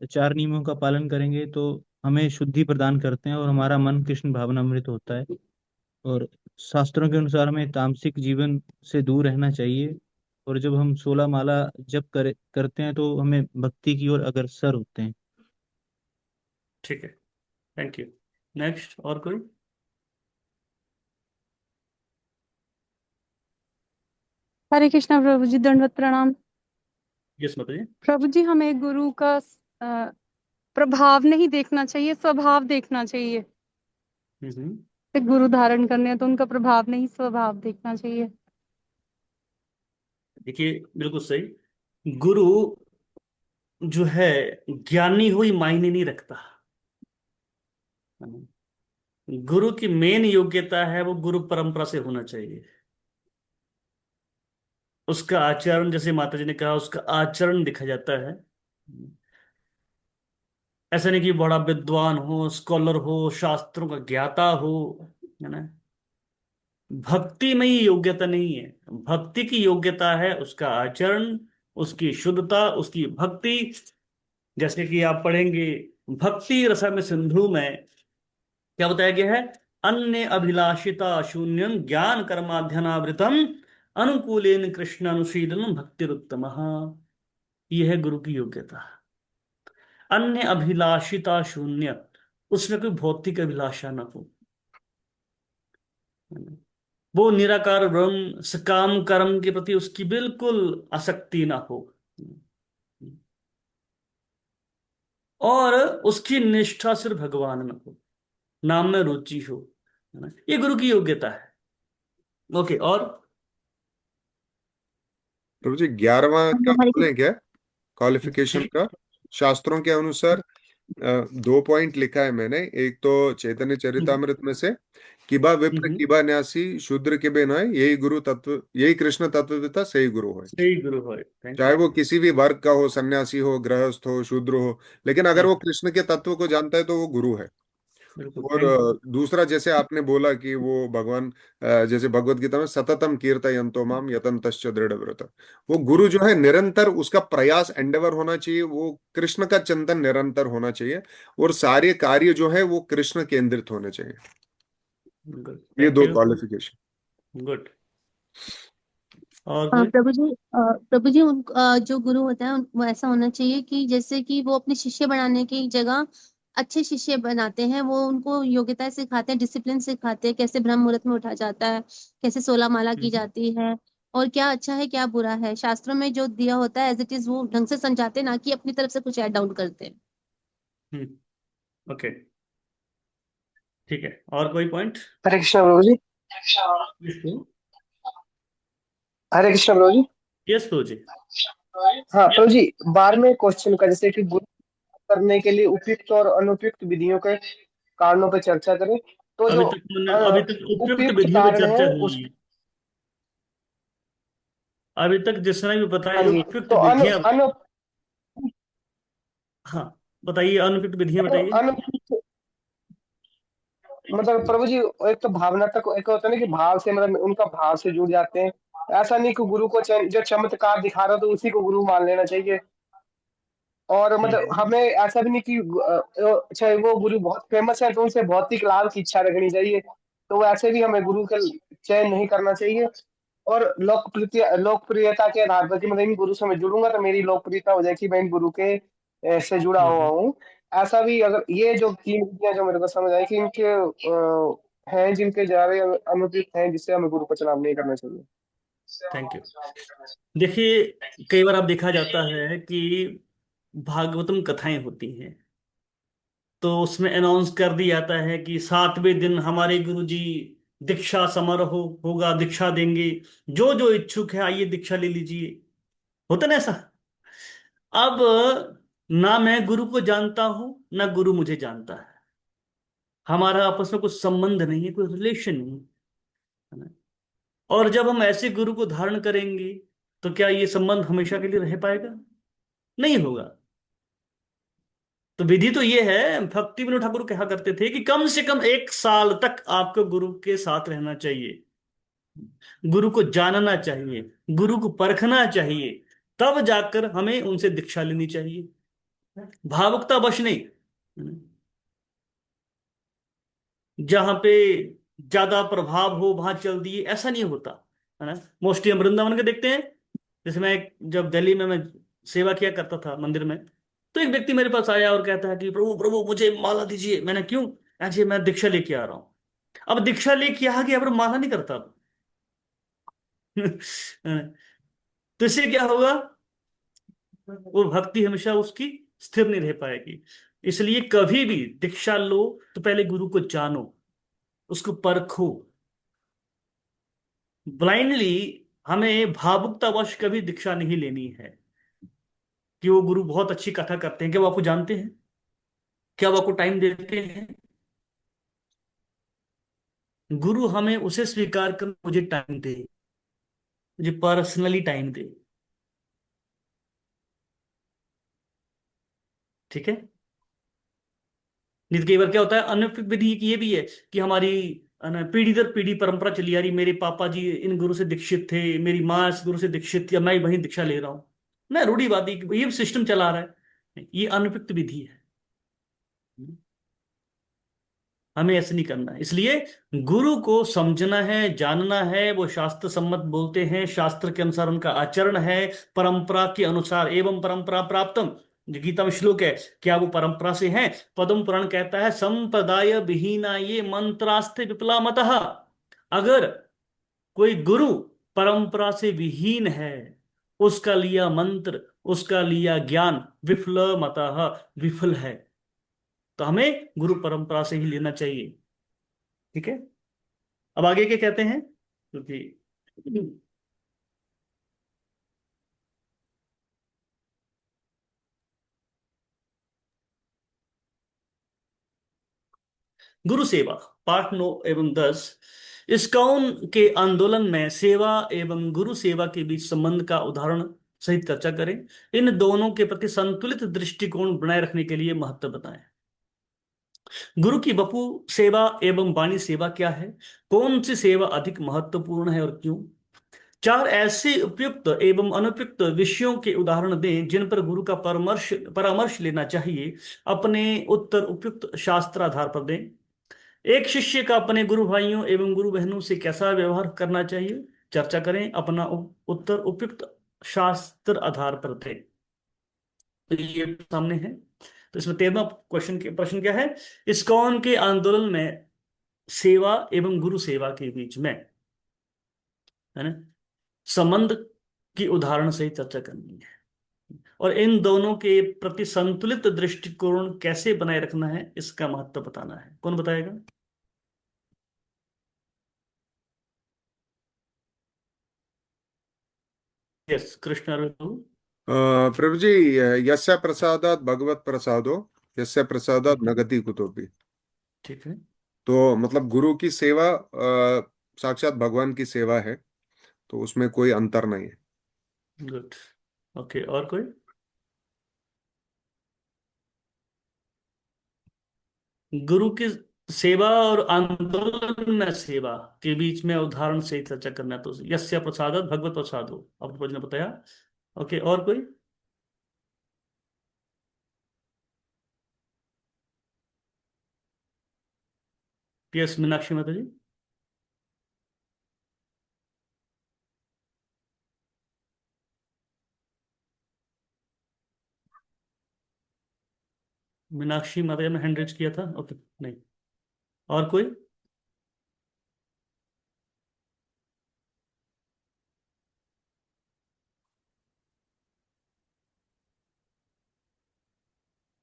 L: चार नियमों का पालन करेंगे तो हमें शुद्धि प्रदान करते हैं और हमारा मन कृष्ण भावनामृत होता है। और शास्त्रों के अनुसार हमें तामसिक जीवन से दूर रहना चाहिए। और जब हम 16 माला जप करते हैं तो हमें भक्ति की ओर अग्रसर होते हैं।
A: ठीक है, थैंक यू। नेक्स्ट, और कोई?
B: हरे कृष्णा प्रभु जी, दंडवत प्रणाम।
A: यस माता जी।
B: प्रभु जी, हमें गुरु का प्रभाव नहीं देखना चाहिए, स्वभाव देखना चाहिए।
A: हम्म।
B: एक गुरु धारण करने हैं तो उनका प्रभाव नहीं, स्वभाव देखना चाहिए।
A: देखिए, बिल्कुल सही। गुरु जो है, ज्ञानी हो ये मायने नहीं रखता। गुरु की मेन योग्यता है वो गुरु परंपरा से होना चाहिए। उसका आचरण, जैसे माता जी ने कहा, उसका आचरण दिखा जाता है। ऐसा नहीं कि बड़ा विद्वान हो, स्कॉलर हो, शास्त्रों का ज्ञाता हो, है ना। भक्ति में ही योग्यता नहीं है। भक्ति की योग्यता है उसका आचरण, उसकी शुद्धता, उसकी भक्ति। जैसे कि आप पढ़ेंगे भक्ति रसम सिंधु में, क्या बताया गया है? अन्य अभिलाषिता शून्यम ज्ञान कर्माध्यनावृतम अनुकूलेन कृष्ण अनुशीलनम भक्तिरुत्तम। यह है गुरु की योग्यता। अन्य अभिलाषिता शून्य, उसमें कोई भौतिक अभिलाषा ना हो। वो निराकार ब्रह्म सकाम कर्म के प्रति उसकी बिल्कुल आसक्ति ना हो। और उसकी निष्ठा सिर्फ भगवान में हो, नाम में रुचि हो, है ना। ये गुरु की योग्यता है। ओके, और?
Q: प्रभु जी 11वां का
P: हरे
Q: बोले क्या क्वालिफिकेशन का? शास्त्रों के अनुसार 2 पॉइंट लिखा है मैंने। एक तो चैतन्य चरितामृत में से, किबा विप्र
A: हम्म।
Q: किबा न्यासी शूद्र के बिन है, यही गुरु तत्व, यही कृष्ण तत्ववेता सही गुरु है।
A: सही गुरु है, थैंक
Q: चाहे
A: यू।
Q: वो किसी भी वर्ग का हो, सन्यासी हो, गृहस्थ हो, शूद्र हो, लेकिन अगर वो कृष्ण के तत्व को जानता है तो वो गुरु है।
A: बिल्कुल,
Q: और
A: थैंक यू।
Q: दूसरा, जैसे आपने बोला कि वो भगवान, जैसे भगवत गीता में सततम कीर्तयन्तो माम यतन्तश्च दृढ़ व्रत, वो गुरु जो है निरंतर उसका प्रयास एंडेवर होना चाहिए, वो कृष्ण का चिंतन निरंतर होना चाहिए, और सारे कार्य जो है वो कृष्ण केंद्रित होने चाहिए।
A: गुड,
Q: ये
A: थैंक
Q: दो
A: यू।
Q: क्वालिफिकेशन।
A: गुड। और कोई?
D: प्रभु जी जो गुरु होता है वो ऐसा होना चाहिए कि जैसे कि वो अपने शिष्य बनाने की जगह अच्छे शिष्य बनाते हैं, वो उनको योग्यता सिखाते हैं, डिसिप्लिन सिखाते हैं, कैसे ब्रह्म मुहूर्त में उठा जाता है, कैसे 16 माला की जाती है, और क्या अच्छा है क्या बुरा है, शास्त्रों में जो दिया होता है एज इट इज वो ढंग से समझाते हैं, ना कि अपनी तरफ से कुछ ऐड डाउन करते हैं।
A: ओके, ठीक है। और कोई पॉइंट?
F: हरे कृष्ण प्रभु जी। हरे कृष्ण प्रभु जी।
A: यस प्रभु जी।
F: हाँ प्रभु जी, 12वें क्वेश्चन का, जैसे कि गुरु करने के लिए उपयुक्त और अनुपयुक्त विधियों के कारणों पर चर्चा करें। तो जो
A: अभी तक उपयुक्त
F: उपयुक्त
A: विधियों पर
F: कारण
A: चर्चा
F: है
A: हुई
F: उस,
A: है। अभी तक जिसने भी
F: हाँ
A: बताया
F: जी,
A: उपयुक्त
F: तो
A: विधियां। हाँ, बताइए, अनुपयुक्त विधियां बताइए।
F: अनुपयुक्त मतलब प्रभु जी, एक तो भावनात्मक, एक होता है ना कि भाव से, मतलब उनका भाव से जुड़ जाते हैं। ऐसा नहीं कि गुरु को जो चमत्कार दिखा रहा हो तो उसी को गुरु मान लेना चाहिए। और मतलब हमें ऐसा भी नहीं कि चाहे वो गुरु बहुत फेमस है तो उनसे भौतिक लाभ की इच्छा रखनी चाहिए, तो ऐसे भी हमें गुरु का चयन नहीं करना चाहिए। और लोकप्रियता के आधार पर कि मतलब इन गुरु से मैं जुड़ूंगा तो मेरी लोकप्रियता हो जाए कि मैं इन गुरु के से जुड़ा हुआ हूँ। ऐसा भी अगर ये जो 3 विधियां जो मेरे को समझ आई कि इनके हैं जिनके ज्यादा अनुपयुक्त हैं, जिससे हमें गुरु का चुनाव नहीं करना चाहिए।
A: Thank you. देखिए, कई बार आप देखा जाता है कि भागवतम कथाएं होती हैं, तो उसमें अनाउंस कर दिया जाता है कि 7वें दिन हमारे गुरुजी दीक्षा समारोह होगा, दीक्षा देंगे, जो जो इच्छुक है आइए दीक्षा ले लीजिए। होता ना ऐसा? अब ना मैं गुरु को जानता हूं ना गुरु मुझे जानता है, हमारा आपस में कुछ संबंध नहीं है, कोई रिलेशन नहीं है ना? और जब हम ऐसे गुरु को धारण करेंगे तो क्या ये संबंध हमेशा के लिए रह पाएगा? नहीं होगा। तो विधि तो ये है, भक्ति विनोद ठाकुर कहा करते थे कि कम से कम 1 साल तक आपको गुरु के साथ रहना चाहिए, गुरु को जानना चाहिए, गुरु को परखना चाहिए, तब जाकर हमें उनसे दीक्षा लेनी चाहिए। भावुकता वश नहीं। जहां पे ज्यादा प्रभाव हो वहां चल दिए, ऐसा नहीं होता है ना। मोस्टली हम वृंदावन के देखते हैं। जैसे जब दिल्ली में मैं सेवा किया करता था मंदिर में, तो एक व्यक्ति मेरे पास आया और कहता है कि प्रभु प्रभु मुझे माला दीजिए। मैंने क्यों? अजय मैं दीक्षा लेके आ रहा हूँ। अब दीक्षा लेके आ गया पर माला नहीं करता अब। तो इससे क्या होगा? वो भक्ति हमेशा उसकी स्थिर नहीं रह पाएगी। इसलिए कभी भी दीक्षा लो तो पहले गुरु को जानो, उसको परखो। ब्लाइंडली हमें भावुकतावश कभी दीक्षा नहीं लेनी है कि वो गुरु बहुत अच्छी कथा करते हैं। क्या वो आपको जानते हैं? क्या वो आपको टाइम देते हैं? गुरु हमें उसे स्वीकार कर, मुझे टाइम दे, मुझे पर्सनली टाइम दे। ठीक है। नहीं तो कई बार क्या होता है, अन्य विधि की ये भी है कि हमारी पीढ़ी दर पीढ़ी परंपरा चली आ रही, मेरे पापा जी इन गुरु से दीक्षित थे, मेरी माँ इस गुरु से दीक्षित थी, अब मैं वहीं दीक्षा ले रहा हूं। मैं रूढ़िवादी ये सिस्टम चला रहा है, ये अनुपयुक्त विधि है। हमें ऐसे नहीं करना है। इसलिए गुरु को समझना है, जानना है। वो शास्त्र सम्मत बोलते हैं, शास्त्र के अनुसार उनका आचरण है, परंपरा के अनुसार। एवं परंपरा प्राप्तम, जो गीता में श्लोक है, क्या वो परंपरा से हैं? पद्म पुराण कहता है संप्रदाय विहीना ये मंत्रास्ते विपला मतः। अगर कोई गुरु परंपरा से विहीन है, उसका लिया मंत्र, उसका लिया ज्ञान विफल मतः, विफल है। तो हमें गुरु परंपरा से ही लेना चाहिए। ठीक है। अब आगे क्या कहते हैं? क्योंकि गुरु सेवा पाठ 9 एवं 10, इस्कॉन के आंदोलन में सेवा एवं गुरु सेवा के बीच संबंध का उदाहरण सहित चर्चा करें। इन दोनों के प्रति संतुलित दृष्टिकोण बनाए रखने के लिए महत्व बताएं। गुरु की वपु सेवा एवं वाणी सेवा क्या है? कौन सी सेवा अधिक महत्वपूर्ण है और क्यों? 4 ऐसे उपयुक्त एवं अनुपयुक्त विषयों के उदाहरण दें जिन पर गुरु का परामर्श परामर्श लेना चाहिए। अपने उत्तर उपयुक्त शास्त्र आधार पर दें। एक शिष्य का अपने गुरु भाइयों एवं गुरु बहनों से कैसा व्यवहार करना चाहिए, चर्चा करें। अपना उत्तर उपयुक्त शास्त्र आधार पर दें। तो ये सामने है। तो इसमें 13वां क्वेश्चन के प्रश्न क्या है? इस्कॉन के आंदोलन में सेवा एवं गुरु सेवा के बीच में, है ना, संबंध की उदाहरण से ही चर्चा करनी है। और इन दोनों के प्रति संतुलित दृष्टिकोण कैसे बनाए रखना है, इसका महत्व बताना है। कौन बताएगा? यस, कृष्ण अर्जुन।
Q: प्रभु जी, यस्य प्रसादात भगवत प्रसादो, यस्य प्रसादात न गति कुतोपि।
A: ठीक है।
Q: तो मतलब गुरु की सेवा साक्षात भगवान की सेवा है, तो उसमें कोई अंतर नहीं है।
A: गुड। ओके, और कोई? गुरु की सेवा और आंदोलन में सेवा के बीच में उदाहरण से ही चर्चा करना है। तो यस्य प्रसादात भगवत प्रसादो, आपको प्रश्न बताया। ओके, और कोई? पीएस मीनाक्षी माता जी। मीनाक्षी माता ने हैंड रेज किया था, ओके नहीं। और कोई?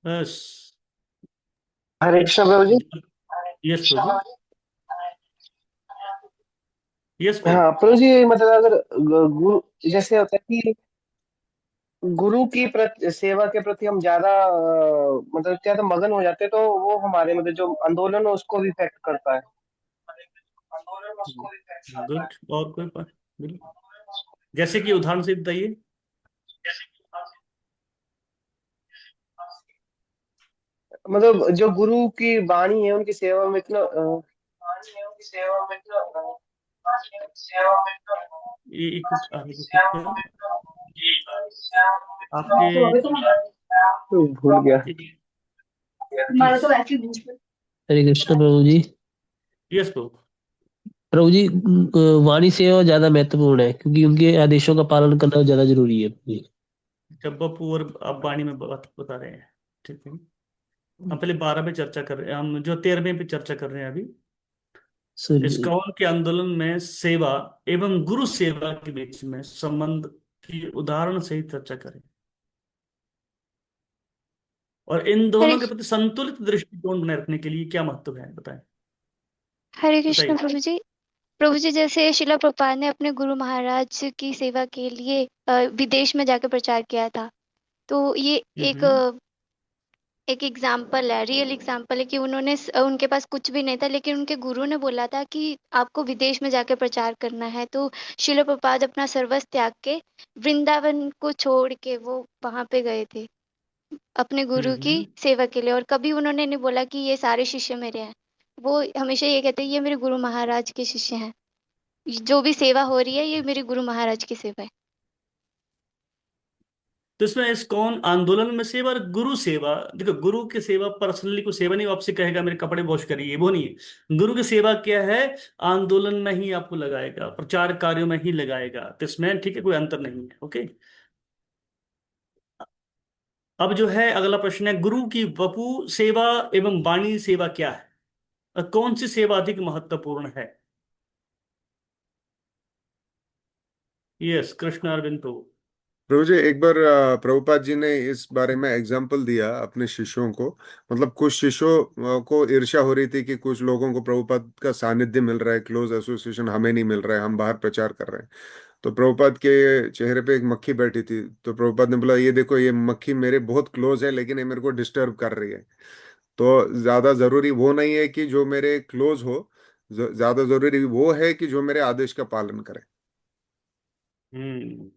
A: बस।
F: हरे कृष्ण प्रभु जी।
A: यस प्रभु जी। यस प्रभु।
F: हाँ प्रभु जी, मतलब अगर गुरु, जैसे होता है कि गुरु की सेवा के प्रति हम ज्यादा मतलब क्या तो मगन हो जाते हैं, तो वो हमारे मतलब जो आंदोलन है उसको भी इफेक्ट करता है।
A: गुड। और कोई बिल्कुल, जैसे कि उदाहरण से बताइए।
F: मतलब जो गुरु की वाणी है उनकी सेवा में इतना
A: एक आपके
F: भूल गया।
S: हरे कृष्ण प्रभु जी।
A: यस प्रभु।
S: प्रभु जी, वाणी सेवा ज्यादा महत्वपूर्ण है क्योंकि उनके आदेशों का पालन करना ज्यादा जरूरी है प्रभु जी।
A: जब बप्पू और आप वाणी में बात बता रहे हैं, ठीक है। हम पहले 12 पे चर्चा कर रहे हैं, हम जो 13वें पे चर्चा कर रहे हैं अभी। इस्कॉन के आंदोलन में सेवा एवं गुरु सेवा के बीच में संबंध की उदाहरण सहित चर्चा करें, और इन
P: हरे
A: दोनों के प्रति संतुलित दृष्टिकोण बनाए रखने के लिए क्या महत्व है, बताएं।
P: हरे कृष्ण
A: बताइए।
P: प्रभु जी जैसे शिला प्रभुपाद ने अपने गुरु महाराज की सेवा के लिए विदेश में जाकर प्रचार किया था, तो ये एक एक एग्जाम्पल है, रियल एग्जाम्पल है कि उन्होंने उनके पास कुछ भी नहीं था, लेकिन उनके गुरु ने बोला था कि आपको विदेश में जाकर प्रचार करना है, तो शिला प्रभुपाद अपना सर्वस्व त्याग के वृंदावन को छोड़ के वो वहां पे गए थे अपने गुरु की सेवा के लिए। और कभी उन्होंने नहीं बोला कि ये सारे शिष्य मेरे हैं, वो हमेशा ये कहते हैं ये मेरे गुरु महाराज के शिष्य हैं, जो भी सेवा हो रही है ये मेरे गुरु महाराज की सेवा है।
A: तो इसमें इस्कॉन आंदोलन में सेवा और गुरु सेवा, देखो गुरु की सेवा पर्सनली कोई सेवा नहीं, वो आपसे कहेगा मेरे कपड़े वॉश करिए, वो नहीं है। गुरु की सेवा क्या है? आंदोलन में ही आपको लगाएगा, प्रचार कार्यों में ही लगाएगा, तो इसमें ठीक है, कोई अंतर नहीं है। ओके। अब जो है अगला प्रश्न है, गुरु की वपु सेवा एवं वाणी सेवा क्या है, और कौन सी सेवा अधिक महत्वपूर्ण है? यस, कृष्ण अरविंद प्रभु।
Q: प्रभु जी, एक बार प्रभुपाद जी ने इस बारे में एग्जाम्पल दिया अपने शिष्यों को। मतलब कुछ शिष्यों को ईर्ष्या हो रही थी कि कुछ लोगों को प्रभुपाद का सानिध्य मिल रहा है, क्लोज एसोसिएशन हमें नहीं मिल रहा है, हम बाहर प्रचार कर रहे हैं। तो प्रभुपाद के चेहरे पे एक मक्खी बैठी थी, तो प्रभुपाद ने बोला, ये देखो ये मक्खी मेरे बहुत क्लोज है, लेकिन ये मेरे को डिस्टर्ब कर रही है। तो ज्यादा जरूरी वो नहीं है कि जो मेरे क्लोज हो, ज्यादा जरूरी वो है कि जो मेरे आदेश का पालन करे।
A: हम्म।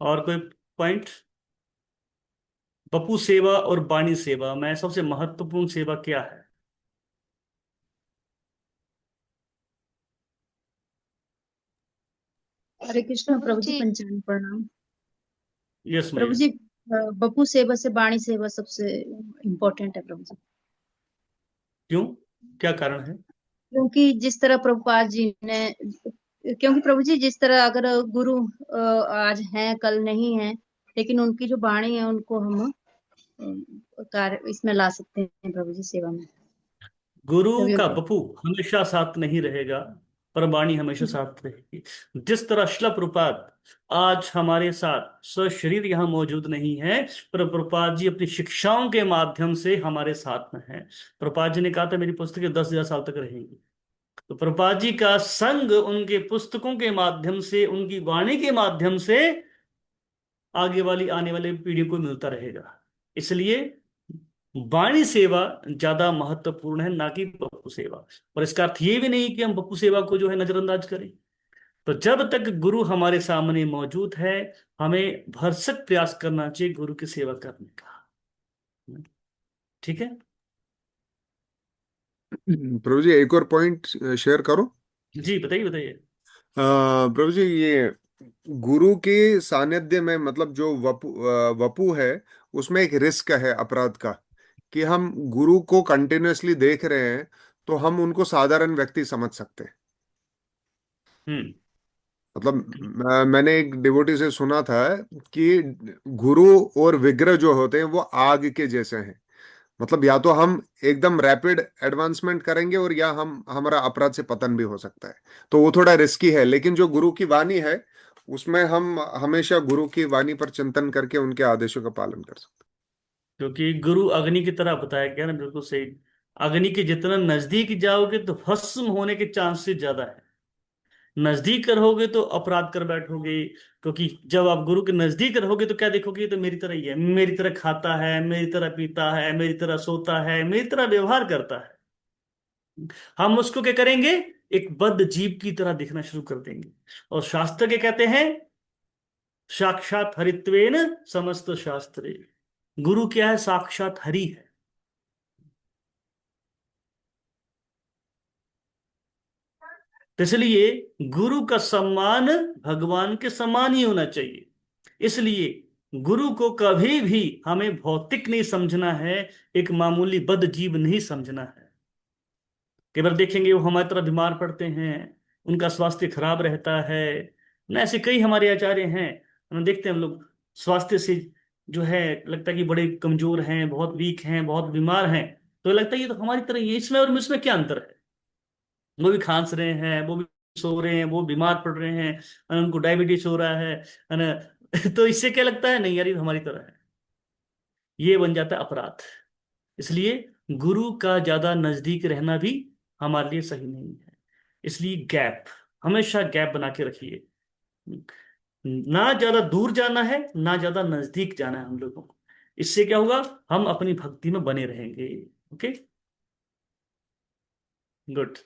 A: और कोई पॉइंट? बपू सेवा और वाणी सेवा में सबसे महत्वपूर्ण सेवा क्या है?
R: हरे कृष्ण
P: प्रभु
R: प्रभु जी,
P: जी
R: पंचांग प्रणाम।
A: यस
R: प्रभु
A: मैया।
R: जी, बपू सेवा से वाणी सेवा सबसे इम्पोर्टेंट है प्रभु जी।
A: क्यों, क्या कारण है?
R: क्योंकि जिस तरह प्रभुपाद जी ने, क्योंकि प्रभु जी जिस तरह अगर गुरु आज हैं कल नहीं है, लेकिन उनकी जो वाणी है उनको हम कार्य इसमें ला सकते हैं प्रभु जी, सेवा में।
A: गुरु
R: तभी
A: का
R: वो-
A: बपू हमेशा साथ नहीं रहेगा, पर वाणी हमेशा साथ रहेगी। जिस तरह शिला प्रभुपाद आज हमारे साथ सशरीर यहाँ मौजूद नहीं है, पर प्रभुपाद जी अपनी शिक्षाओं के माध्यम से हमारे साथ में है। प्रभुपाद जी ने कहा था मेरी पुस्तकें 10,000 साल तक रहेंगी, तो प्रभुपाद जी का संग उनके पुस्तकों के माध्यम से, उनकी वाणी के माध्यम से आगे वाली आने वाले पीढ़ियों को मिलता रहेगा। इसलिए वाणी सेवा ज्यादा महत्वपूर्ण है, ना कि बपू सेवा। और इसका अर्थ ये भी नहीं कि हम बपू सेवा को जो है नजरअंदाज करें। तो जब तक गुरु हमारे सामने मौजूद है, हमें भरसक प्रयास करना चाहिए गुरु की सेवा करने का। ठीक है।
Q: प्रभु जी, एक और पॉइंट शेयर करो।
A: जी बताइए बताइए।
Q: प्रभु जी, ये गुरु के सानिध्य में मतलब जो वपु है, उसमें एक रिस्क है अपराध का, कि हम गुरु को कंटिन्यूअसली देख रहे हैं तो हम उनको साधारण व्यक्ति समझ सकते हैं।
A: हम्म।
Q: मतलब मैंने एक डिवोटी से सुना था कि गुरु और विग्रह जो होते हैं वो आग के जैसे हैं। मतलब या तो हम एकदम रैपिड एडवांसमेंट करेंगे और या हम हमारा अपराध से पतन भी हो सकता है। तो वो थोड़ा रिस्की है, लेकिन जो गुरु की वाणी है उसमें हम हमेशा गुरु की वाणी पर चिंतन करके उनके आदेशों का पालन कर सकते
A: क्योंकि गुरु अग्नि की तरह बताया गया ना, बिल्कुल सही। अग्नि के जितना नजदीक जाओगे तो भस्म होने के चांसेस ज्यादा है। नजदीक रहोगे तो अपराध कर बैठोगे। क्योंकि जब आप गुरु के नजदीक रहोगे तो क्या देखोगे, ये तो मेरी तरह ही है, मेरी तरह खाता है, मेरी तरह पीता है, मेरी तरह सोता है, मेरी तरह व्यवहार करता है। हम उसको क्या करेंगे, एक बद्ध जीव की तरह दिखना शुरू कर देंगे। और शास्त्र के कहते हैं, साक्षात हरित्वेन समस्त शास्त्रे। गुरु क्या है, साक्षात हरि है। तो इसलिए गुरु का सम्मान भगवान के समान ही होना चाहिए। इसलिए गुरु को कभी भी हमें भौतिक नहीं समझना है, एक मामूली बद्ध जीव नहीं समझना है। कई बार देखेंगे वो हमारी तरह बीमार पड़ते हैं, उनका स्वास्थ्य खराब रहता है ना। ऐसे कई हमारे आचार्य हैं, हम देखते हैं हम लोग स्वास्थ्य से जो है लगता है कि बड़े कमजोर हैं, बहुत वीक हैं, बहुत बीमार हैं। तो लगता है ये तो हमारी तरह ही है, इसमें और इसमें क्या अंतर है। वो भी खांस रहे हैं, वो भी सो रहे हैं, वो बीमार पड़ रहे हैं, और उनको डायबिटीज हो रहा है ना। तो इससे क्या लगता है, नहीं यार ये तो हमारी तरह है। ये बन जाता है अपराध। इसलिए गुरु का ज्यादा नजदीक रहना भी हमारे लिए सही नहीं है। इसलिए गैप, हमेशा गैप बना के रखिए। ना ज्यादा दूर जाना है, ना ज्यादा नजदीक जाना है हम लोगों को। इससे क्या होगा, हम अपनी भक्ति में बने रहेंगे। Okay, good.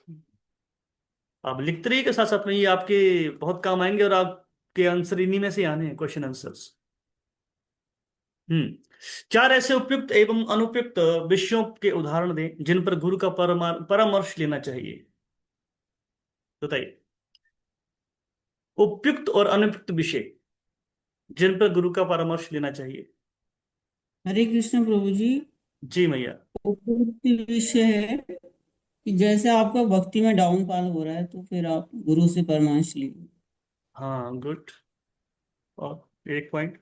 A: आप लिखते रहिए के साथ साथ में, ये आपके बहुत काम आएंगे, और आपके आंसर इन्हीं में से आने हैं, क्वेश्चन आंसर्स। हम्म। चार ऐसे उपयुक्त एवं अनुपयुक्त विषयों के उदाहरण दें जिन पर गुरु का परामर्श लेना चाहिए। बताइए, उपयुक्त और अनुपयुक्त विषय जिन पर गुरु का परामर्श लेना चाहिए।
M: हरे कृष्ण प्रभु जी।
A: जी मैया।
M: उपयुक्त विषय है कि जैसे आपका भक्ति में डाउनफॉल हो रहा है तो फिर आप गुरु से परामर्श लीजिए।
A: हाँ, गुड। और एक पॉइंट,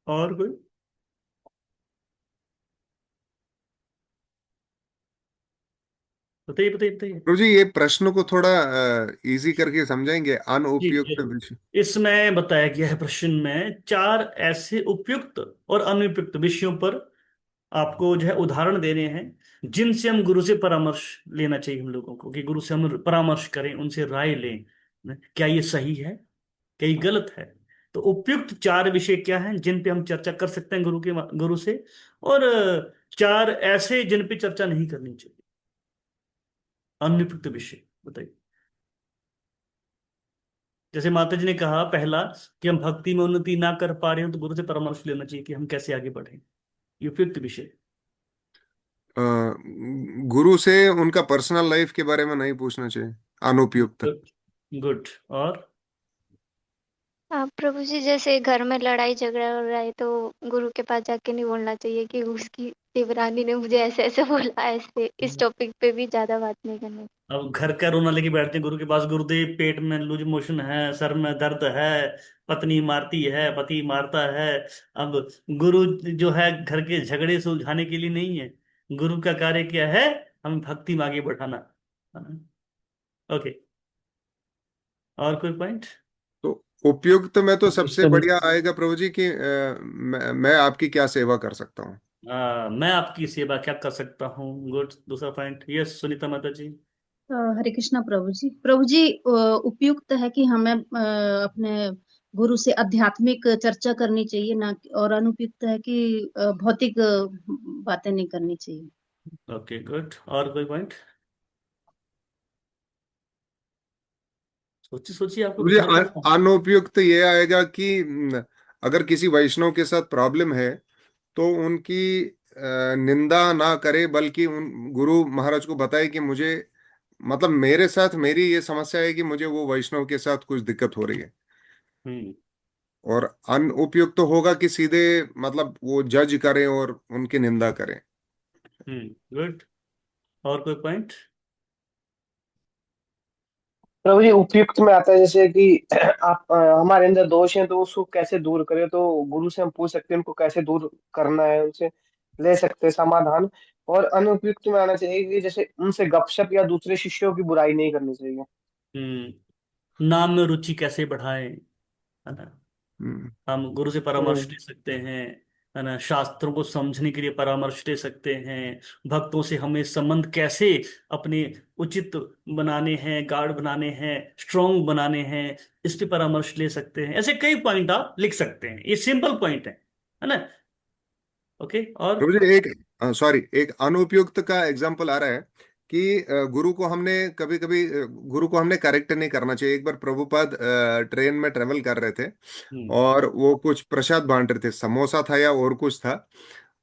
A: और कोई। बताइए बताइए बताइए।
Q: प्रभु जी, ये प्रश्न को थोड़ा इजी करके समझाएंगे,
A: जी
Q: अनुपयुक्त
A: जरूर।
Q: विषय।
A: इसमें बताया गया है प्रश्न में, चार ऐसे उपयुक्त और अनुपयुक्त विषयों पर आपको जो है उदाहरण देने हैं जिनसे हम गुरु से परामर्श लेना चाहिए हम लोगों को, कि गुरु से हम परामर्श करें, उनसे राय लें, क्या ये सही है, क्या ये गलत है। तो उपयुक्त चार विषय क्या हैं जिन पे हम चर्चा कर सकते हैं गुरु से, और चार ऐसे जिन पे चर्चा नहीं करनी चाहिए, अनुपयुक्त विषय। बताइए। जैसे माता जी ने कहा पहला, कि हम भक्ति में उन्नति ना कर पा रहे हैं तो गुरु से परामर्श लेना चाहिए कि हम कैसे आगे बढ़ें। ये उपयुक्त विषय।
Q: अ, गुरु से उनका पर्सनल लाइफ के बारे में नहीं पूछना चाहिए, अनुपयुक्त।
A: Good, good. और
P: प्रभु जी जैसे घर में लड़ाई झगड़ा हो रहा है तो गुरु के पास जाके नहीं बोलना चाहिए कि उसकी देवरानी ने मुझे ऐसे ऐसे बोला, ऐसे इस टॉपिक पे भी ज्यादा बात नहीं करनी।
A: अब घर का रोना लेके बैठते हैं गुरु के पास, गुरुदेव पेट में लूज मोशन है, सर में दर्द है, पत्नी मारती है, पति मारता है। अब गुरु जो है घर के झगड़े सुलझाने के लिए नहीं है। गुरु का कार्य क्या है, हमें भक्ति में आगे बढ़ाना। ओके, और कोई पॉइंट।
Q: तो उपयुक्त में तो सबसे
S: कृष्ण
Q: बढ़िया आएगा प्रभु जी कि मैं आपकी क्या सेवा कर सकता हूँ।
A: मैं आपकी सेवा क्या कर सकता हूँ। गुड। दूसरा पॉइंट, यस सुनीता माता जी।
R: हरे कृष्णा प्रभु जी। प्रभु जी, उपयुक्त है कि हमें अपने गुरु से आध्यात्मिक चर्चा करनी चाहिए ना, और अनुपयुक्त है कि भौतिक बातें नहीं करनी चाहिए।
A: Okay, good. और कोई पॉइंट। सोचिए सोचिए, आपको
Q: प्रभु जी,
A: घर पर।
Q: अनुपयुक्त ये आएगा कि अगर किसी वैष्णव के साथ प्रॉब्लम है तो उनकी निंदा ना करे, बल्कि उन गुरु महाराज को बताए कि मुझे, मतलब मेरे साथ मेरी ये समस्या है कि मुझे वो वैष्णव के साथ कुछ दिक्कत हो रही है।
A: हम्म।
Q: और अनुपयुक्त तो होगा कि सीधे मतलब वो जज करें और उनकी निंदा करें।
A: गुड। और कोई पॉइंट।
F: प्रभु जी उपयुक्त में आता है जैसे कि आप हमारे अंदर दोष हैं तो उसको कैसे दूर करें, तो गुरु से हम पूछ सकते हैं उनको कैसे दूर करना है, उनसे ले सकते हैं समाधान। और अनुपयुक्त में आना चाहिए कि जैसे उनसे गपशप या दूसरे शिष्यों की बुराई नहीं करनी चाहिए।
A: नाम में रुचि कैसे बढ़ाएं, है ना।
Q: हम्म,
A: हम गुरु से परामर्श ले सकते हैं, है ना। शास्त्रों को समझने के लिए परामर्श ले सकते हैं। भक्तों से हमें संबंध कैसे अपने उचित बनाने हैं, गाढ़ बनाने हैं, स्ट्रोंग बनाने हैं, इस पे परामर्श ले सकते हैं। ऐसे कई पॉइंट आप लिख सकते हैं, ये सिंपल पॉइंट है ना। ओके। और
Q: प्रभु जी एक सॉरी एक अनुपयुक्त का एग्जाम्पल आ रहा है कि गुरु को हमने कभी कभी गुरु को हमने करेक्ट नहीं करना चाहिए। एक बार प्रभुपाद ट्रेन में ट्रेवल कर रहे थे और वो कुछ प्रसाद बांट रहे थे, समोसा था या और कुछ था।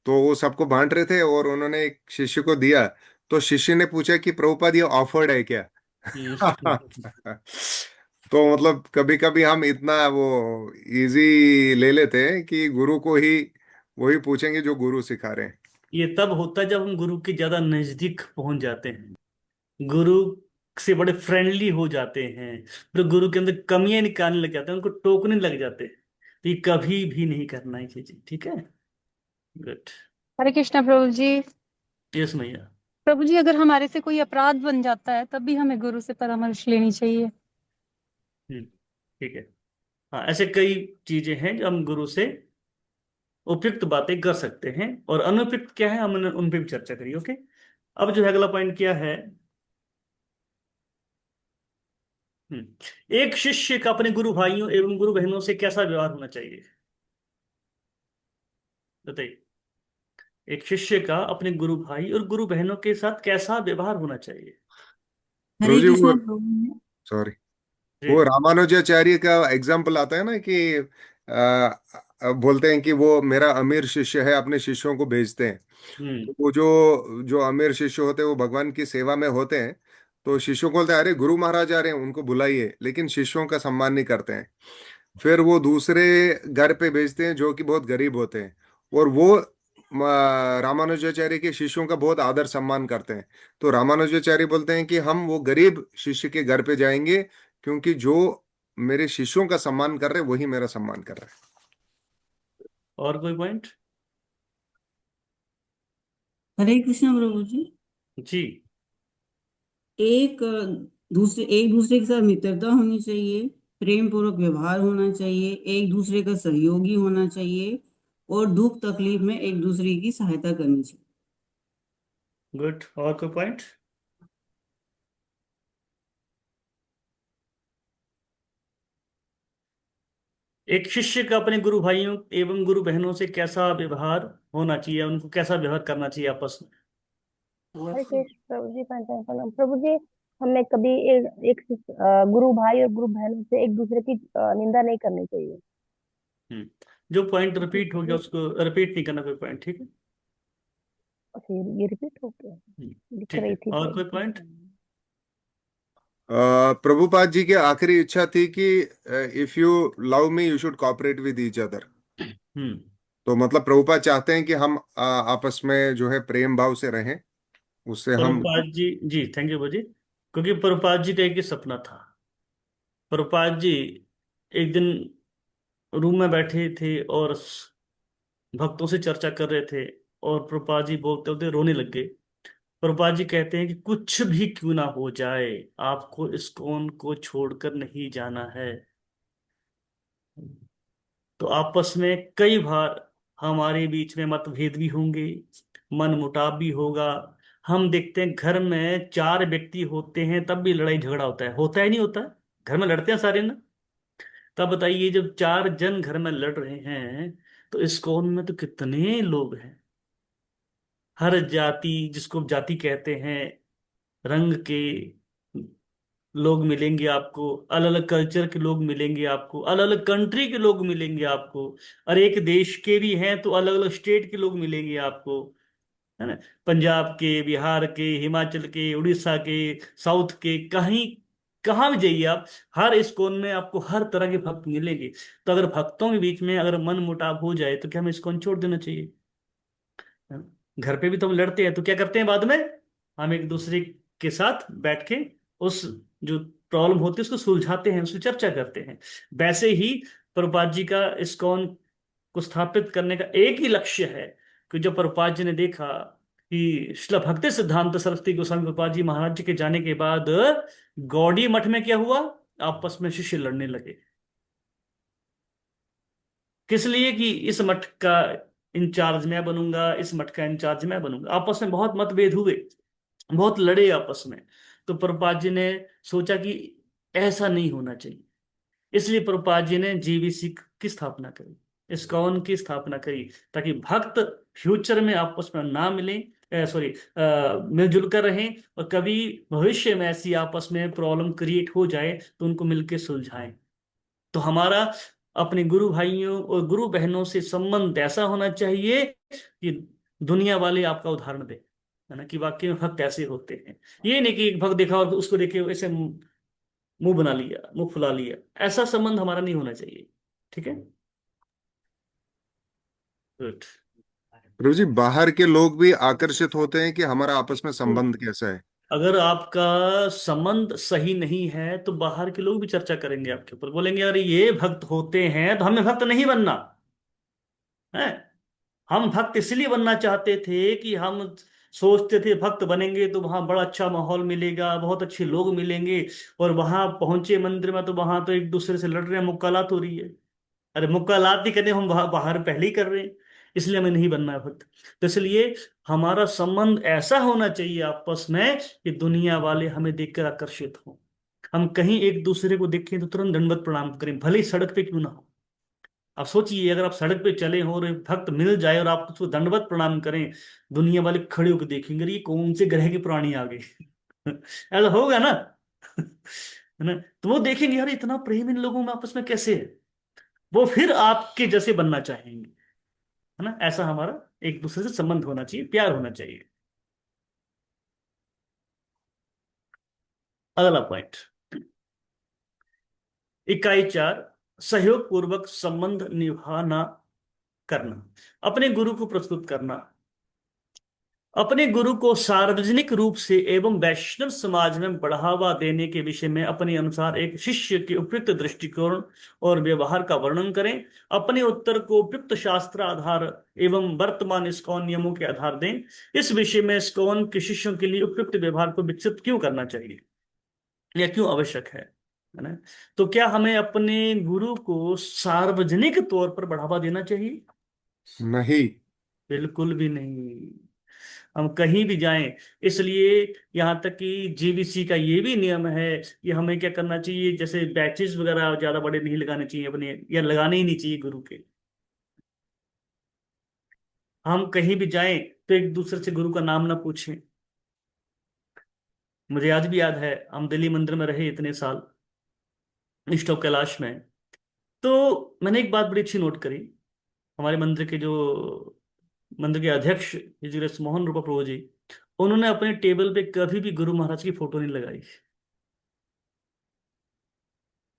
Q: तो वो सबको बांट रहे थे और उन्होंने एक शिष्य को दिया। तो शिष्य ने पूछा कि प्रभुपाद ये ऑफर्ड है क्या? तो मतलब कभी कभी हम इतना वो इजी ले लेते हैं कि गुरु को ही वही पूछेंगे जो गुरु सिखा रहे हैं।
A: ये तब होता है जब हम गुरु के ज्यादा नजदीक पहुंच जाते हैं, गुरु से बड़े फ्रेंडली हो जाते हैं, फिर गुरु के अंदर कमियां निकालने लग जाते हैं, उनको टोकने लग जाते हैं। तो ये कभी भी नहीं करना है चीजें, ठीक है। गुड।
B: हरे कृष्णा प्रभु जी।
A: यस मैया।
B: प्रभु जी अगर हमारे से कोई अपराध बन जाता है तब भी हमें गुरु से परामर्श लेनी चाहिए।
A: ठीक है। हाँ, ऐसे कई चीजें हैं जो हम गुरु से उपयुक्त बातें कर सकते हैं, और अनुपयुक्त क्या है हम उन पे भी चर्चा करिए। ओके। अब जो है अगला पॉइंट क्या है। एक शिष्य का अपने गुरु भाइयों एवं गुरु बहनों से कैसा व्यवहार होना चाहिए, बताइए। एक शिष्य का अपने गुरु भाई और गुरु बहनों के साथ कैसा व्यवहार होना चाहिए।
Q: प्रभु
M: हरे
Q: जी वो
M: कृष्णा प्रभु जी।
Q: सॉरी
A: जी।
Q: वो रामानुजाचार्य का एग्जाम्पल आता है ना कि बोलते हैं कि वो मेरा अमीर शिष्य है, अपने शिष्यों को भेजते हैं। तो वो जो जो अमीर शिष्य होते हैं वो भगवान की सेवा में होते हैं। तो शिष्यों को बोलते हैं अरे गुरु महाराज आ रहे हैं उनको बुलाइए, लेकिन शिष्यों का सम्मान नहीं करते हैं। फिर वो दूसरे घर पे भेजते हैं जो कि बहुत गरीब होते हैं, और वो रामानुजाचार्य के शिष्यों का बहुत आदर सम्मान करते हैं। तो रामानुजाचार्य बोलते हैं कि हम वो गरीब शिष्य के घर पे जाएंगे क्योंकि जो मेरे शिष्यों का सम्मान कर रहे हैं वही मेरा सम्मान कर रहा है।
A: और कोई पॉइंट।
M: हरे कृष्णा प्रभु जी।
A: जी।
M: एक दूसरे के साथ मित्रता होनी चाहिए, प्रेम पूर्वक व्यवहार होना चाहिए, एक दूसरे का सहयोगी होना चाहिए और दुख तकलीफ में एक दूसरे की सहायता करनी चाहिए।
A: गुड। और कोई पॉइंट। एक शिष्य का अपने गुरु भाइयों एवं गुरु बहनों से कैसा व्यवहार होना चाहिए, उनको कैसा व्यवहार करना चाहिए आपस में।
C: हरे कृष्ण प्रभु जी, पंचांग प्रणाम प्रभु जी। हमें कभी गुरु भाई और गुरु बहनों से एक दूसरे की निंदा नहीं करनी चाहिए।
A: जो पॉइंट रिपीट हो गया
C: ये
A: उसको रिपीट नहीं करना, कोई पॉइंट, ठीक है।
C: फिर ये रिपीट हो गया, लिख
A: ठीक
C: रही
A: है।
C: थी
A: और
C: तो।
A: कोई पॉइंट।
Q: प्रभुपाद जी की आखिरी इच्छा थी कि if you love me you should cooperate with each other. तो मतलब प्रभुपाद चाहते हैं कि हम आपस में जो है प्रेम भाव से रहें, उससे हम।
A: प्रभुपाद जी, जी थैंक यू जी। क्योंकि प्रभुपाद जी का एक ही सपना था। प्रभुपाद जी एक दिन रूम में बैठे थे और भक्तों से चर्चा कर रहे थे, और प्रभुपाद जी बोलते होते रोने लग गए। प्रभुपाद जी कहते हैं कि कुछ भी क्यों ना हो जाए, आपको इस्कॉन को छोड़कर नहीं जाना है। तो आपस में कई बार हमारे बीच में मतभेद भी होंगे, मन मुटाव भी होगा। हम देखते हैं घर में चार व्यक्ति होते हैं तब भी लड़ाई झगड़ा होता है नहीं होता है। घर में लड़ते हैं सारे ना। तब बताइए जब चार जन घर में लड़ रहे हैं तो इस्कॉन में तो कितने लोग हैं। हर जाति, जिसको जाति कहते हैं, रंग के लोग मिलेंगे आपको, अलग अलग कल्चर के लोग मिलेंगे आपको, अलग अलग कंट्री के लोग मिलेंगे आपको, और एक देश के भी हैं तो अलग अलग स्टेट के लोग मिलेंगे आपको, है ना। पंजाब के, बिहार के, हिमाचल के, उड़ीसा के, साउथ के, कहीं कहाँ भी जाइए आप, हर इस कोन में आपको हर तरह के भक्त मिलेंगे। तो अगर भक्तों के बीच में अगर मन मुटाव हो जाए तो क्या हमें इस्कॉन छोड़ देना चाहिए, है ना? घर पे भी तो हम लड़ते हैं तो क्या करते हैं बाद में, हम एक दूसरे के साथ बैठ के उस जो प्रॉब्लम होती है उसको सुलझाते हैं, उसकी चर्चा करते हैं। वैसे ही प्रभुपाद जी का इस्कॉन को स्थापित करने का एक ही लक्ष्य है कि जब प्रभुपाद जी ने देखा कि श्रील भक्ति सिद्धांत सरस्वती गोस्वामी प्रभुपाद जी महाराज जी के जाने के बाद गौड़ी मठ में क्या हुआ, आपस में शिष्य लड़ने लगे। किस लिए? कि इस मठ का इंचार्ज मैं बनूंगा, इस मठ का इंचार्ज मैं बनूंगा। आपस में बहुत मतभेद हुए, बहुत लड़े आपस में। तो प्रभुपाद जी ने सोचा कि ऐसा नहीं होना चाहिए, इसलिए प्रभुपाद जी ने जीवीसी की स्थापना करी, इस्कॉन की स्थापना करी, ताकि भक्त फ्यूचर में आपस में ना मिले, सॉरी मिलजुल कर रहें, और कभी भविष्य में ऐसी आपस में प्रॉब्लम क्रिएट हो जाए तो उनको मिलकर सुलझाएं। तो हमारा अपने गुरु भाइयों और गुरु बहनों से संबंध ऐसा होना चाहिए कि दुनिया वाले आपका उदाहरण दे, है ना, कि वाकई में भक्त ऐसे होते हैं। ये नहीं कि एक भक्त देखा और उसको देखे ऐसे मुंह बना लिया, मुंह फुला लिया, ऐसा संबंध हमारा नहीं होना चाहिए। ठीक है, गुड।
Q: प्रभु जी, बाहर के लोग भी आकर्षित होते हैं कि हमारा आपस में संबंध कैसा है?
A: अगर आपका संबंध सही नहीं है तो बाहर के लोग भी चर्चा करेंगे आपके ऊपर, बोलेंगे अरे ये भक्त होते हैं तो हमें भक्त नहीं बनना है। हम भक्त इसलिए बनना चाहते थे कि हम सोचते थे भक्त बनेंगे तो वहां बड़ा अच्छा माहौल मिलेगा, बहुत अच्छे लोग मिलेंगे, और वहां पहुंचे मंदिर में तो वहां तो एक दूसरे से लड़ रहे हैं, मुक्कालात हो रही है। अरे मुक्कालात ही करने हम बाहर पहले ही कर रहे हैं, इसलिए हमें नहीं बनना है भक्त। तो इसलिए हमारा संबंध ऐसा होना चाहिए आपस में कि दुनिया वाले हमें देखकर आकर्षित हों। हम कहीं एक दूसरे को देखें तो तुरंत दंडवत प्रणाम करें, भले ही सड़क पे क्यों ना हो। आप सोचिए, अगर आप सड़क पे चले हो और एक भक्त मिल जाए और आप उसको दंडवत प्रणाम करें, दुनिया वाले खड़े होकर देखेंगे अरे ये कौन से ग्रह की प्राणी आ गए। ऐसा होगा ना? है ना? तो वो देखेंगे यार इतना प्रेम इन लोगों में आपस में कैसे है, वो फिर आपके जैसे बनना चाहेंगे, है ना। ऐसा हमारा एक दूसरे से संबंध होना चाहिए, प्यार होना चाहिए। अगला पॉइंट, इकाई 4, सहयोग पूर्वक संबंध निभाना करना, अपने गुरु को प्रस्तुत करना। अपने गुरु को सार्वजनिक रूप से एवं वैष्णव समाज में बढ़ावा देने के विषय में अपने अनुसार एक शिष्य के उपयुक्त दृष्टिकोण और व्यवहार का वर्णन करें। अपने उत्तर को उपयुक्त शास्त्र आधार एवं वर्तमान इस्कॉन नियमों के आधार दें। इस विषय में इस्कॉन के शिष्यों के लिए उपयुक्त व्यवहार को विकसित क्यों करना चाहिए या क्यों आवश्यक है ना। तो क्या हमें अपने गुरु को सार्वजनिक तौर पर बढ़ावा देना चाहिए?
Q: नहीं,
A: बिल्कुल भी नहीं। हम कहीं भी जाएं, इसलिए यहां तक कि जीवीसी का ये भी नियम है कि हमें क्या करना चाहिए, जैसे बैचेस वगैरह ज्यादा बड़े नहीं लगाने चाहिए अपने, या लगाने ही नहीं चाहिए गुरु के। हम कहीं भी जाएं तो एक दूसरे से गुरु का नाम ना पूछें। मुझे आज भी याद है, हम दिल्ली मंदिर में रहे इतने साल, ईस्ट ऑफ कैलाश में। तो मैंने एक बात बड़ी अच्छी नोट करी, हमारे मंदिर के जो मंदिर के अध्यक्ष हिज ग्रेस मोहन रूपा प्रभु जी, उन्होंने अपने टेबल पे कभी भी गुरु महाराज की फोटो नहीं लगाई।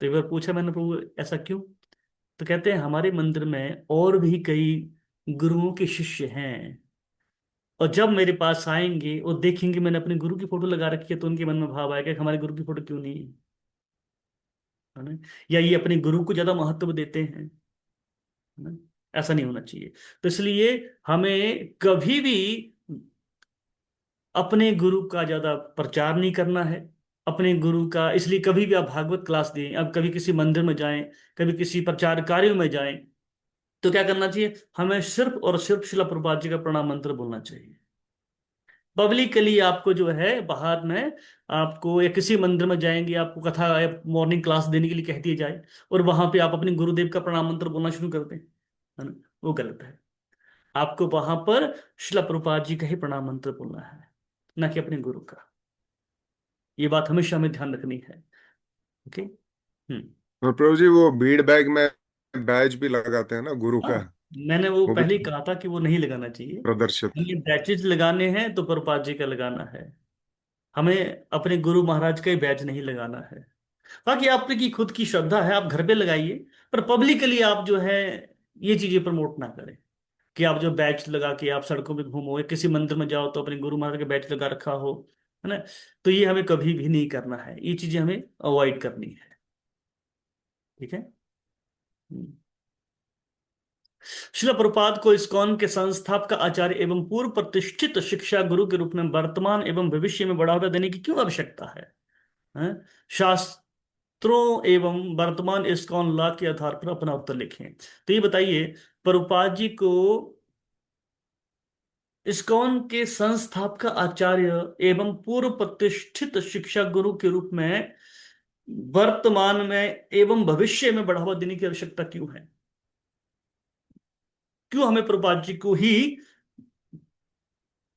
A: तो एक बार पूछा मैंने, प्रभु ऐसा क्यों? तो कहते हैं हमारे मंदिर में और भी कई गुरुओं के शिष्य हैं, और जब मेरे पास आएंगे और देखेंगे मैंने अपने गुरु की फोटो लगा रखी है तो उनके मन में भाव आएगा कि हमारे गुरु की फोटो क्यों नहीं है ना, या ये अपने गुरु को ज्यादा महत्व देते हैं, है ना। ऐसा नहीं होना चाहिए। तो इसलिए हमें कभी भी अपने गुरु का ज्यादा प्रचार नहीं करना है। अपने गुरु का, इसलिए कभी भी आप भागवत क्लास दें, अब कभी किसी मंदिर में जाएं, कभी किसी प्रचार कार्यों में जाएं, तो क्या करना चाहिए, हमें सिर्फ और सिर्फ शिला प्रभुपाद जी का प्रणाम मंत्र बोलना चाहिए। पब्लिकली आपको जो है बाहर में, आपको या किसी मंदिर में जाएंगे, आपको कथा या मॉर्निंग क्लास देने के लिए कह दिया जाए और वहां पे आप अपने गुरुदेव का प्रणाम मंत्र बोलना शुरू कर दें, है ना, वो गलत है। आपको वहां पर शिला प्रभुपाद जी का ही प्रणाम मंत्र बोलना है, ना कि अपने गुरु का। ये बात हमेशा हमें ध्यान रखनी है। ओके।
Q: और प्रभु जी, वो बीड़ बैग में बैज भी लगाते हैं ना गुरु
A: हाँ,
Q: का,
A: मैंने वो
Q: वो भी
A: पहले ही कहा था कि वो नहीं लगाना चाहिए।
Q: प्रदर्शित।
A: हमें बैचेज लगाने हैं तो प्रभुपाद जी का लगाना है, हमें अपने गुरु महाराज का ही बैच नहीं लगाना है। बाकी आपकी खुद की श्रद्धा है, आप घर पे लगाइए, पर पब्लिकली आप जो है ये चीजें प्रमोट ना करें कि आप जो बैच लगा के आप सड़कों पे घूमो, या किसी मंदिर में जाओ तो अपने गुरु महाराज का बैच लगा रखा हो, है ना। तो ये हमें कभी भी नहीं करना है, ये चीजें हमें अवॉइड करनी है। ठीक है। हम्म। श्रील प्रभुपाद को इस्कॉन के संस्थापक आचार्य एवं पूर्व प्रतिष्ठित शिक्षा गुरु के रूप में वर्तमान एवं भविष्य में बढ़ावा देने की क्यों आवश्यकता है? हैं? शास्त्रों एवं वर्तमान इस्कॉन लॉ के आधार पर अपना उत्तर लिखें। तो ये बताइए, प्रभुपाद जी को इस्कॉन के संस्थापक आचार्य एवं पूर्व प्रतिष्ठित शिक्षा गुरु के रूप में वर्तमान में एवं भविष्य में बढ़ावा देने की आवश्यकता क्यों है? क्यों हमें प्रभुपाद जी को ही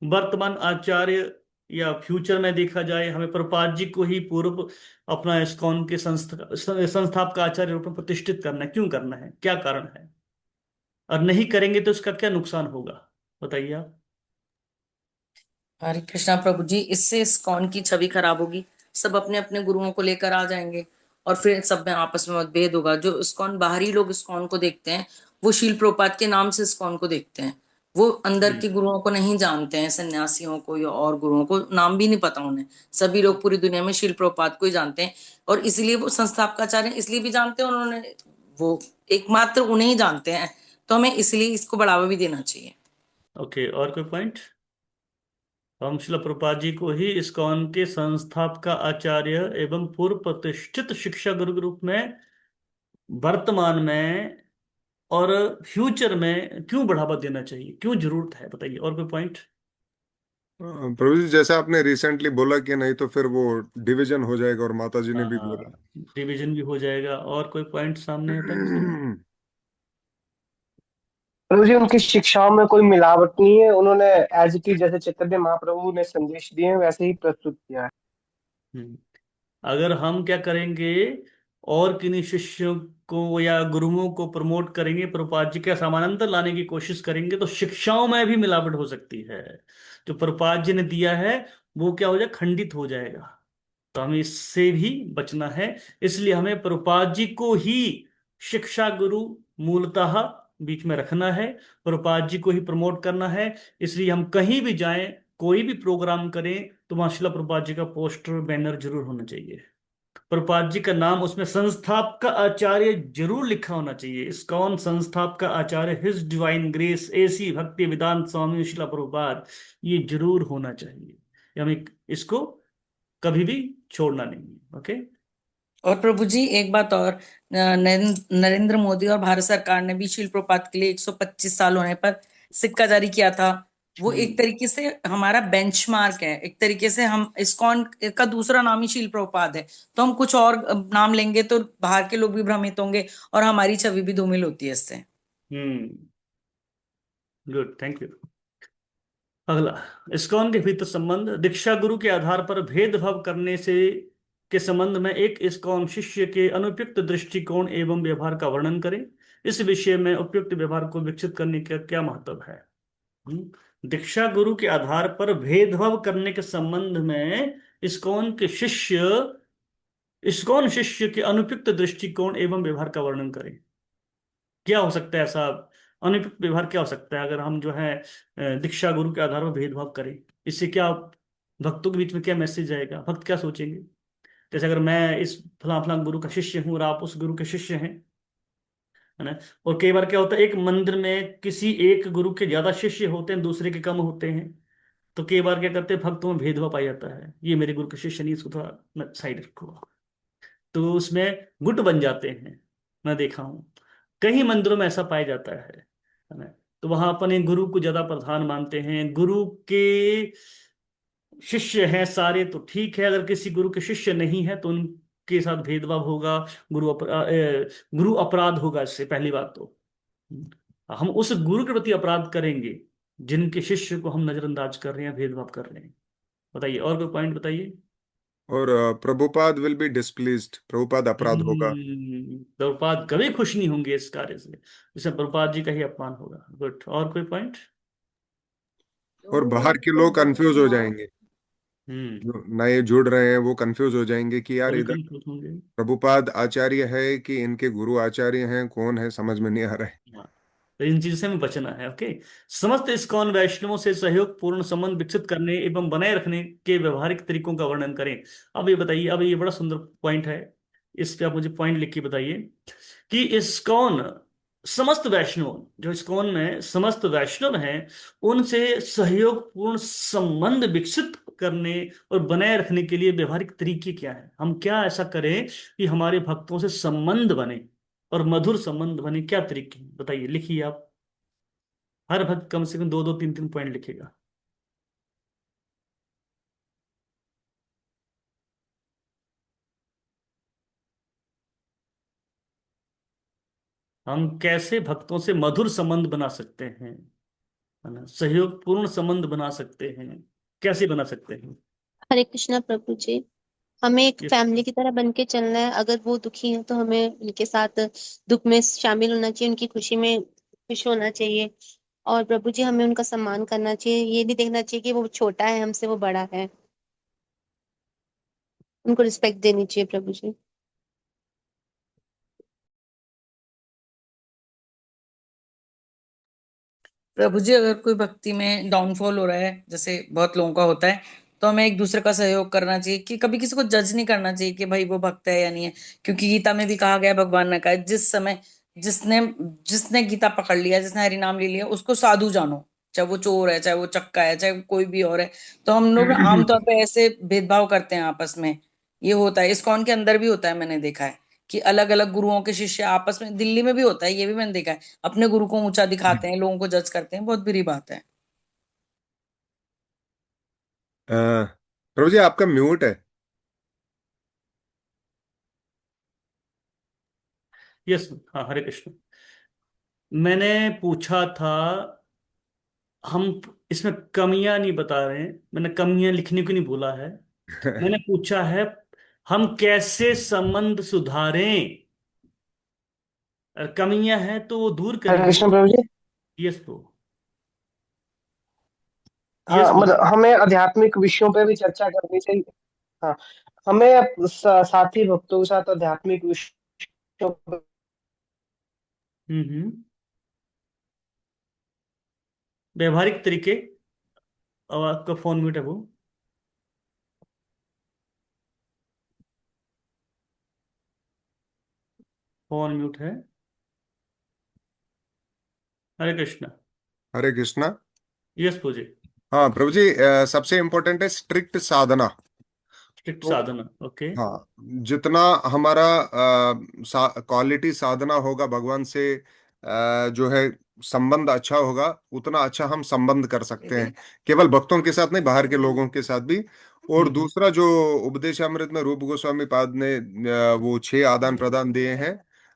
A: वर्तमान आचार्य, या फ्यूचर में देखा जाए हमें प्रभुपाद जी को ही पूर्व अपना इस्कॉन के संस्थापक आचार्य रूप में प्रतिष्ठित करना है? क्यों करना है, क्या कारण है? और नहीं करेंगे तो इसका क्या नुकसान होगा, बताइए आप।
K: हरे कृष्णा प्रभु जी, इससे इस्कॉन की छवि खराब होगी, सब अपने अपने गुरुओं को लेकर आ जाएंगे और फिर सब में आपस में मतभेद होगा। जो इस्कॉन बाहरी लोग इस्कॉन को देखते हैं वो शील प्रभुपाद के नाम से इस्कॉन को देखते हैं, वो अंदर के गुरुओं को नहीं जानते हैं, सन्यासियों को या और गुरुओं को नाम भी नहीं पता उन्हें। सभी लोग पूरी दुनिया में शील प्रभुपाद को ही जानते हैं और इसलिए वो संस्थापकाचार्य इसलिए भी जानते हैं, उन्होंने वो एकमात्र उन्हें ही जानते हैं, तो हमें इसलिए इसको बढ़ावा भी देना चाहिए।
A: ओके, और कोई पॉइंट? हम श्रील प्रभुपाद जी को ही इस्कॉन के संस्थापक आचार्य एवं पूर्व प्रतिष्ठित शिक्षा गुरु के रूप में वर्तमान में और फ्यूचर में क्यों बढ़ावा देना चाहिए, क्यों जरूरत है, बताइए। और कोई पॉइंट?
Q: प्रभु जी, जैसा आपने रिसेंटली बोला कि नहीं तो फिर वो डिवीजन हो जाएगा, और माता जी ने भी बोला।
A: हाँ, डिवीजन भी हो जाएगा। और कोई पॉइंट सामने आता है किसी का?
F: प्रभु जी, उनकी शिक्षाओं में कोई मिलावट नहीं है, उन्होंने एज इट इज जैसे चैतन्य महाप्रभु ने संदेश दिए हैं वैसे ही प्रस्तुत किया है।
A: अगर हम क्या करेंगे, और किन्हीं शिष्यों को या गुरुओं को प्रमोट करेंगे, प्रभुपाद जी का समानांतर लाने की कोशिश करेंगे, तो शिक्षाओं में भी मिलावट हो सकती है। जो प्रभुपाद जी ने दिया है वो क्या हो जाए, खंडित हो जाएगा। तो हमें इससे भी बचना है। इसलिए हमें प्रभुपाद जी को ही शिक्षा गुरु मूलतः बीच में रखना है, प्रभुपाद जी को ही प्रमोट करना है। इसलिए हम कहीं भी जाएं, कोई भी प्रोग्राम करें, तो वहां श्रील प्रभुपाद जी का पोस्टर बैनर जरूर होना चाहिए, प्रभुपाद जी का नाम उसमें संस्थापक आचार्य जरूर लिखा होना चाहिए। इस्कॉन संस्थापक आचार्य हिज डिवाइन ग्रेस एसी भक्ति वेदांत स्वामी श्रील प्रभुपाद, ये जरूर होना चाहिए। हमें इसको कभी भी छोड़ना नहीं है। ओके।
K: और प्रभु जी एक बात और, नरेंद्र मोदी और भारत सरकार ने भी शील प्रभुपाद के लिए 125 साल होने पर सिक्का जारी किया था। वो एक तरीके से हमारा बेंचमार्क है, एक तरीके से हम इस्कॉन का दूसरा नाम ही शील प्रभुपाद है, तो हम कुछ और नाम लेंगे तो बाहर के लोग भी भ्रमित होंगे और हमारी छवि भी धूमिल होती है इससे।
A: Good, thank you. अगला, इस्कॉन के भीतर संबंध दीक्षा गुरु के आधार पर भेदभाव करने से के संबंध में एक इस्कॉन शिष्य के अनुपयुक्त दृष्टिकोण एवं व्यवहार का वर्णन करें। इस विषय में उपयुक्त व्यवहार को विकसित करने का क्या महत्व है? दीक्षा गुरु के आधार पर भेदभाव करने के संबंध में इस्कॉन शिष्य के अनुपयुक्त दृष्टिकोण एवं व्यवहार का वर्णन करें। क्या हो सकता है ऐसा अनुपयुक्त व्यवहार, क्या हो सकता है अगर हम जो है दीक्षा गुरु के आधार पर भेदभाव करें? इससे क्या भक्तों के बीच में क्या मैसेज आएगा, भक्त क्या सोचेंगे? जैसे अगर मैं इस फला फला गुरु का शिष्य हूँ और आप उस गुरु के शिष्य हैं, है ना। और कई बार क्या होता है, एक मंदिर में किसी एक गुरु के ज्यादा शिष्य होते हैं, दूसरे के कम होते हैं, तो कई बार क्या करते हैं, भक्तों में भेदभाव पाया जाता है, ये मेरे गुरु के शिष्य नहीं, इसको थोड़ा साइड रखो। तो उसमें गुट बन जाते हैं, मैं देखा हूँ कई मंदिरों में ऐसा पाया जाता है ना। तो वहां अपने गुरु को ज्यादा प्रधान मानते हैं, गुरु के शिष्य हैं सारे तो ठीक है, अगर किसी गुरु के शिष्य नहीं है तो उनके साथ भेदभाव होगा, गुरु अपराध होगा। इससे पहली बात तो हम उस गुरु के प्रति अपराध करेंगे जिनके शिष्य को हम नजरअंदाज कर रहे हैं, भेदभाव कर रहे हैं। बताइए, और कोई पॉइंट बताइए।
Q: और Prabhupada will be displeased, Prabhupada अपराध होगा।
A: प्रभुपाद कभी खुश नहीं होंगे इस कार्य से, जिससे प्रभुपाद जी का ही अपमान होगा। गुड, और कोई पॉइंट?
Q: और बाहर के लोग कंफ्यूज हो जाएंगे, जो नए जुड़ रहे हैं वो कंफ्यूज हो जाएंगे कि यार
A: कभी
Q: इधर
A: कंफ्यूज होंगे।
Q: प्रभुपाद आचार्य है कि इनके गुरु आचार्य हैं, कौन है समझ में नहीं आ रहा है।
A: तो इन चीजों से हमें बचना है। ओके। समस्त इस्कॉन वैष्णवों से सहयोग पूर्ण संबंध विकसित करने एवं बनाए रखने के व्यवहारिक तरीकों का वर्णन करें। अब ये बताइए, अब ये बड़ा सुंदर पॉइंट है, इस पे आप मुझे पॉइंट लिख के बताइए कि इस्कॉन समस्त वैष्णव, जो इस्कॉन में समस्त वैष्णव हैं, उनसे सहयोग पूर्ण संबंध विकसित करने और बनाए रखने के लिए व्यवहारिक तरीके क्या हैं। हम क्या ऐसा करें कि हमारे भक्तों से संबंध बने और मधुर संबंध बने, क्या तरीके हैं बताइए, लिखिए आप। हर भक्त कम से कम 2-2, 3-3 पॉइंट लिखेगा। हम कैसे भक्तों से मधुर संबंध बना सकते हैं, है ना, सहयोग पूर्ण संबंध बना सकते हैं, कैसे बना सकते हैं?
D: हरे कृष्णा प्रभु जी। हमें एक
A: ये
D: फैमिली की तरह बन के चलना है। अगर वो दुखी है तो हमें उनके साथ दुख में शामिल होना चाहिए, उनकी खुशी में खुश होना चाहिए। और प्रभु जी हमें उनका सम्मान करना चाहिए, ये नहीं देखना चाहिए कि वो छोटा है हमसे, वो बड़ा है। उनको रिस्पेक्ट देनी चाहिए प्रभु जी।
K: प्रभु जी अगर कोई भक्ति में डाउनफॉल हो रहा है, जैसे बहुत लोगों का होता है, तो हमें एक दूसरे का सहयोग करना चाहिए, कि कभी किसी को जज नहीं करना चाहिए कि भाई वो भक्त है या नहीं है। क्योंकि गीता में भी कहा गया, भगवान ने कहा है, जिस समय जिसने जिसने गीता पकड़ लिया, जिसने हरि नाम ले लिया, उसको साधु जानो, चाहे वो चोर है, चाहे वो चक्का है, चाहे कोई भी और है। तो हम लोग आमतौर पे ऐसे भेदभाव करते हैं आपस में, ये होता है, इस्कॉन के अंदर भी होता है, मैंने देखा है कि अलग अलग गुरुओं के शिष्य आपस में, दिल्ली में भी होता है, ये भी मैंने देखा है, अपने गुरु को ऊंचा दिखाते हैं, लोगों को जज करते हैं, बहुत बुरी बात है।
Q: प्रभु जी आपका म्यूट है।
A: यस, हाँ, हरे कृष्ण। मैंने पूछा था, हम इसमें कमियां नहीं बता रहे हैं, मैंने कमियां लिखने को नहीं बोला है, मैंने पूछा है हम कैसे संबंध सुधारें। अगर कमियां हैं तो वो दूर
F: हरे
A: करेंगे।
F: कृष्ण प्रभु जी।
A: Yes bro. यस
F: हाँ, मतलब
A: बोलिए।
F: हमें आध्यात्मिक विषयों पे भी चर्चा करनी चाहिए। हाँ, हमें साथी भक्तों के साथ आध्यात्मिक विषयों पे।
A: हम्म। व्यवहारिक तरीके। और आपका फोन म्यूट है वो। फोन म्यूट है। हरे कृष्णा।
Q: हरे कृष्णा।
A: यस पूजे।
Q: हाँ प्रभु जी, सबसे इम्पोर्टेंट है स्ट्रिक्ट साधना।
A: स्ट्रिक्ट
Q: तो
A: साधना, ओके।
Q: हाँ, जितना हमारा क्वालिटी साधना होगा भगवान से, जो है संबंध अच्छा होगा, उतना अच्छा हम संबंध कर सकते हैं, केवल भक्तों के साथ नहीं, बाहर के लोगों के साथ भी। और दूसरा जो उपदेशामृत में रूप गोस्वामी पाद ने वो 6 आदान प्रदान दिए हैं,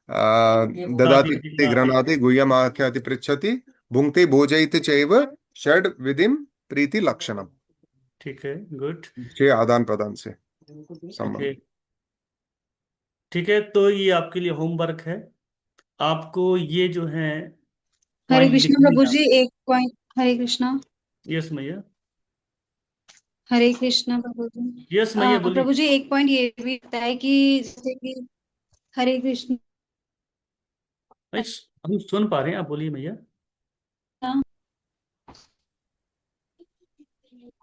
A: दादी
Q: ददाति
A: जी, दादी।
Q: गृह्णाति गुह्यम आख्याति पृच्छति भुंक्ते भोजयति चैव षड विधिम प्रीति लक्षणम।
A: ठीक है, गुड।
Q: 6 आदान प्रदान से
A: ओके,
Q: संबंध।
A: ठीक है, तो ये आपके लिए होमवर्क है। आपको ये जो है
R: हरे
A: पॉइंट
R: कृष्ण
A: लिखने
R: प्रभु
A: हैं।
R: जी, एक पॉइंट। हरे कृष्णा।
A: यस मैया।
R: हरे कृष्णा प्रभु जी।
A: यस मैया बोलिए।
R: प्रभु जी एक पॉइंट ये भी होता है कि जैसे कि हरे कृष्ण।
A: हम सुन पा रहे हैं, आप बोलिए मैया।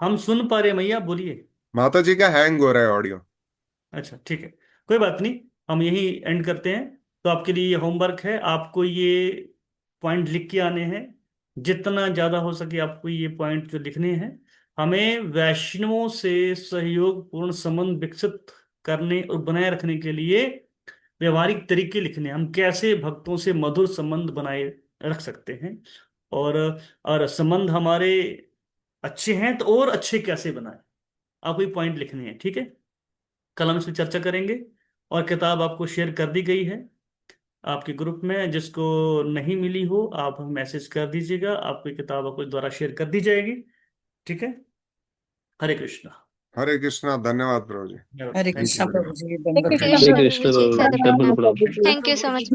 A: हम सुन पा रहे हैं मैया, बोलिए।
Q: माता जी का हैंग हो रहा है ऑडियो।
A: अच्छा ठीक है, कोई बात नहीं, हम यही एंड करते हैं। तो आपके लिए ये होमवर्क है, आपको ये पॉइंट लिख के आने हैं, जितना ज़्यादा हो सके आपको ये पॉइंट जो लिखने हैं। हमें वैष्णवों से सहयोग पूर्ण संबंध विकसित करने और बनाए रखने के लिए व्यवहारिक तरीके लिखने हैं। हम कैसे भक्तों से मधुर संबंध बनाए रख सकते हैं, और संबंध हमारे अच्छे हैं तो और अच्छे कैसे बनाए, आपको ये पॉइंट लिखने हैं, ठीक है। कल हम इस पर चर्चा करेंगे। और किताब आपको शेयर कर दी गई है आपके ग्रुप में, जिसको नहीं मिली हो आप मैसेज कर दीजिएगा, आपको ये किताब आपको द्वारा शेयर कर दी जाएगी, ठीक है। हरे कृष्णा।
Q: हरे कृष्णा। धन्यवाद प्रभु जी।
K: हरे
A: थैंक
K: कृष्णा
A: यू।
K: प्रभु जी,
P: हरे
K: दंडवत
P: कृष्णा
K: प्रणाम।
S: हरे कृष्ण प्रभु जी,
P: प्रभु जी,
S: प्रभु प्रणाम।
P: Thank you so much.